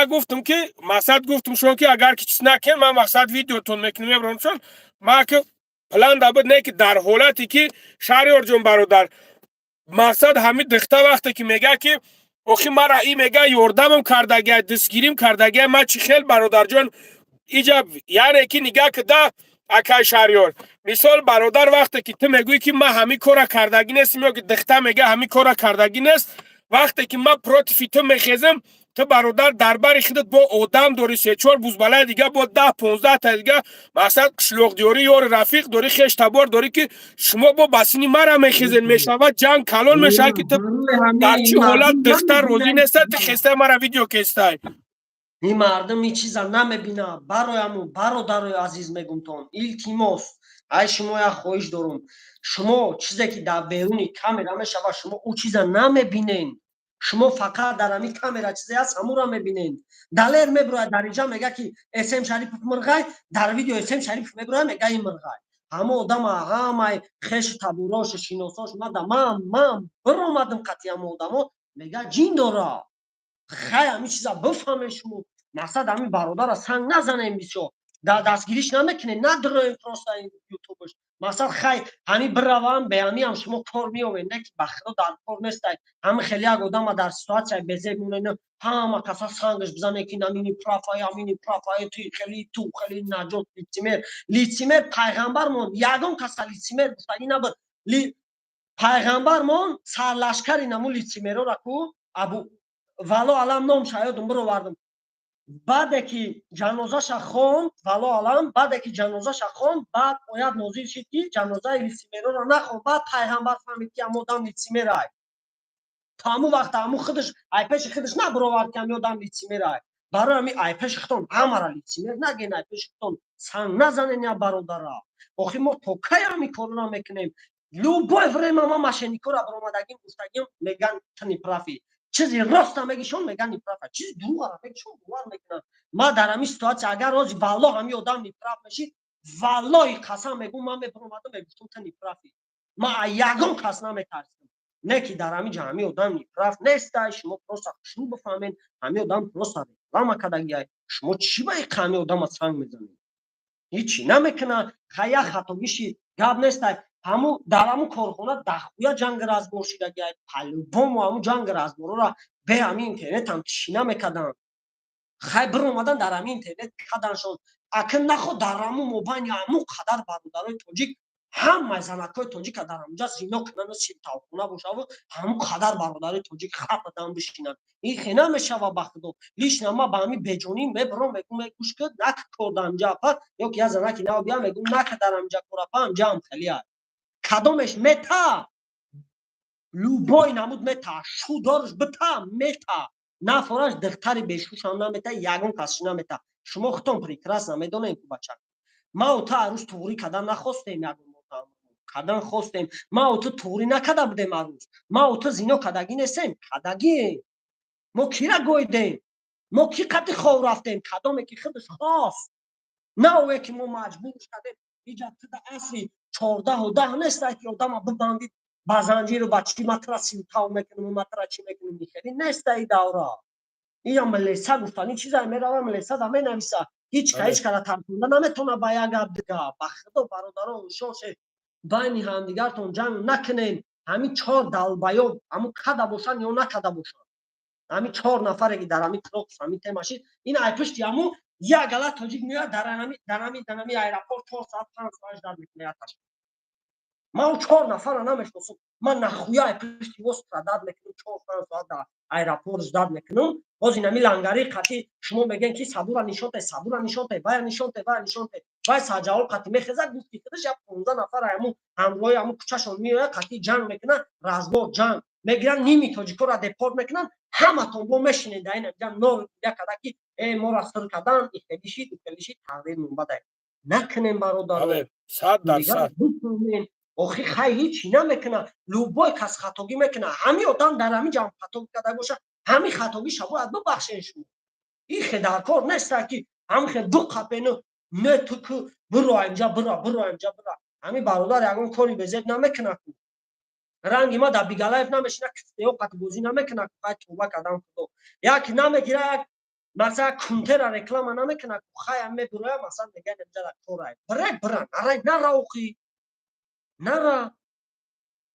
گفتم که مقصد گفتم شما که اگر که چیز نکن ما مقصد ویدیوتون میکنم میبرم چون ما که پلان دابد نه که در حالتی که شهریار جون برادر مقصد همین دختر وقتی که میگه که اوخی مرا این میگه یوردمم کردگه دستگیریم کردگه ما چی خیل برادر جان ایجاب یعنی که نگاه که ده اکای شهریار مثال برادر وقتی که تو میگویی که ما همین کارا کردگی نیستیم یا که دختر میگه همین کارا کردگی نیست وقتی که ما پروتفی تو میخیزم تو برادر دربار خودت با آدم داری 3-4 بوزباله دیگه با 10-15 تا دیگه مثلا شلوغ دیاری یا رفیق داری خش تبار داری که شما با بسینی مرا میخیزن میشود جنگ کلان میشه که تو در چی حالت دختر روزی نیست تو خسته مرا ویدیو کستای این مردم این چیزا نمیبینه برای همون برادرای عزیز میگم تون التماس ای شما یا خواهش دارم شما چیزی که در بیرونی کامرا میشه شما او چیزا نمیبینین شما فقط در همین کامرا چیزی هست همون را میبینین دلیر میبره در اینجا میگه که اسم شریف مرغای در ویدیو اسم شریف میبره میگه این مرغای همه آدم همه خش تبوراش شیناساش من برآمدم قطعی هم آدم میگه جین داره خیلی همین چیزا بفهمه شما مقصد همین برادر سنگ نزنه این بیشو دستگیریش نمیکنه نداره پروستا این یوتیوبش مثلا خی همی بروم به همی هم شما کار میومد نه که بخدا در کار نیست همه خیلی یک آدم در سیتواسیون بزرگ مونه همه کسا سانگش بزنه که نمینی پرافای تو خیلی نجات لیتیمر پیغمبرمون یگان کسا لیتیمر گفتگی نبود پیغمبرمون سرلشکری نمو لیتیمر را کو ابو ولو علم نام شایدم برو وردم بعد که جنازه خوند ولو علم بعد که جنازه خوند بعد باید نازل شد که جنازه لیتیمر را نخوند بعد پیغمبر فهمید که امودم لیتیمر ای تامو وقت امو خودش ای پیش خودش نبرورد که امودم لیتیمر ای برای امی ای پیش خودم همه را لیتیمر نگین ای پیش خودم سنگ نزنین یا برادرها آخی ما تو کی همی کار را میکنیم любое время ما ماشینیکو را برآمدگیم گفتگیم میگن تنی پرافی چیزی راست میگیشون میگن نیپراف چیزی دروغ را میگیشون باور میکنن ما در همین سیتواسیون اگر روز والله همی آدم نیپراف میشید والله قسم میگم من میبرمادم میگفتم تنی پرافی ما یگان کس نمیترسیم نه که در همین جمعی آدم نیپراف نیست شما پروسه شروع بفهمین همین آدم پروسه رام کدگی شما چی با یک همی آدم سنگ میزنید هیچی نمیکنه خیلی خطاگیشی گاب نیست همو در همون کارخونه دخویا جنگ رزبور شدگی پلوبوم و همو جنگ رزبور را به همین اینترنت هم تشینه میکدن خیلی بر اومدن در همین اینترنت کدن شد اکن نخود در همون موبین یا همو قدر برادرای توجیک همه زنکای توجیک در همونجا زینا کنن و سیمتاوخونه باشه و همو قدر برادرای توجیک خط دم بشینن این خیلی نمیشه و بخدو لیش نما با همی بجونی میبرم میگم گوش کد نک کردم جاپا یا که از نکی نو بیا میگم نک در همونجا کورپا هم جام خیلی کدومش متا لوبای نمود متا شودارش بتا متا نفرش دختری بشوش هم نمیتا یگون کسش نمیتا شما خودتون پریکراس نمیدونه این کو بچه ما او تا عروس توری کدن نخواستیم یگون کدن خواستیم ما او تو توری نکده بودیم عروس ما او تو زینو کدگی نیستیم کدگی ما کی را گویدیم ما کی قد خواه رفتیم کدامه که خودش خواست نه اوه که ما مجبور شدیم ایجا تو اصلی 14 و 10 نیست که آدم ببندید با زنجیر و بچی مطرح سیمتاو میکنم و مطرح چی میکنم میخیلی نیست ای دورا یا ملیسا گفتانی چیزا میروه ملیسا دمه نویسه هیچ که هیچ که ترکنده نمیتونه با یک گب دیگه بخدا برادران و شوشه بین همدیگرتون جنگ نکنین همین 4 دلبایو همون کده باشن یا نکده باشن همین 4 نفره که در همین کروکس همین تماشید این ای پشتی همون یک غلط توجیه میاد در همین ایرپورت 4 ساعت 5 ساعت در میکنه ما او 4 نفر نمیشناسم من نخویا پشتی وسط داد میکنم 4 ساعت در ایرپورت داد میکنم باز این همین لنگری قطعی شما میگن که صبور نشانته باید نشانته باید سجاول قطعی میخزد گفتی کدش یا 15 نفر همون همراه همون کوچهشون میاد قطعی جنگ میکنن رزبار جنگ میگیرن نیمی تاجیکو را دپورت میکنن همه تون با میشینید در این جنگ نو یک که ما را سر کردن اکلیشید تغییر منبده نکنیم برادران 100% آخی خیلی چی نمیکنه لوبای کس خطاگی میکنه همین آدم در همین جمع خطاگی کرده باشه همین خطاگی شباید ببخشنش این خیلی در کار نیست که هم خیلی دو قپینو نه تو که برو اینجا برو همین برادر یکون کاری بزید نمیکنه رنگی ما در بیگلایف نمیشنه که یا قطع بوزی نمیکنه که توبه کردن خدا یک نمیگیره مثلا کنتر رکلام نمیکنه که خیلی میبروه مثلا میگن اینجا در کار برن نراوخی نرا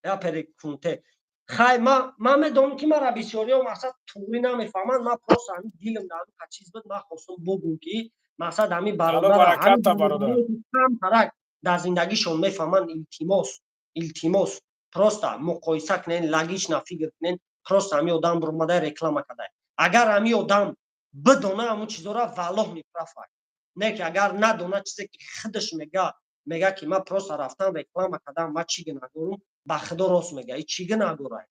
یا پری کنته خیلی ما میدونم که ما را بسیاری و مثلا توری نمیفهمن ما پروس همین دیلم دارم که چیز بود ما خواستم بگم که مثلا همین برادر هم ترک در زندگیشون میفهمن التیماس پروست مقایسه کنین لگیش نفیگر کنین پروست همین آدم برماده رکلام کرده اگر همین آدم بدونه همون چیزا را والله میپرفه نه که اگر ندونه چیزی که خودش میگه که ما پروست رفتم رکلام کردم ما چیگه نگورم با خدا راست میگه چیگه نگوره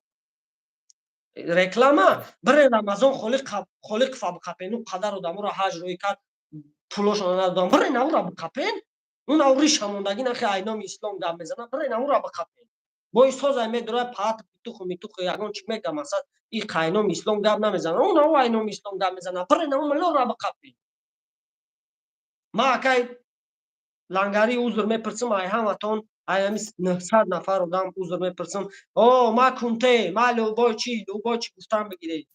رکلام برای رمضان خالق فابقپینو قدر آدم را حج روی کرد پولاشون ندادم برای نو را بقپین اون اوریش هموندگی نخی اینام اسلام گم میزنه برای نو را بقپین با ایستاز میدوره پات میتوخ یگان چی میگه مثلا این اینام اسلام گم نمیزنه اون او اینام اسلام گم میزنه برای نو ملو را بقپین ما که لنگاری عذر میپرسم ای همتون ای 900 نفر آدم عذر میپرسم ما کنته ما لوبای چی گفتم بگیرید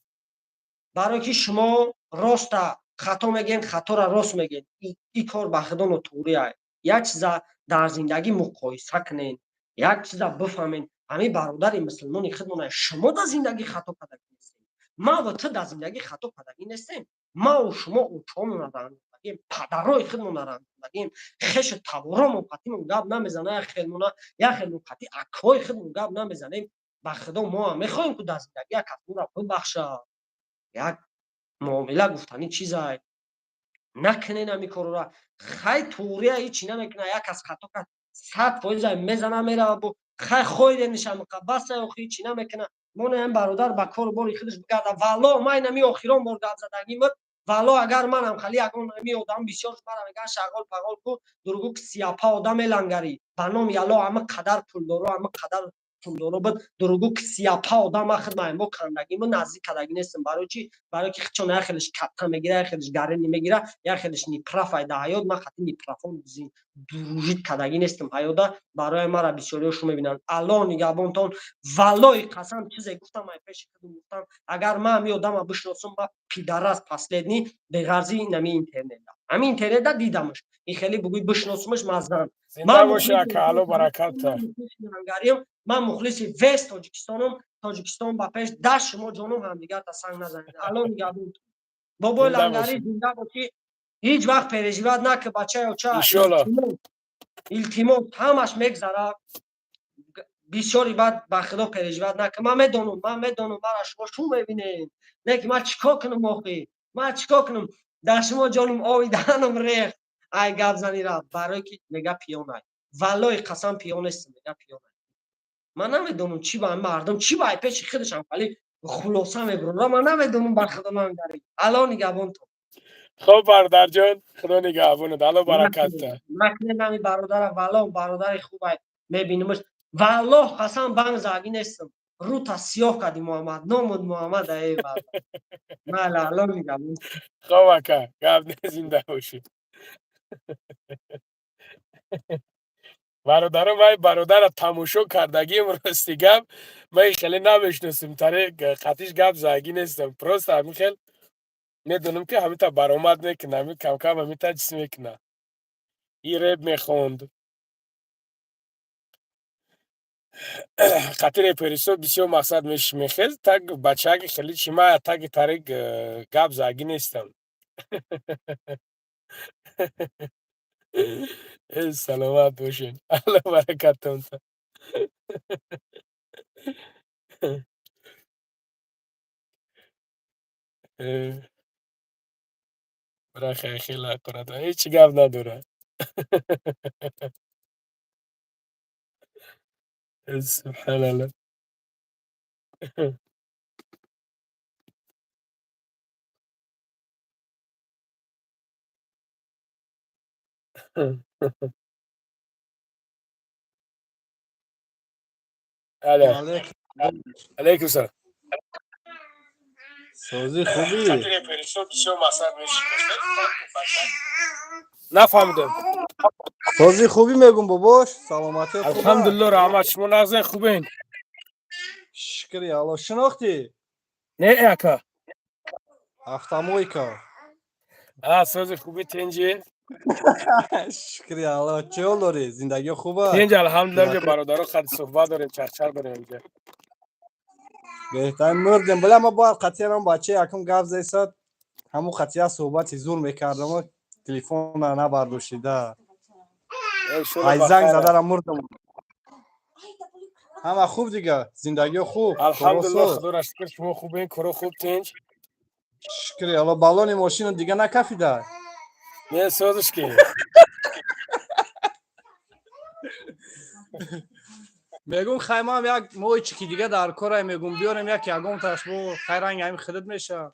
برای که شما راست خطا میگین خطا را راست میگین این کار به خدا نوتوری است یک چیز дар зиндагӣ муқоиса кунен як чиза бифаҳмед ҳамин бародари мусулмони худмона шумо дар зиндагӣ хато кардагӣ нестем ман ва ту дар зиндагӣ хато кардагӣ нестем ману шумо очаҳомона рандагем падарои худмона рандагем хешу таворомон қатимон гап намезана як хелмон қатӣ акҳои худмон гап намезанем ба худо мо ҳам мехоҳем ку дар зиндагӣ як касмонро бибахшад як муомила гуфтанӣ чизай накунен ҳамин корора хай туғрия ҳичи намекунад як кас хато кард 100% мезана мерава бо хай хойде нишан мекунад баса охи ҳичи намекунад монеам бародар ба кору бори худаш бигарда валло ман инами охирон бор гап задагимат валло агар манам хали ягон ами одам бисёр мара мегӯяд шағол пағол ку дургӯ сияпа одаме лангарӣ ба номи алло ҳама қадар пулдоро ҳама қадар пулдоро бад дургӯ сияпа одама хидмаем бо кандагиму наздик кардагӣ нестем барои чи барои ки хичон як хелиш катта мегира як хелиш гарини мегира як хелиш нипрафай да ҳаёт ман хати нипрафон дуружит кардагӣ нестем ҳаёда барои мара бисёриёшо мебинанд алло нигабонтон валлои қасам чизе гуфтам ай пеши худум гуфтам агар ман ҳамин одама бишносам ба пидарас последний беғарзи инами интернета ҳамин интернета дидамаш ин хеле бугӯй бишносумаш маздан зинда боши ака алло баракатта ман мухлиси вест тоҷикистонам тоҷикистон ба пеш даст шумо ҷоном ҳамдигарта санг назанед алло нигабонтон бобои лангари зинда бошӣ ҳеҷ вақт переживат накӣ бачаи оча илтимос ҳамаш мегзара бисёри баъд ба худо переживат накӣ ман медонам мара шумо мебинед не ки ман чикор кунам охӣ ман чикор кунам дар шумо ҷонам оби даҳанам рехт ай гап занира барое ки мега пиёнай валлои қасам пиён нестам мега пиёнай ман намедонам чӣ ба мардум чӣ ба пеши худашам хали хулоса мебурора ман намедонам бар худо лангари алло нигабонтон хуб бародарҷон худо нигоҳбонад алло баракатта макнедами бародара валло бародари хубай мебинамаш валлоҳ қасам банг загӣ нестам рута сиёҳ кади муҳаммад номуд муҳаммад ай майли алло нигабонтон хуб ака гап не зинда бошӣ бародаро май бародара тамошо кардагим рости гап ман хеле намешносим таре қатиш гап загӣ нестам просто ҳамин хел медонам ки ҳамита баромад мекуна ҳамин камкам ҳамита чиз мекуна и реп мехонд қатӣ реперисо бисёр мақсад мехез так бачаки хеле чима таки таре гап загӣ нестам саломат бошед алло баракатонта брахай хеле ҳақорат ҳеҷ гап надорад субҳаналла алейкум салом созӣ хубӣ нафаҳмидам созӣ хубӣ мегум бобош саломатӣ алҳамдулилло раҳмат шумо нағзе хубен шукри алло шинохтӣ не ака автомойка созӣ хубӣ тенҷи шукри алло чӣ ҳол дорӣ зиндагӣ хуба тенҷ алҳамдулилла бародаро хади суҳбат дорем чарчар дорем инҷа беҳтар мурдем била ма бояд қатиянам бача якум гап зесад ҳамун қатия суҳбати зур мекардам телефонра набардошида ай занг задарам мурдам ҳама хуб дига зиндагӣ хуб алҳамдулилла худора шукр шумо хубен коро хуб тинҷ шукри алло баллони мошину дига накафида не созишки мегум хаймам як моҳи чики дига дар корай мегум биёрем як ягонташ бо хайранги ҳамин хидат меша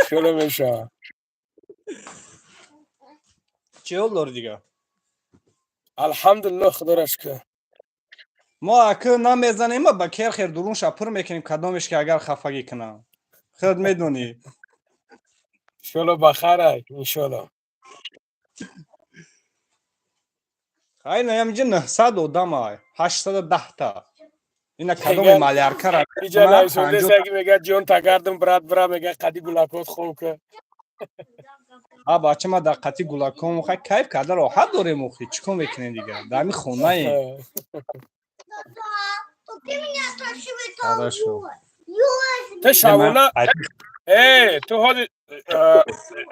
шуро мешавад чӣ ҳол дорӣ дига алҳамдулилла худора шукр мо акӯ намезанем ба керхер дурунша пур мекунем кадомеш ки агар хафагӣ кунам худат медонӣ иншолло бахайрай иншолло хайна ямҷи 900 одамай 810 та ина кадоми маляркара иҷанайшодесаги мега ҷон тагардим брат бра мега қади гулакот хонка ها بچه ما دقتی گولاکون مخواه کیف کرده راحت داره مخی چیکار میکنین دیگه در می خونه این تو شبانه تو حالی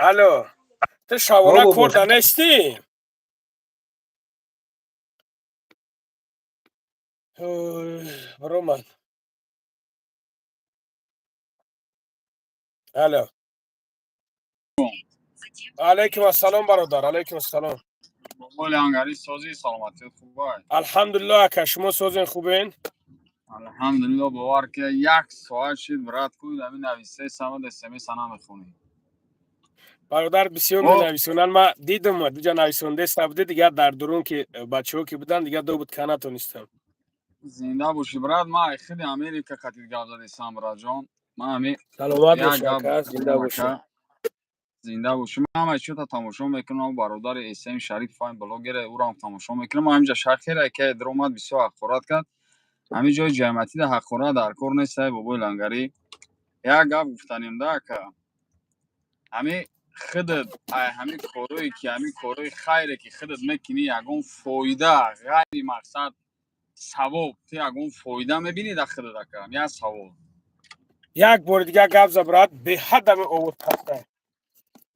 الو تو شبانه کار دانستی برو من الو علیکم السلام برادر علیکم السلام بقول انگاری سازی سلامتی خوبه الحمدلله که شما سازین خوبین الحمدلله باور که یک ساعت شد برات کوی همین نویسه سمت اسمس انا میخونی برادر بسیار نویسونن ما دیدم دو جا نویسونده سبده دیگه در درون که بچه‌ها که بودن دیگه دو بود که نتونستم زنده باشی برات ما خیلی امریکا خطیر گاب زده سامرا جان ما همین سلامت باشی که زنده باشی زنده باشی ما هم اشیاء تا تماشا میکنم برادر اسم شریف فاین بلاگر او را هم تماشا میکنم ما همینجا شرخیره که درآمد بسیار خورات کرد همین جای جمعیتی ده حقورا در کار نیست بابای لنگری یک گپ گفتنیم ده که همین خودت همین کاروی که همین کاروی خیره که خودت میکنی یگون فایده غیر مقصد ثواب تو یگون فایده میبینی در خودت کردم یا ثواب یک بار دیگه گپ زبرات به حد می آورد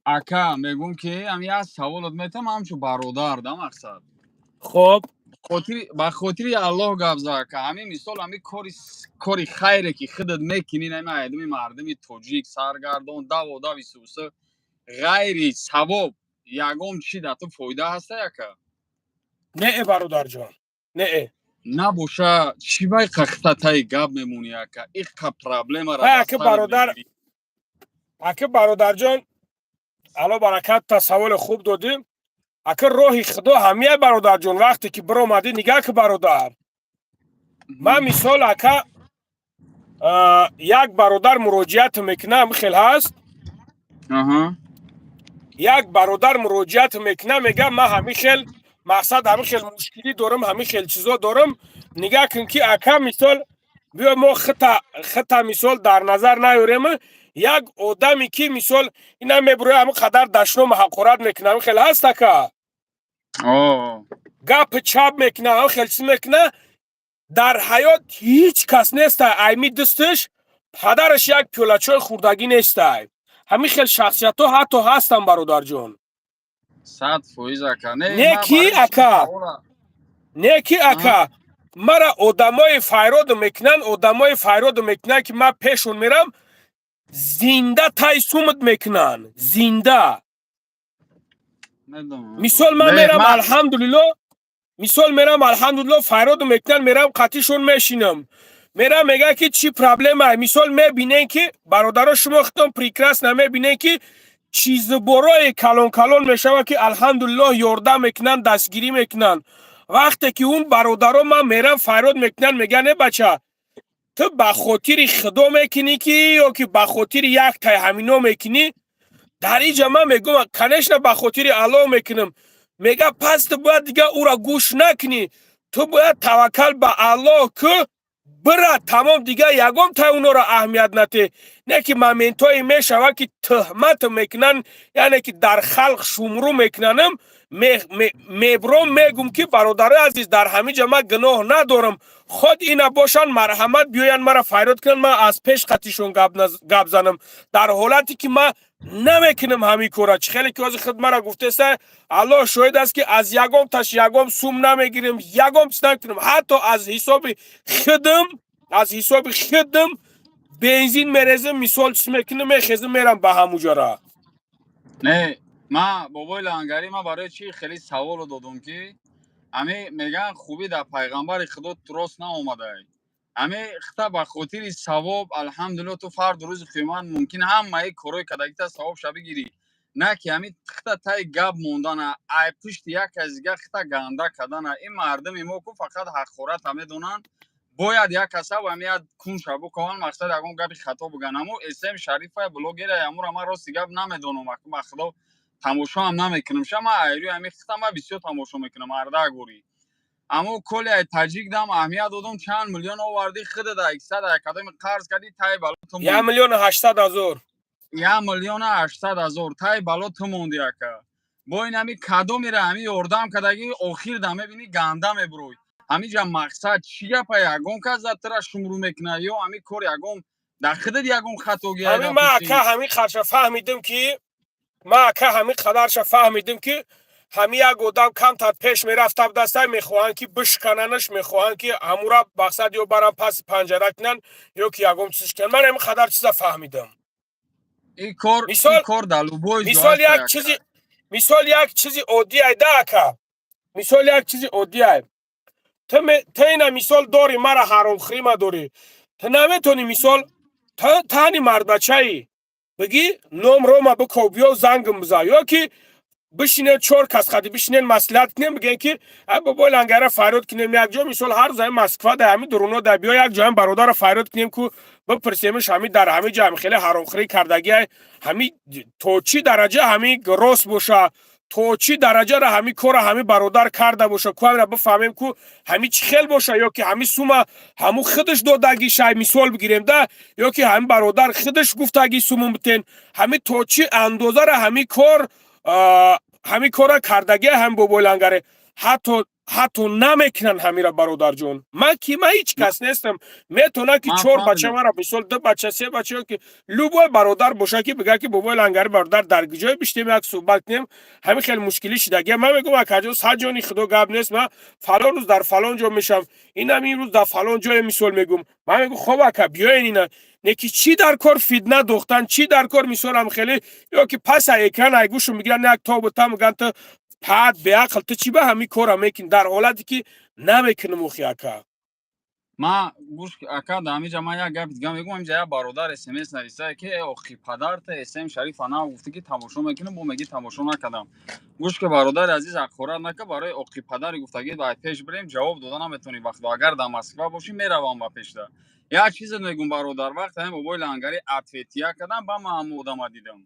اکا میگم که هم یا ثواب میتم همچون برادر ده مقصد خب با خاطری الله گپ زد که همین مثال همین کاری خیره که خودت میکنی نه آدمی مردمی توجیک سرگردان دا بیسوسه غیری ثواب یگم چی در تو فایده هسته یکا نه برادر جان نه نباشه چی بای قختتای گپ میمونی یکا ایقا پرابلم را اکه برادر جان الان برکت تا سوال خوب دادیم اکه راه خدا همیه برادر جان وقتی که برو اومدی نگاه که برادر من مثال اکه یک برادر مراجعت میکنم خیلی هست یک برادر مراجعت میکنه میگه من همین خیل مقصد همین خیل مشکلی دارم همین خیل چیزا دارم نگاه کن که اکا مثال بیا ما خطا مثال در نظر نیاریم یک آدمی که مثال اینا میبروی همون قدر دشنام حقارت میکنه همین خیل هست اکا گپ چپ میکنه همین خیل چیز میکنه در حیات هیچ کس نیست ایمی دستش پدرش یک پیاله چای خوردگی نیست همین خیلی شخصیت ها حتی هستن برادر جان 100% اکا نیکی اکا مرا آدمای فیراد میکنن که من پیشون میرم زنده تای سومت میکنن زنده مثال من میرم الحمدلله فیراد میکنن میرم قطیشون میشینم میرم میگه که چی پرابلم های مثال میبینین که برادرها شما خودتون پریکراس نمیبینین که چیز برای کلان میشوه که الحمدلله یاردم میکنن دستگیری میکنن وقتی که اون برادرها من میرم فیراد میکنن میگن نه بچه تو بخاطر خدا میکنی که یا که بخاطر یک تای همینا میکنی در اینجا من میگم کنش نه بخاطر الله میکنم میگه پس تو باید دیگه او را گوش نکنی تو باید توکل به الله که برا تمام دیگه یگم تا اونا را اهمیت نده نه که مومنتای میشوه که تهمت میکنن یعنی که در خلق شمرو میکننم میبرم میگم که برادر عزیز در همه جمع گناه ندارم خود اینا باشن مرحمت بیاین مرا فریاد کنن من از پیش قطیشون گپ زنم در حالتی که من نمیکنم همین کارا چه خیلی که از خود مرا گفته است الله شاهد است که از یگم تاش یگم سوم نمیگیرم یگم چیز نکنم حتی از حساب خودم بنزین میرزم مثال چیز میکنم میخزم میرم به همونجا را نه ما بابای لنگری ما برای چی خیلی سوال دادم که همه میگن خوبی در پیغمبر خدا درست نآمده همه خطا به خاطر ثواب الحمدلله تو فرد روز قیامت ممکن همه کارای کداگیتا ثواب شو بگیری نه که همین خطا تای گاب موندن ای پشت یک از دیگه خطا گنده کردن این مردم ما کو فقط حق خورت همه دونن باید یک کسا و همین کون شبو کامل مقصد یگون گبی خطا بگن اما اسم شریف بلوگر امور ما راست گب نمیدونم ما خدا تماشا هم نمیکنم شما ایرو همین خطا ما بسیار تماشا میکنم مردا گوری اما کلی تاجیک دام اهمیت دادم چند میلیون آوردی خود در 100 اکادمی قرض کردی تای بالا تو 1,800,000 1,800,000 тай бало ту монди ака. Бо ин ҳами кадо мера ҳами ёрдам кадаги охир да мебини ганда мебуруй. Ҳами ҷа мақсад чи гапа ягон кас заттара шумру мекуна ё ҳами кор ягон дар хидат ягон хатоги ҳами ма ака ҳами қадарша фаҳмидим ки ҳами як одам камтар пеш мерафта дастай мехоҳанд ки бишкананаш мехоҳанд ки ҳамура мақсад ё барам паси панҷара кунанд ё ки ягон чиз кунанд. Ман ҳами қадар чиза фаҳмидам. Мисол як чизи оддие да ака. Мисол як чизи оддие. Та ина мисол дори мара ҳаромхӯрима дори. Та наметони мисол тани мардбачаи бигӣ номрома биков биё зангим биза ё ки бишинен 4 кас хади бишинен маслиҳат кунем бигем ки бобои лангара фарёд кунем якҷо мисол ҳар рӯз ҳами Москва да ҳами дуруно да биё якҷо ҳами бародарро фарёд кунем ку бипирсемиш ҳами дар ҳами ҷо ҳами хеле ҳаромхӯрӣ кардагиай ҳами то чӣ дараҷа ҳами рост боша то чӣ дараҷара ҳами кора ҳами бародар карда боша ку ҳамира бифаҳмем ку ҳами чӣ хел боша ё ки ҳами сума ҳаму хидиш додаги шай мисол бигирем да ё ки ҳами бародар хидиш гуфтаги сумум битен ҳами то чӣ андозара ҳами кор ҳами кора кардагия ҳами бобои лангаре ҳатто намекунанд ҳамира бародарҷон. Ман ҳеҷ кас нестам метавонад ки 4 бача мара мисол 2 бача 3 бача ё ки любой бародар боша ки бига ки бобои лангари бародар дар ҷое биштем як суҳбат кунем ҳами хеле мушкилӣ шидагия. Ман мегӯям акаҷон саҷони худо гап нест ман фалон рӯз дар фалон ҷо мешавам инам ин рӯз дар фалон ҷое мисол мегӯм. Ман мегӯям хоб ака биёен ина не ки чӣ дар кор фитна дохтан чӣ дар кор мисол ҳам хеле ё ки паса экран ай гӯшу мигиранд як тобу та мегӯянд ту паҳат беақл ту чӣ ба ҳами кора мекунӣ дар ҳолате ки намекунам охи ака. ма гӯш ака да ҳамиҷа ман як гапи дига мегӯям ҳамиҷа як бародар смс нависае ки охи падарта см шарифа нав гуфтӣ ки тамошо мекунем бо меги тамошо накардам. Гӯш ки бародари азиз ақорат нака барои оқи падари гуфтаги бай пеш бирем ҷавоб дода наметавонӣ вақто агар дар Москва бошӣ меравам ба пешда. Як чизе мегӯям бародар вақт ҳами бобои лангари ответия кардам ба ман ҳаму одама дидам.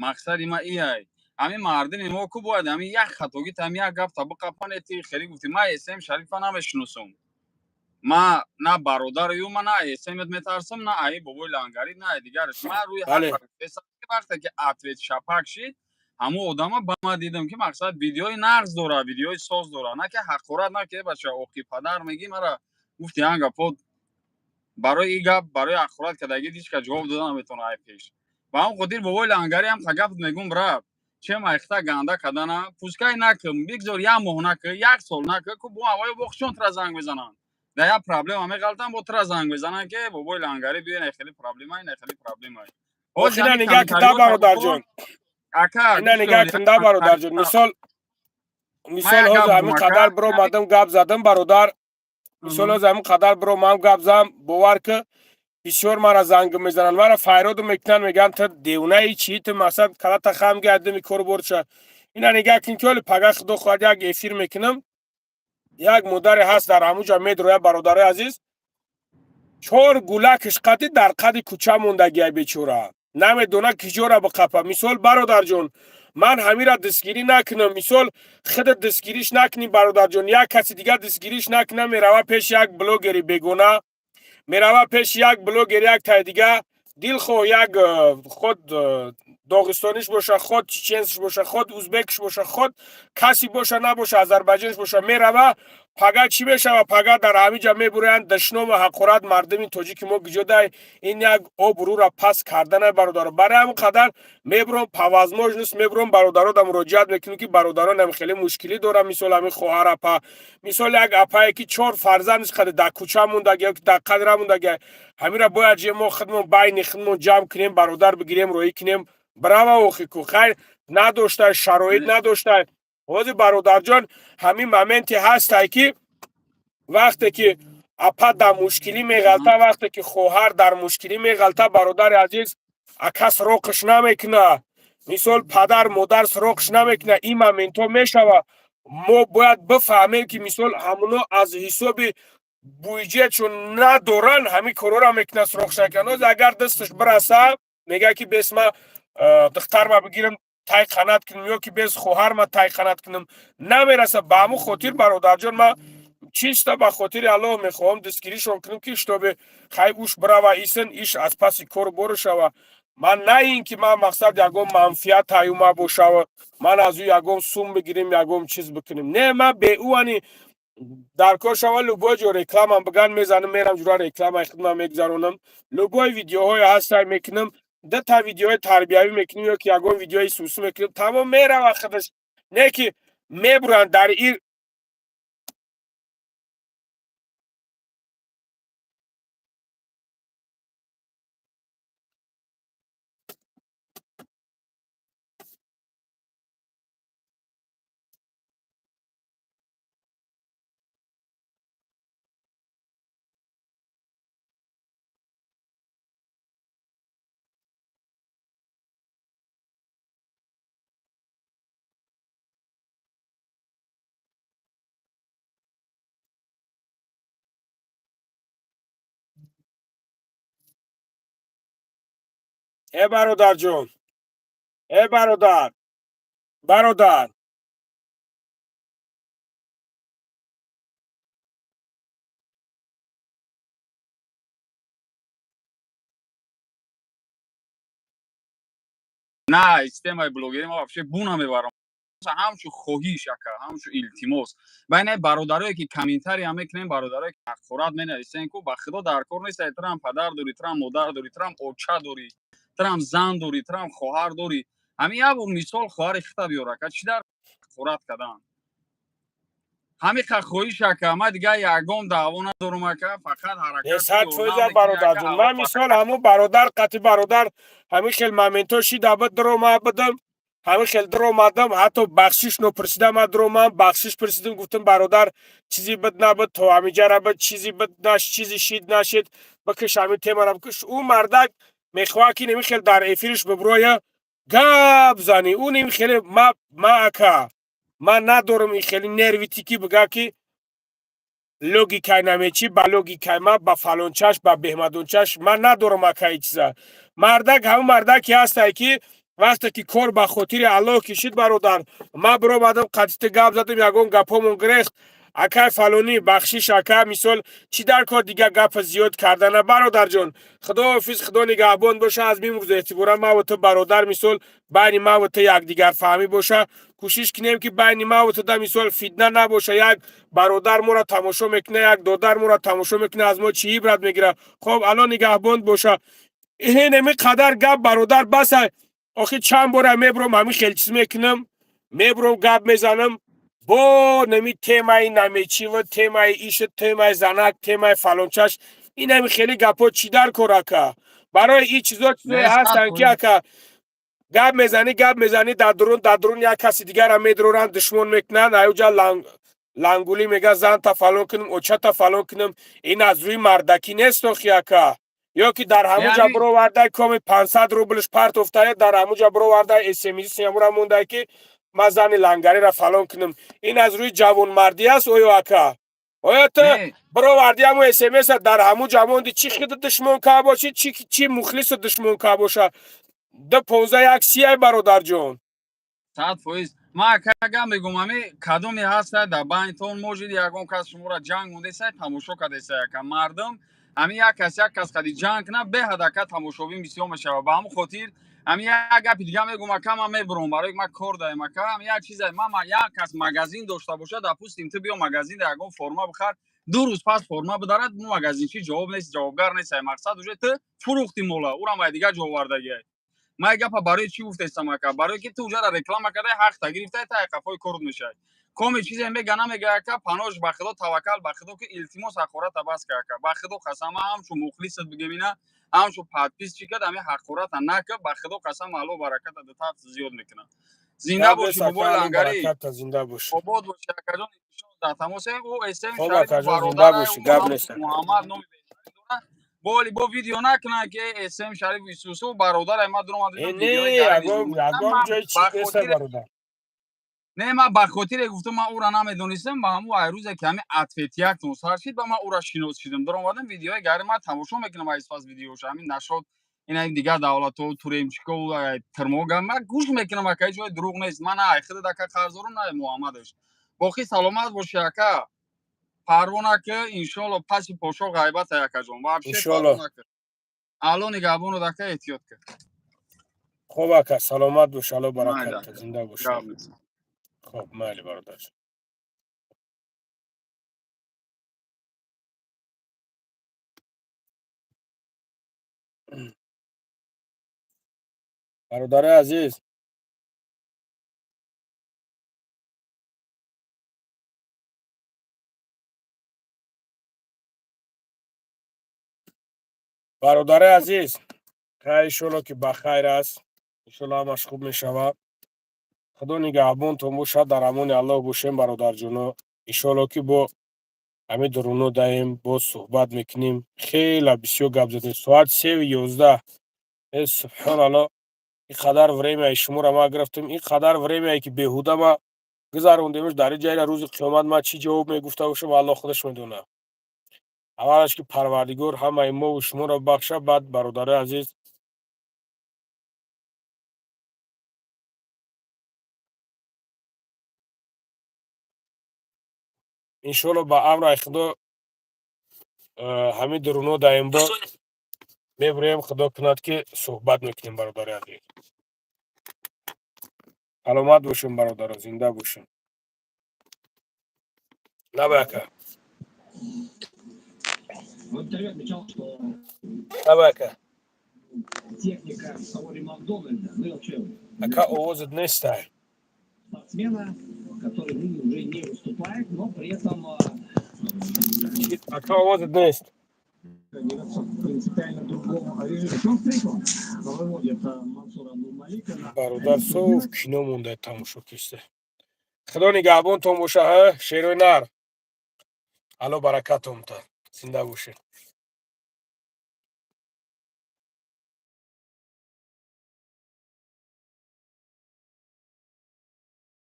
Мақсади ма ияй ҳами мардими мо ку бояд ҳами як хатогит ҳами як гап табуқапанети хеле гуфтӣ ма см шарифа намешиносам. ма на бародару ю ма на смет метарсам на аи бобои лангари на дигараш ма рӯи вақте ки ответ шапак шид ҳаму одама ба ма дидам ки мақсад видеои нағз дора видеои соз дора на ки ҳақорат на ки бача оқи падар мегӣ мара гуфти ан гапо барои ин гап барои ақорат кадаги дичка ҷавоб дода наметавона ай пеш. Ба ҳам хотир бобои лангари ҳам та гап мегӯм брат чема ихта ганда кадана пускай накум бигзор як моҳ накӣ як сол накӣ ку бо ҳавои боқчон тра занг мезананд да як проблема меғалтам бо тра занг мезананд ки бобои лангари биё не хеле проблемай не хеле проблемай. ина нигоҳ кунда бародарҷон ина нигоҳ кунда бародарҷон мисол ҳозир ҳамин қадар биромадам гап задам бародар мисол ҳозир ҳамин қадар биромадам гап задам бовар ки бисёр мара занг мезананд мара файроду мекунанд мегӯянд ту девнаи чӣ ту мақсад калата хам гардими кор борча ина нигоҳ кун ки оли пага худо хоҳад як эфир мекунам як модаре ҳаст дар ҳамуҷа медроя бародарои азиз 4 гулакиш қади дар қади кӯча мондагиай бечора намедона киҷора биқапа мисол бародарҷон ман ҳамира дастгирӣ накунам мисол худат дастгириш накунӣ бародарҷон як каси дигар дастгириш накунам мерава пеш як блогери бегона мерава пеш як блогер як тай дига дилхоҳ як худ доғистониш боша худ чеченсиш боша худ узбекиш боша худ каси боша набоша азарбайҷониш боша мерава пага чӣ мешава пага дар ҳамиҷа мебурянд дашнома ҳақорат мардими тоҷики мо гиҷодай ин як обрӯра паст карданай бародаро барои ҳамин қадар мебурам по возможност мебурам бародарода муроҷиат мекунем ки бародарон ҳами хеле мушкилӣ дорам мисол ҳамин хоҳар апа мисол як апае ки 4 фарзандиш қади дар кӯча мондаги ё ки дар қадра мондаги ҳамира бояд ҷе мо худмон байни худмон ҷамъ кунем бародар бигирем роӣ кунем брава охи ку хайр надоштай шароит надоштай ҳозир бародарҷон ҳамин моменте ҳастай ки вақте ки апа дар мушкилӣ меғалта вақте ки хоҳар дар мушкилӣ меғалта бародари азиз ака суроқаш намекуна мисол падар модар суроқаш намекуна ин моментҳо мешава мо бояд бифаҳмем ки мисол ҳамуно аз ҳисоби бюҷетшон надоранд ҳамин корора мекунанд суроқаш накунанд ҳозир агар дасташ бираса мегӯяд ки бес ма духтарма бигирам тай қанат кунем ё ки без хоҳарма тай қанат кунем намераса ба ҳамун хотир бародарҷон ма чиста ба хотири аллоҳ мехоҳам дастгиришон кунем ки штобе хай уш бирава исн иш аз паси кор боро шава من نه اینکه من مقصد یگم منفیت هایوما باشه و من از او یگم سوم بگیریم یگم چیز بکنیم. نه من به او انی در کار شما لوگو جو رکلام هم بگن میزنم میرم جورا رکلام های خدمت میگذارونم لوگوی ویدیوهای هست میکنم ده تا ویدیوهای تربیوی میکنیم یا که یگم ویدیوهای سوسو میکنیم تمام میره وقتش نه که میبرن در این ای برادر جون ای برادر نه سیستم بلوگری ما вообще بونا میبرم همشو خواهیش یکا همشو التماس بین برادرایی که کامنتاری هم میکنن برادرایی که اخورات مینویسن کو با خدا در کار نیست ترام پدر داری ترام مادر داری ترام اوچا داری ترام زن داری ترام خواهر داری همین یه بار مثال خواهر خطا بیاره که چی در اخورات کردن همین خواهیش یکا ما دیگه یگم دعوا ندارم که فقط حرکت نسحت فوزر برادر جون من مثال همون برادر قطعی برادر همین خیلی ممنتوشی دابد درو بدم همین خیلی درو مادم حتی بخشش نو پرسیدم درو من بخشش پرسیدم گفتم برادر چیزی بد نبود تو همیجا را بد چیزی بد نش چیزی شید نشید بکش همین تیمه را بکش اون مردک میخواه که نمی خیلی در افیرش ببرویه گاب زنی اون نمی خیلی ما اکا من ندارم این خیلی نرویتیکی بگه که لوگیکای نمیچی با لوگیکای ما با فلانچش با بهمدونچش من ندارم اکای چیزا مردک همون مردکی هسته که وقتی که کار با خاطر الله کشید برادر ما برو مادم قطعیت گپ زدم یگون گپامون گرخت اکای فلانی بخشش اکای مثال چی در کار دیگه گپ زیاد کردن برادر جان خدا حافظ خدا نگهبان باشه از میموز اعتبارا ما و تو برادر مثال بین ما و تو یک دیگر فهمی باشه کوشش کنیم که بین ما و تو در مثال فتنه نباشه یک برادر ما را تماشا میکنه یک دادر ما را تماشا میکنه از ما چی عبرت میگیره خب الان نگهبان باشه این نمی قدر گپ برادر بس آخه چند بار میبرم همین خیلی چیز میکنم میبرم گپ میزنم با نمی تیمای نمیچی و تیمای ایش تیمای زنک تیمای فلانچش این نمی خیلی گپا چی در کرکه برای این چیزا هستن که گپ میزنی در درون یک کسی دیگر هم میدرورن دشمن میکنن ایوجا لنگولی میگه زن تا فلان کنم اوچه تا فلان کنم این از روی مردکی نیست اخیاکا یا که در همونجا برو ورده کمی 500 روبلش پرت افتاده در همونجا برو ورده اسمیز سیمورا مونده که من زن لنگری را فلان کنم این از روی جوان مردی است اویو اکا اویا تو برو وردی همون اسمیز در همونجا موندی چی خود دشمن که باشی چی مخلص دشمن که باشه ده 15 یک سیه برادر جون 100% ما کاگا میگم همین کدومی هست در بینتون موجود یگان کس شما را جنگ مونده سه تماشا کرده سه که مردم همین یک کس خدی جنگ نه به حداقل تماشاوی بسیار میشه و به همون خاطر همین یک گپ دیگه میگم که من میبرم برای ما کار دارم که همین یک چیز ما یک کس مگزین داشته باشه در پوست تو بیا مگزین در یگان فرما بخر 2 روز پس فرما بدارد مو مگزین چی جواب نیست جوابگر نیست مقصد وجه تو فروختی مولا او را ما دیگه جواب وردگی ما گپا برای چی گفتم که برای که تو جرا رکلام کرده حق تا گرفته تا قفای کورد میشه کوم چیزی میگه نمیگه که پناش به خدا توکل به خدا که التماس اخورت بس که به خدا قسم هم شو مخلصت بگینا هم شو پادپیس چی کرد همین حقورت نه که به خدا قسم الله برکت ده تا زیاد میکنه زنده باشی بابا لنگری برکت زنده باش آباد باشه کجا در تماس او اسم خب شریف کجا زنده برادر باشی گپ نیست محمد نومی بولی با ویدیو نکنه که اسم شریف یوسف برادر ما درو نه یگام جای چی نیست برادر نه ما به خاطر گفتم ما او را نمیدونستم با همو ایروز که همین عطفیتیک تو سر شد با ما او را شناس شدم درو اومدم ویدیوهای گری ما تماشا میکنم از پس ویدیوش همین نشد این دیگه دولت و تورمچکو و ترموگا ما گوش میکنم که جای دروغ نیست من نه خود دک قرضورم نه محمدش باقی سلامت باشه که پروانه که ان شاء الله پس پوشو غیبت یک جون واپس پروانه که الان نگهبانو دک احتیاط کرد خوب اکا سلامت باش الله مایده برکت زنده باش گپ نیست. خب مالی برادر برادر عزیز برادر عزیز ایشالا که بخیر است ایشالا همش خوب می شود خدا نگهبانتون باشد در امان الله باشیم برادر جونا ایشالا که با همین درونو دایم با صحبت میکنیم خیلی بسیار گپ زدیم ساعت 3:11 سبحان الله این قدر وریمه شما را ما گرفتیم این قدر وریمه که بیهوده ما گذروندیمش در این جای روز قیامت ما چی جواب میگفته باشم الله خودش میدونه اولش که پروردگار همه ما و شما را بخشه بعد برادر عزیز انشالله با امر خدا همین درونو دایم با میبریم خدا کند که صحبت میکنیم برادر عزیز سلامت باشیم برادر زنده باشیم نباکه نباکه اکا آوازت نیست اکا آوازت نیست برادر صوف کینو مونده تماشا کشته خدا نگهبانتون باشه ها شیروی نر الله برکتتون زنده باشه